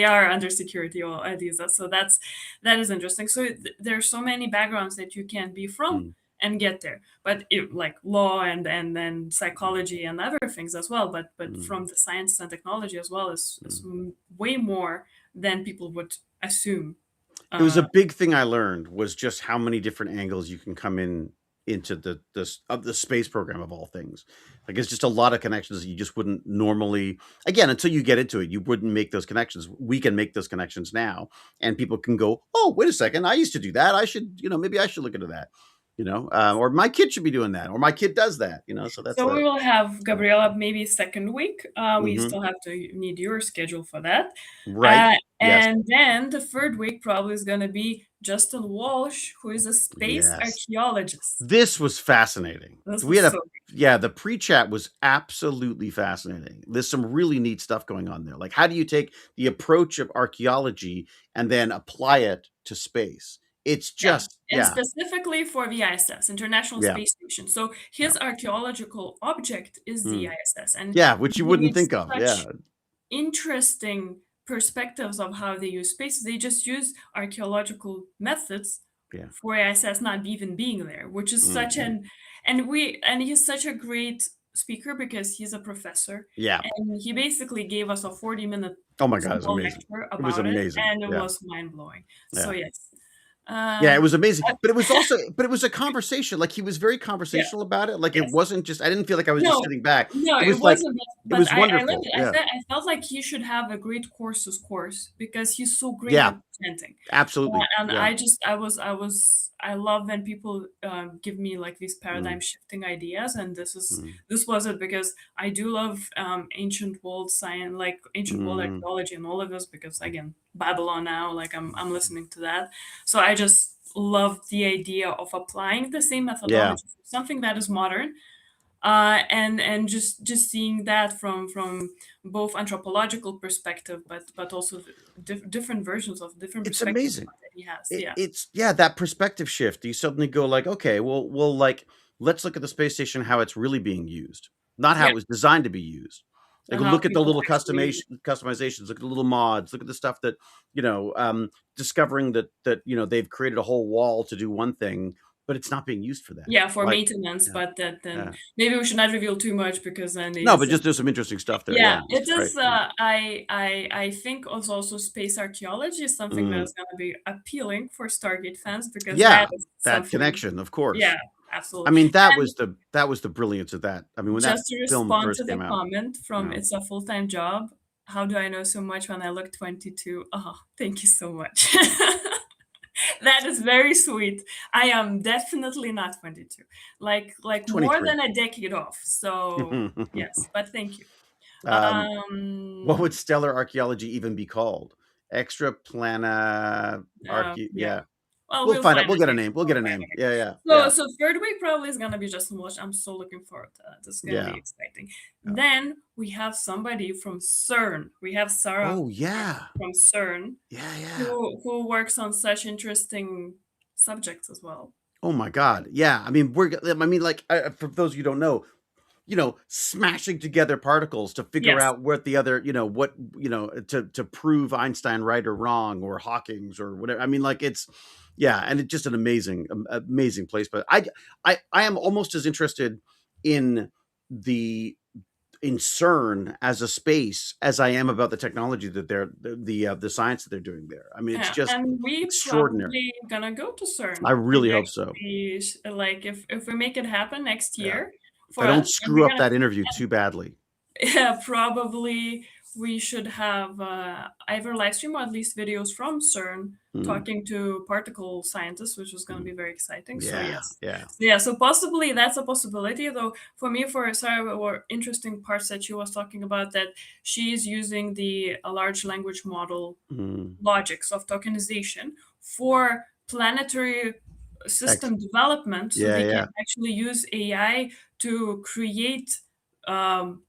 are under security or ideas. So that is interesting. So there are so many backgrounds that you can be from Mm. and get there, but like law and then psychology and other things as well. But Mm. from the science and technology as well is Mm. way more than people would assume. It was Uh, a big thing I learned, was just how many different angles you can come into the space program, of all things. Like, it's just a lot of connections that you just wouldn't normally, again, until you get into it, you wouldn't make those connections. We can make those connections now, and people can go, oh, wait a second, I used to do that. I should, maybe I should look into that, or my kid should be doing that, or my kid does that, so that's so we a, will have Gabriela maybe second week. We mhm. still have to need your schedule for that. Right. Yes. And then the third week probably is going to be Justin Walsh, who is a space Yes. archaeologist. This was fascinating. This We was had so yeah, the pre-chat was absolutely fascinating. There's some really neat stuff going on there. Like, how do you take the approach of archaeology and then apply it to space? It's Yeah, just, and yeah, specifically for the ISS, International yeah, Space Station. So yeah, his archaeological object is the mm, ISS, and yeah, which you he wouldn't gives think of. Yeah, such interesting perspectives of how they use space. They just use archaeological methods yeah, for ISS not even being there, which is such hmm, an and he's such a great speaker, because he's a professor, yeah. and he basically gave us a 40-minute Oh my God, it's small amazing. lecture It was about it, amazing. and it Yeah, was mind blowing. So yeah. yes, Yeah, it uh, was amazing, uh, but it was a conversation. Like, he was very yeah, conversational about it. Like, it yes. wasn't just, I didn't feel like I was just No, sitting back. no, It it was like, wasn't, it but was I loved wonderful. it. Yeah, I felt like he should have a great courses course, because he's so great yeah, at presenting. absolutely. And Yeah. I love when people give me like these Mm, paradigm shifting ideas, and mm, this was it, because I do love ancient world science, like ancient world mm, archaeology and all of this, because again, Babylon now, like I'm listening to that, so I just love the idea of applying the same yeah. methodology to something that is modern, and just seeing that from both anthropological perspective, but also different versions of different It's perspectives amazing. that he has. Yeah, It's yeah, that perspective shift. You suddenly go like, okay, well, like, let's look at the space station, how it's really being used, not how yeah, it was designed to be used. Like, and how look at the people little actually. customizations, look at the little mods, look at the stuff that, discovering that they've created a whole wall to do one thing, but it's not being used for that. Yeah, for Like, maintenance, yeah, but that then yeah. maybe we should not reveal too much because then they No, but use it. just there's some interesting stuff there. Yeah, Yeah, it's it great. is. Yeah. I think also space archaeology is something that Mm. is going to be appealing for Stargate fans because Yeah, that is that something. connection, of Yeah, course. I absolutely. mean, And that was the brilliance of that. I mean, when that just to film respond to first the came out, comment from yeah. "It's a full-time job." How do I know so much when I look 22? Oh, thank you so much. That is very sweet. I am definitely not 22. Like more 23. than a decade off. So yes, but thank you. Um, what Um, would stellar archaeology even be called? Extraplana yeah. yeah. Well, We'll we'll find out. find We'll it get a next. name. We'll We'll get a find name. it. Yeah, yeah, So yeah, so third week probably is gonna be just English. I'm so looking forward to that. This is gonna be yeah, exciting. yeah. Then we have somebody from CERN. We have Sarah Oh, yeah. from CERN Yeah, yeah. who works on such interesting subjects as well. Oh my God. Yeah. I mean, I mean, like, for those of you who don't know, smashing together particles to figure Yes. out what the other, what, to prove Einstein right or wrong or Hawking's or whatever. I mean, like yeah, and it's just an amazing place. But I am almost as interested in the in CERN as a space as I am about the technology that the science that they're doing there. I mean, it's Yeah, just and we extraordinary. probably gonna go to CERN I and really hope so. actually like if we make it happen next Yeah. year If I for don't us, and screw we're up gonna that interview too badly. yeah, probably we should have either live stream or at least videos from CERN Mm, talking to particle scientists, which is going to mm. be very exciting. So Yeah, yes, yeah. so yeah, so possibly that's a possibility. Though for me, for Sarah, were interesting parts that she was talking about that she's using the a large language model Mm. logics of tokenization for planetary Ex system development so Yeah, they can yeah. actually use AI to create um,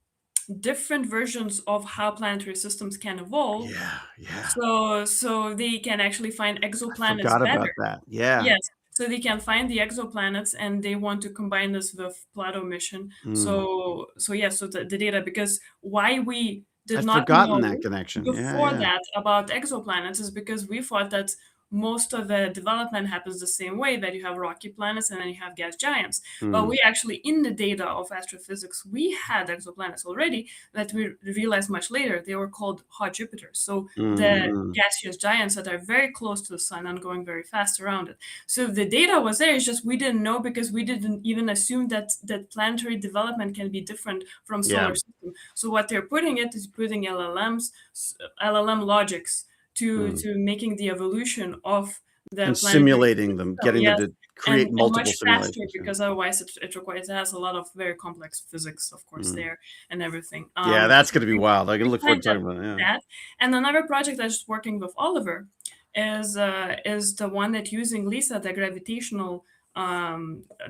different versions of how planetary systems can evolve Yeah, yeah. so they can actually find I exoplanets forgot better. about that. Yeah. Yes, so they can find the exoplanets and they want to combine this with Plato mission. Mm. So yeah, so the data, because why we did I'd not forgotten that know connection. Yeah, before yeah. that about exoplanets is because we thought that most of the development happens the same way, that you have rocky planets and then you have gas giants. But Mm. we actually, in the data of astrophysics, we had exoplanets already that we realized much later. They were called hot Jupiters. So Mm, the mm. gaseous giants that are very close to the sun and going very fast around it. So the data was there. It's just we didn't know because we didn't even assume that planetary development can be different from Yeah. solar system. So what they're putting it is putting LLM logics Mm. to making the evolution of the And planetary simulating them, system. getting them Yes, to create and much multiple faster simulations. Yeah. because otherwise it requires, it has a lot of very complex physics, of course, Mm. there and everything. Yeah, that's gonna be wild. I can look forward Behind to talking about it. Yeah. that. And another project I'm just working with Oliver is the one that using Lisa, the gravitational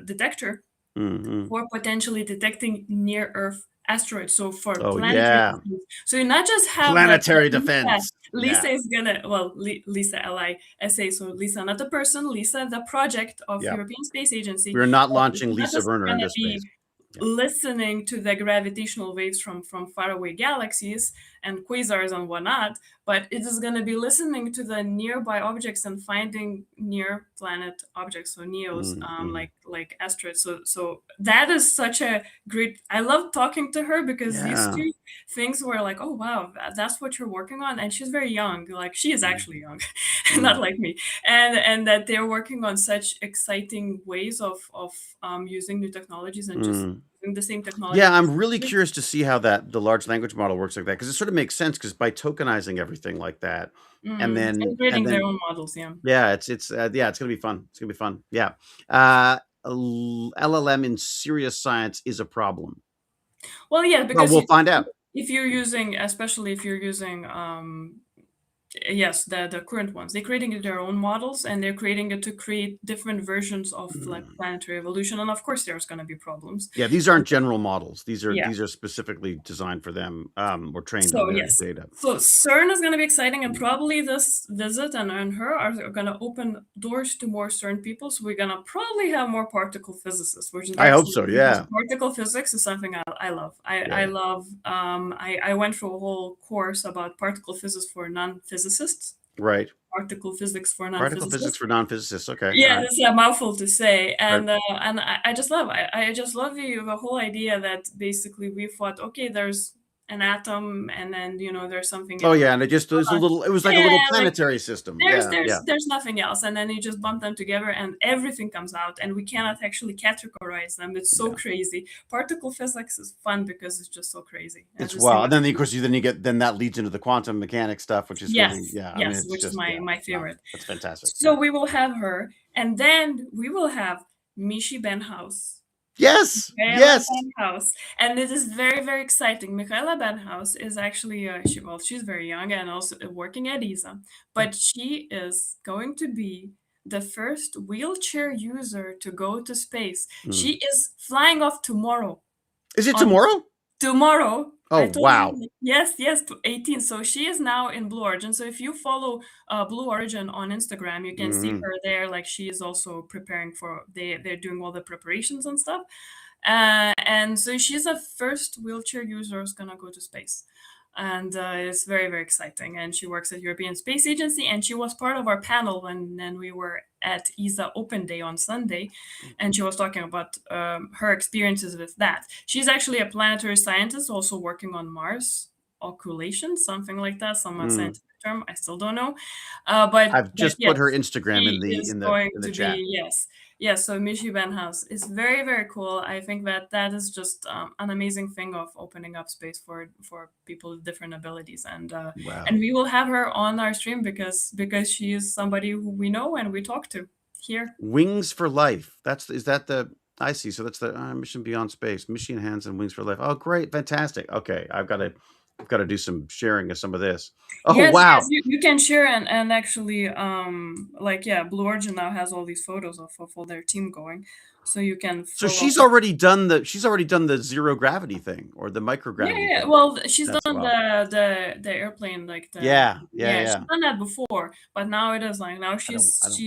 detector, Mm-hmm. for potentially detecting near Earth asteroids. So for Oh, planetary yeah. systems. So you not just have like Planetary Lisa. defense. Yeah. Lisa is gonna, well, Lisa LISA. So Lisa, not the person, Lisa, the project of Yeah. European Space Agency. We're not It's launching not Lisa just Werner gonna into space. be Yeah. listening to the gravitational waves from faraway galaxies and quasars and whatnot, but it is going to be listening to the nearby objects and finding near planet objects, so neos, Mm-hmm. like asteroids. So that is such a great. I love talking to her because these Yeah. two things were like, oh wow, that's what you're working on, and she's very young. Like she is Mm. actually young, Mm. not like me, and that they're working on such exciting ways of using new technologies and just Mm. using the same technology. Yeah, I'm really curious to see how the large language model works like that, because it sort of makes sense, because by tokenizing everything like that, and And then creating their own models, yeah. yeah, yeah, it's gonna be fun. It's gonna be fun. Yeah. LLM in serious science is a problem. Well, yeah, Well, because we'll find out. if you're using, especially if you're using yes, the current ones, they're creating their own models and they're creating it to create different versions of like Mm. planetary evolution, and of course there's going to be problems. Yeah, these aren't general models. Yeah. These are specifically designed for them, or trained on So their yes, data. so CERN is going to be exciting, and Mm. probably this visit and her are going to open doors to more CERN people. So we're going to probably have more particle physicists, which is I hope excellent so. because Yeah. particle physics is something I love. I Yeah. love. I went through a whole course about particle physics for non-physicists. Right. particle physics for Particle physics non-physicists. for non-physicists. Okay. All Yeah, right. it's a mouthful to say, Right. and I just love I just love the whole idea that basically we thought, okay, there's an atom, and then there's something Oh in yeah, like and it was like a little yeah, like planetary system. there's Yeah. there's Yeah. there's nothing else, and then you just bump them together and everything comes out, and we cannot actually categorize them. It's so Yeah. crazy. Particle physics is fun because it's just so crazy. It's Everything well, and then of is course then that leads into the quantum mechanics stuff, which is really yes, yeah. I mean, yes, it's which is just my yeah. my Wow, favorite. that's fantastic. So Yeah. we will have her, and then we will have Mishi Benhouse. Yes. Michaela Yes. Benhouse, and it is very, very exciting. Michaela Benhouse is actually she's very young and also working at ESA, but she is going to be the first wheelchair user to go to space. Mm. She is flying off tomorrow. Is it On tomorrow? tomorrow, Oh I told wow. you, yes, yes, to 18. So she is now in Blue Origin. So if you follow Blue Origin on Instagram, you can see Hmm. her there. Like she is also preparing for they're doing all the preparations and stuff. And so she's the first wheelchair user who's gonna go to space, and it's very, very exciting. And she works at European Space Agency, and she was part of our panel when we were at ESA Open Day on Sunday, and she was talking about her experiences with that. She's actually a planetary scientist, also working on Mars occultation, something like that, some Mm. scientific term. I still don't know, but I've just put her yes, Instagram she is in going the to chat. be yes. Yes, so Michi Benhouse is very, very cool. I think that is just an amazing thing of opening up space for people with different abilities, and Wow. we will have her on our stream because she is somebody who we know and we talk to here. Wings for Life. Is that the I see. So that's the Mission Beyond Space. Mission Hands and Wings for Life. Oh, great, fantastic. Okay, I've got to do some sharing of some of this. Oh Yes, yes, wow. you can share and actually like yeah, Blue Origin now has all these photos of all their team going, so you can So follow. she's already done the zero gravity thing or the Yeah, microgravity yeah. thing. Well, she's That's done wow. the airplane like Yeah, yeah, yeah, yeah. she's done that before, but now it is like now I don't. she's That's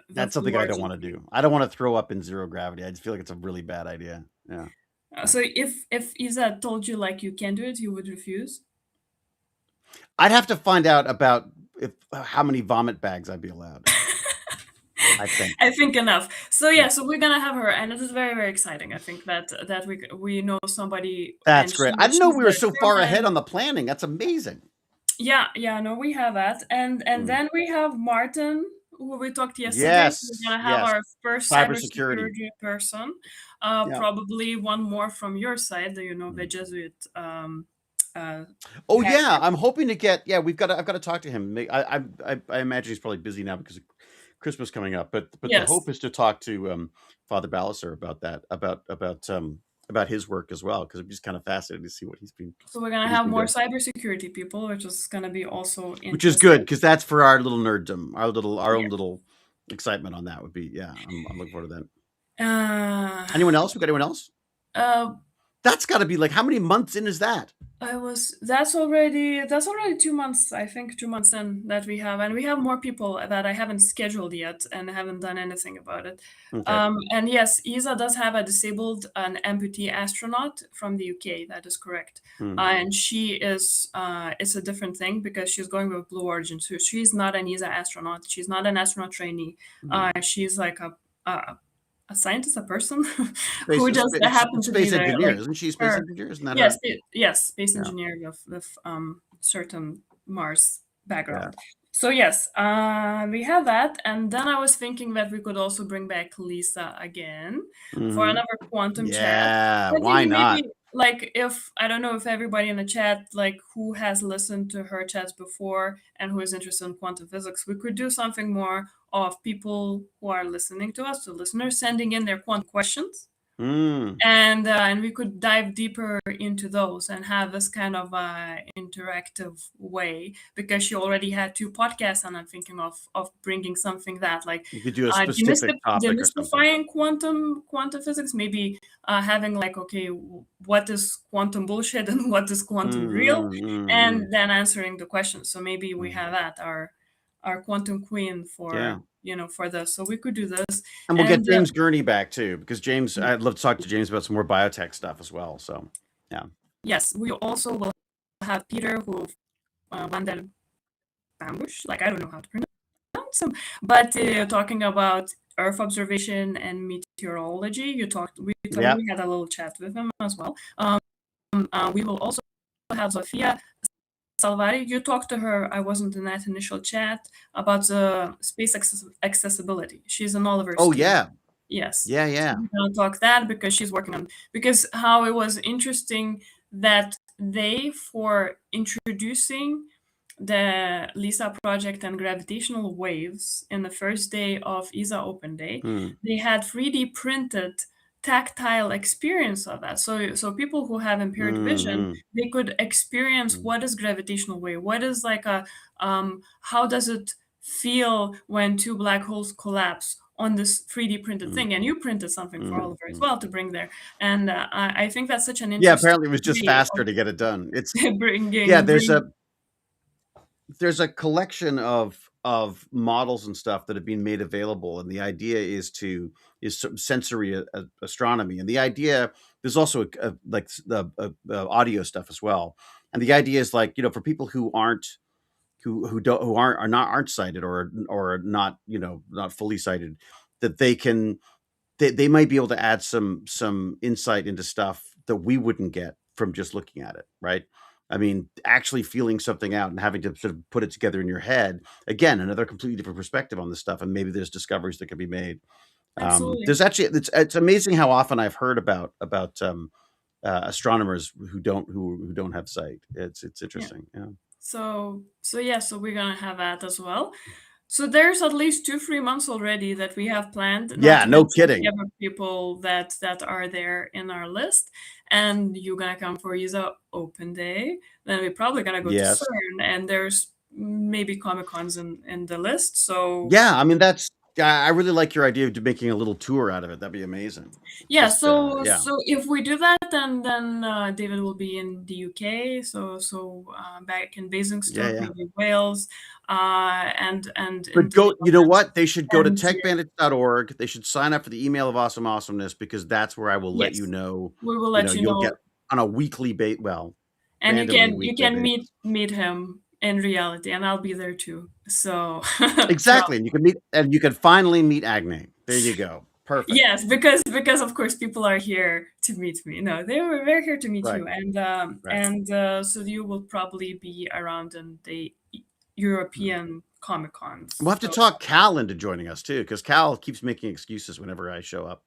with Blue something I don't Origin. want to do. I don't want to throw up in zero gravity. I just feel like it's a really bad idea. Yeah. Yeah. So if Isa told you like you can do it, you would refuse. I'd have to find out about if how many vomit bags I'd be allowed. I think. I think enough. So Yeah. yeah, so we're gonna have her, and it is very, very exciting. I think that we know somebody, That's and great. I didn't know she's we were the so far ahead chairman. on the planning. That's amazing. Yeah, no, we have that, and Mm. then we have Martin, who we talked yesterday. So we're Yes, gonna have yes. our first Cybersecurity. cybersecurity person, Yeah. probably one more from your side, the Mm. Jesuit uh, Oh yeah, hacker. I'm hoping to get. Yeah, I've got to talk to him. I imagine he's probably busy now because of Christmas coming up. But the Yes, hope is to talk to Father Balliser about that about his work as well because I'm just kind of fascinated to see so we're gonna what he's have been more doing. cybersecurity people, which is gonna be also Which is good interesting. because that's for our little nerddom, our Yeah. own little excitement on that would be yeah. I'm looking forward to that. Uh, Anyone else? We got anyone else? uh, That's got to be like how many months in is that? that's already 2 months, I think 2 months in that we have, and we have more people that I haven't scheduled yet and haven't done anything about it. Okay. And yes, ESA does have a disabled an amputee astronaut from the UK. That is correct. Hmm. And she is it's a different thing because she's going with Blue Origin. So she's not an ESA astronaut. She's not an astronaut trainee. Hmm. She's like a a scientist, a person Space, who just happened to be space there, engineer, like isn't she? A space her. engineer, isn't that Yes, her? yes, space Yeah, engineer with certain Mars yeah. background. So yes, we have that, and then I was thinking that we could also bring back Lisa again for Hmm. another quantum chat. Yeah, I'm why thinking not? maybe like if I don't know if everybody in the chat like who has listened to her chats before and who is interested in quantum physics, we could do something more of people who are listening to us, so listeners sending in their quantum questions, Mm. and we could dive deeper into those and have this kind of interactive way because she already had two podcasts, and I'm thinking of bringing something that like You could do a specific topic or something. demystifying quantum physics, maybe having like okay, what is quantum bullshit and what is quantum Mm, real, mm, mm, mm, and then answering the questions. So maybe we mm. have that our quantum queen Yeah, for for this, so we could do this. and we'll get And James Gurnie back too because James. I'd love to talk to James about some more biotech stuff as well. So, yeah. yes, we also will have Peter who won the Bambush, like I don't know how to pronounce them, but talking about Earth observation and meteorology. Yeah. We had a little chat with him as well. We will also have Zofia Salvari. You talked to her. I wasn't in that initial chat about the space accessibility. She's an Oliver's Oh team. yeah. Yes. Yeah. So Yeah. we're gonna talk that because she's working on because how it was interesting that they for introducing the LISA project and gravitational waves in the first day of ESA Open Day, Hmm. they had 3D printed tactile experience of that. So people who have impaired vision, Mm-hmm. they could experience what is gravitational wave, what is like a how does it feel when two black holes collapse on this 3D printed thing. And you printed something for Oliver as Mm-hmm. well to bring there. And I think that's such an Yeah. interesting Apparently, it was just way faster to get it done. It's of yeah. bringing There's a collection of models and stuff that have been made available, and the idea is sort of sensory astronomy, and the idea there's also like the audio stuff as well, and the idea is like for people who aren't who don't who aren't are not aren't sighted or not not fully sighted, that they might be able to add some insight into stuff that we wouldn't get from just looking at it, right? I mean, actually feeling something out and having to sort of put it together in your head. Again, another completely different perspective on this stuff, and maybe there's discoveries that can be made. absolutely. There's actually it's amazing how often I've heard about astronomers who don't have sight. It's Yeah. interesting. Yeah. So we're gonna have that as well. So there's at least 2 3 months already that we have planned, not Yeah. to No mention the kidding. other people that are there in our list. And you're gonna come for ESA Open Day. Then we're probably gonna go to Yes. CERN, and there's maybe Comic Cons in the list. So Yeah. I mean, I really like your idea of making a little tour out of it. That'd be amazing. yeah, Just so yeah. so if we do that, then David will be in the UK. Back in Yeah. Basingstoke, Yeah. maybe Wales, and But into go, you know what? They should go to and techbandits.org. They should sign up for the email of awesomeness, because that's where I will let you yes, know, we will let you you'll get know, on a weekly and randomly you weekly can basis. meet him in reality, and I'll be there too. So Exactly. And you can finally meet Agny. There you go. Perfect. yes, because of course people are here to meet me. No, they're here to meet Right. you, Right. so you will probably be around in the European Comic Cons. We'll have to So talk Cal into joining us too, because Cal keeps making excuses whenever I show up.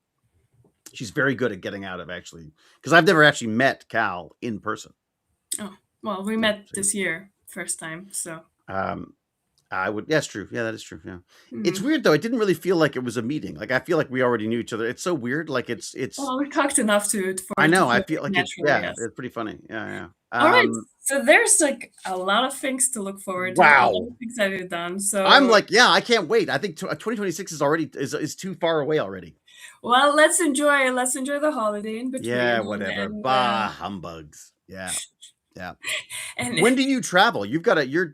She's very good at getting out of actually, because I've never actually met Cal in person. oh well, we Yeah. met this year first time. So Um, I would. Yeah, it's true. Yeah, that is true. Yeah, it's mhm. weird though. It didn't really feel like it was a meeting. Like I feel like we already knew each other. It's so weird. Like it's. Well, we talked enough for I it to know. I feel feel like it's. natural. Yeah, Yes. it's pretty funny. Yeah, All yeah. right. So there's like a lot of things to look forward to, a lot Wow. of things that we've done. I'm So like, yeah, I can't wait. I think 2026 is already is too far away already. well, let's enjoy the holiday in Yeah, between, whatever. and Bah, humbugs. Yeah, yeah. and When do you travel? You've got a you're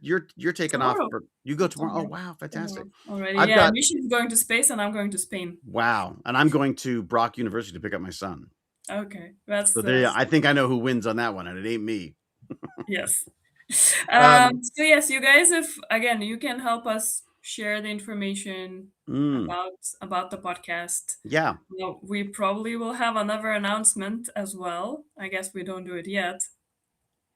taking off tomorrow, for you go tomorrow. Oh tomorrow, wow, fantastic. tomorrow already. I've Yeah, got Misha's going to space, and I'm going to Spain. wow, and I'm going to Brock University to pick up my son. Okay, So there, I think I know who wins on that one, and it ain't me. yes. Um, So yes, you guys, if again, you can help us share the information mm, about the podcast. yeah. Well, we probably will have another announcement as well. I guess we don't do it yet,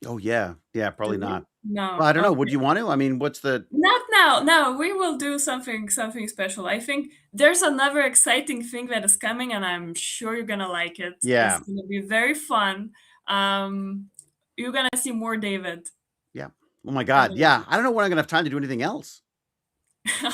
Oh yeah, yeah. do Probably we? not. No. Well, I don't know. Would Okay. you want to? I mean, what's the? Not now. No, we will do something special. I think there's another exciting thing that is coming, and I'm sure you're gonna like it. It's Yeah, gonna be very fun. Um, you're gonna see more David. yeah. Oh my I God, don't yeah. I don't know when I'm gonna have time to do anything else. know.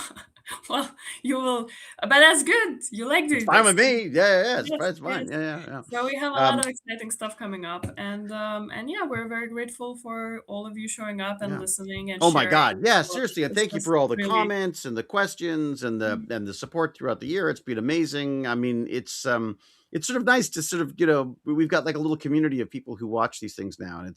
Well, you will, but that's good. You like It's doing fine this. with me. Yeah, yeah. It's Yes, fine. It's yes. fine. Yeah, yeah, yeah. So we have a lot Um, of exciting stuff coming up, and yeah, we're very grateful for all of you showing up and yeah. listening and Oh my God. sharing Yeah, all of seriously. And this. thank you Just for all the really, comments and the questions and the support throughout the year. It's been amazing. I mean, it's sort of nice to sort of, we've got like a little community of people who watch these things now, and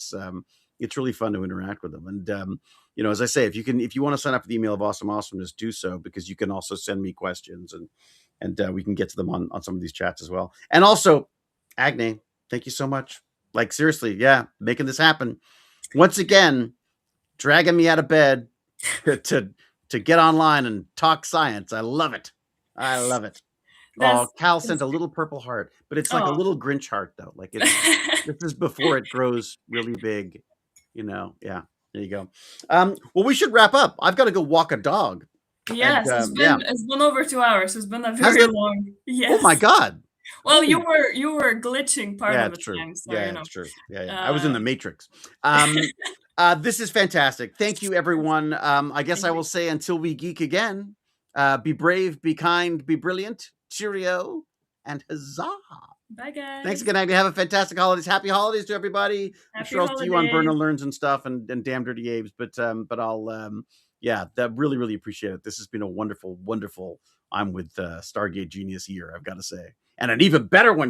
it's really fun to interact with them. And as I say, if you want to sign up for the email of awesomeness, do so, because you can also send me questions, and we can get to them on some of these chats as well. And also, Agni, thank you so much. Like seriously, yeah, making this happen once again, dragging me out of bed, to get online and talk science. I love it. I love it. Oh, Cal sent a little purple heart, but it's like a little Grinch heart though. Like it's this is before it grows really big. Yeah. There you go. Well, we should wrap up. I've got to go walk a dog. Yes, And, it's been over 2 hours. It's been a very long. Yes. Oh my God. Well, you were glitching part of the time. So, it's true. Yeah. I was in the Matrix. This is fantastic. Thank you, everyone. I guess I will say until we geek again, be brave, be kind, be brilliant. Cheerio and huzzah. Bye, guys. Thanks again, Agny. Have a fantastic holidays. Happy holidays to everybody. I'm sure I'll see you on Burn and Learns and stuff and Damn Dirty Abe's. But I'll that really, really appreciate it. This has been a wonderful, wonderful I'm with Stargate Genius year, I've got to say. And an even better one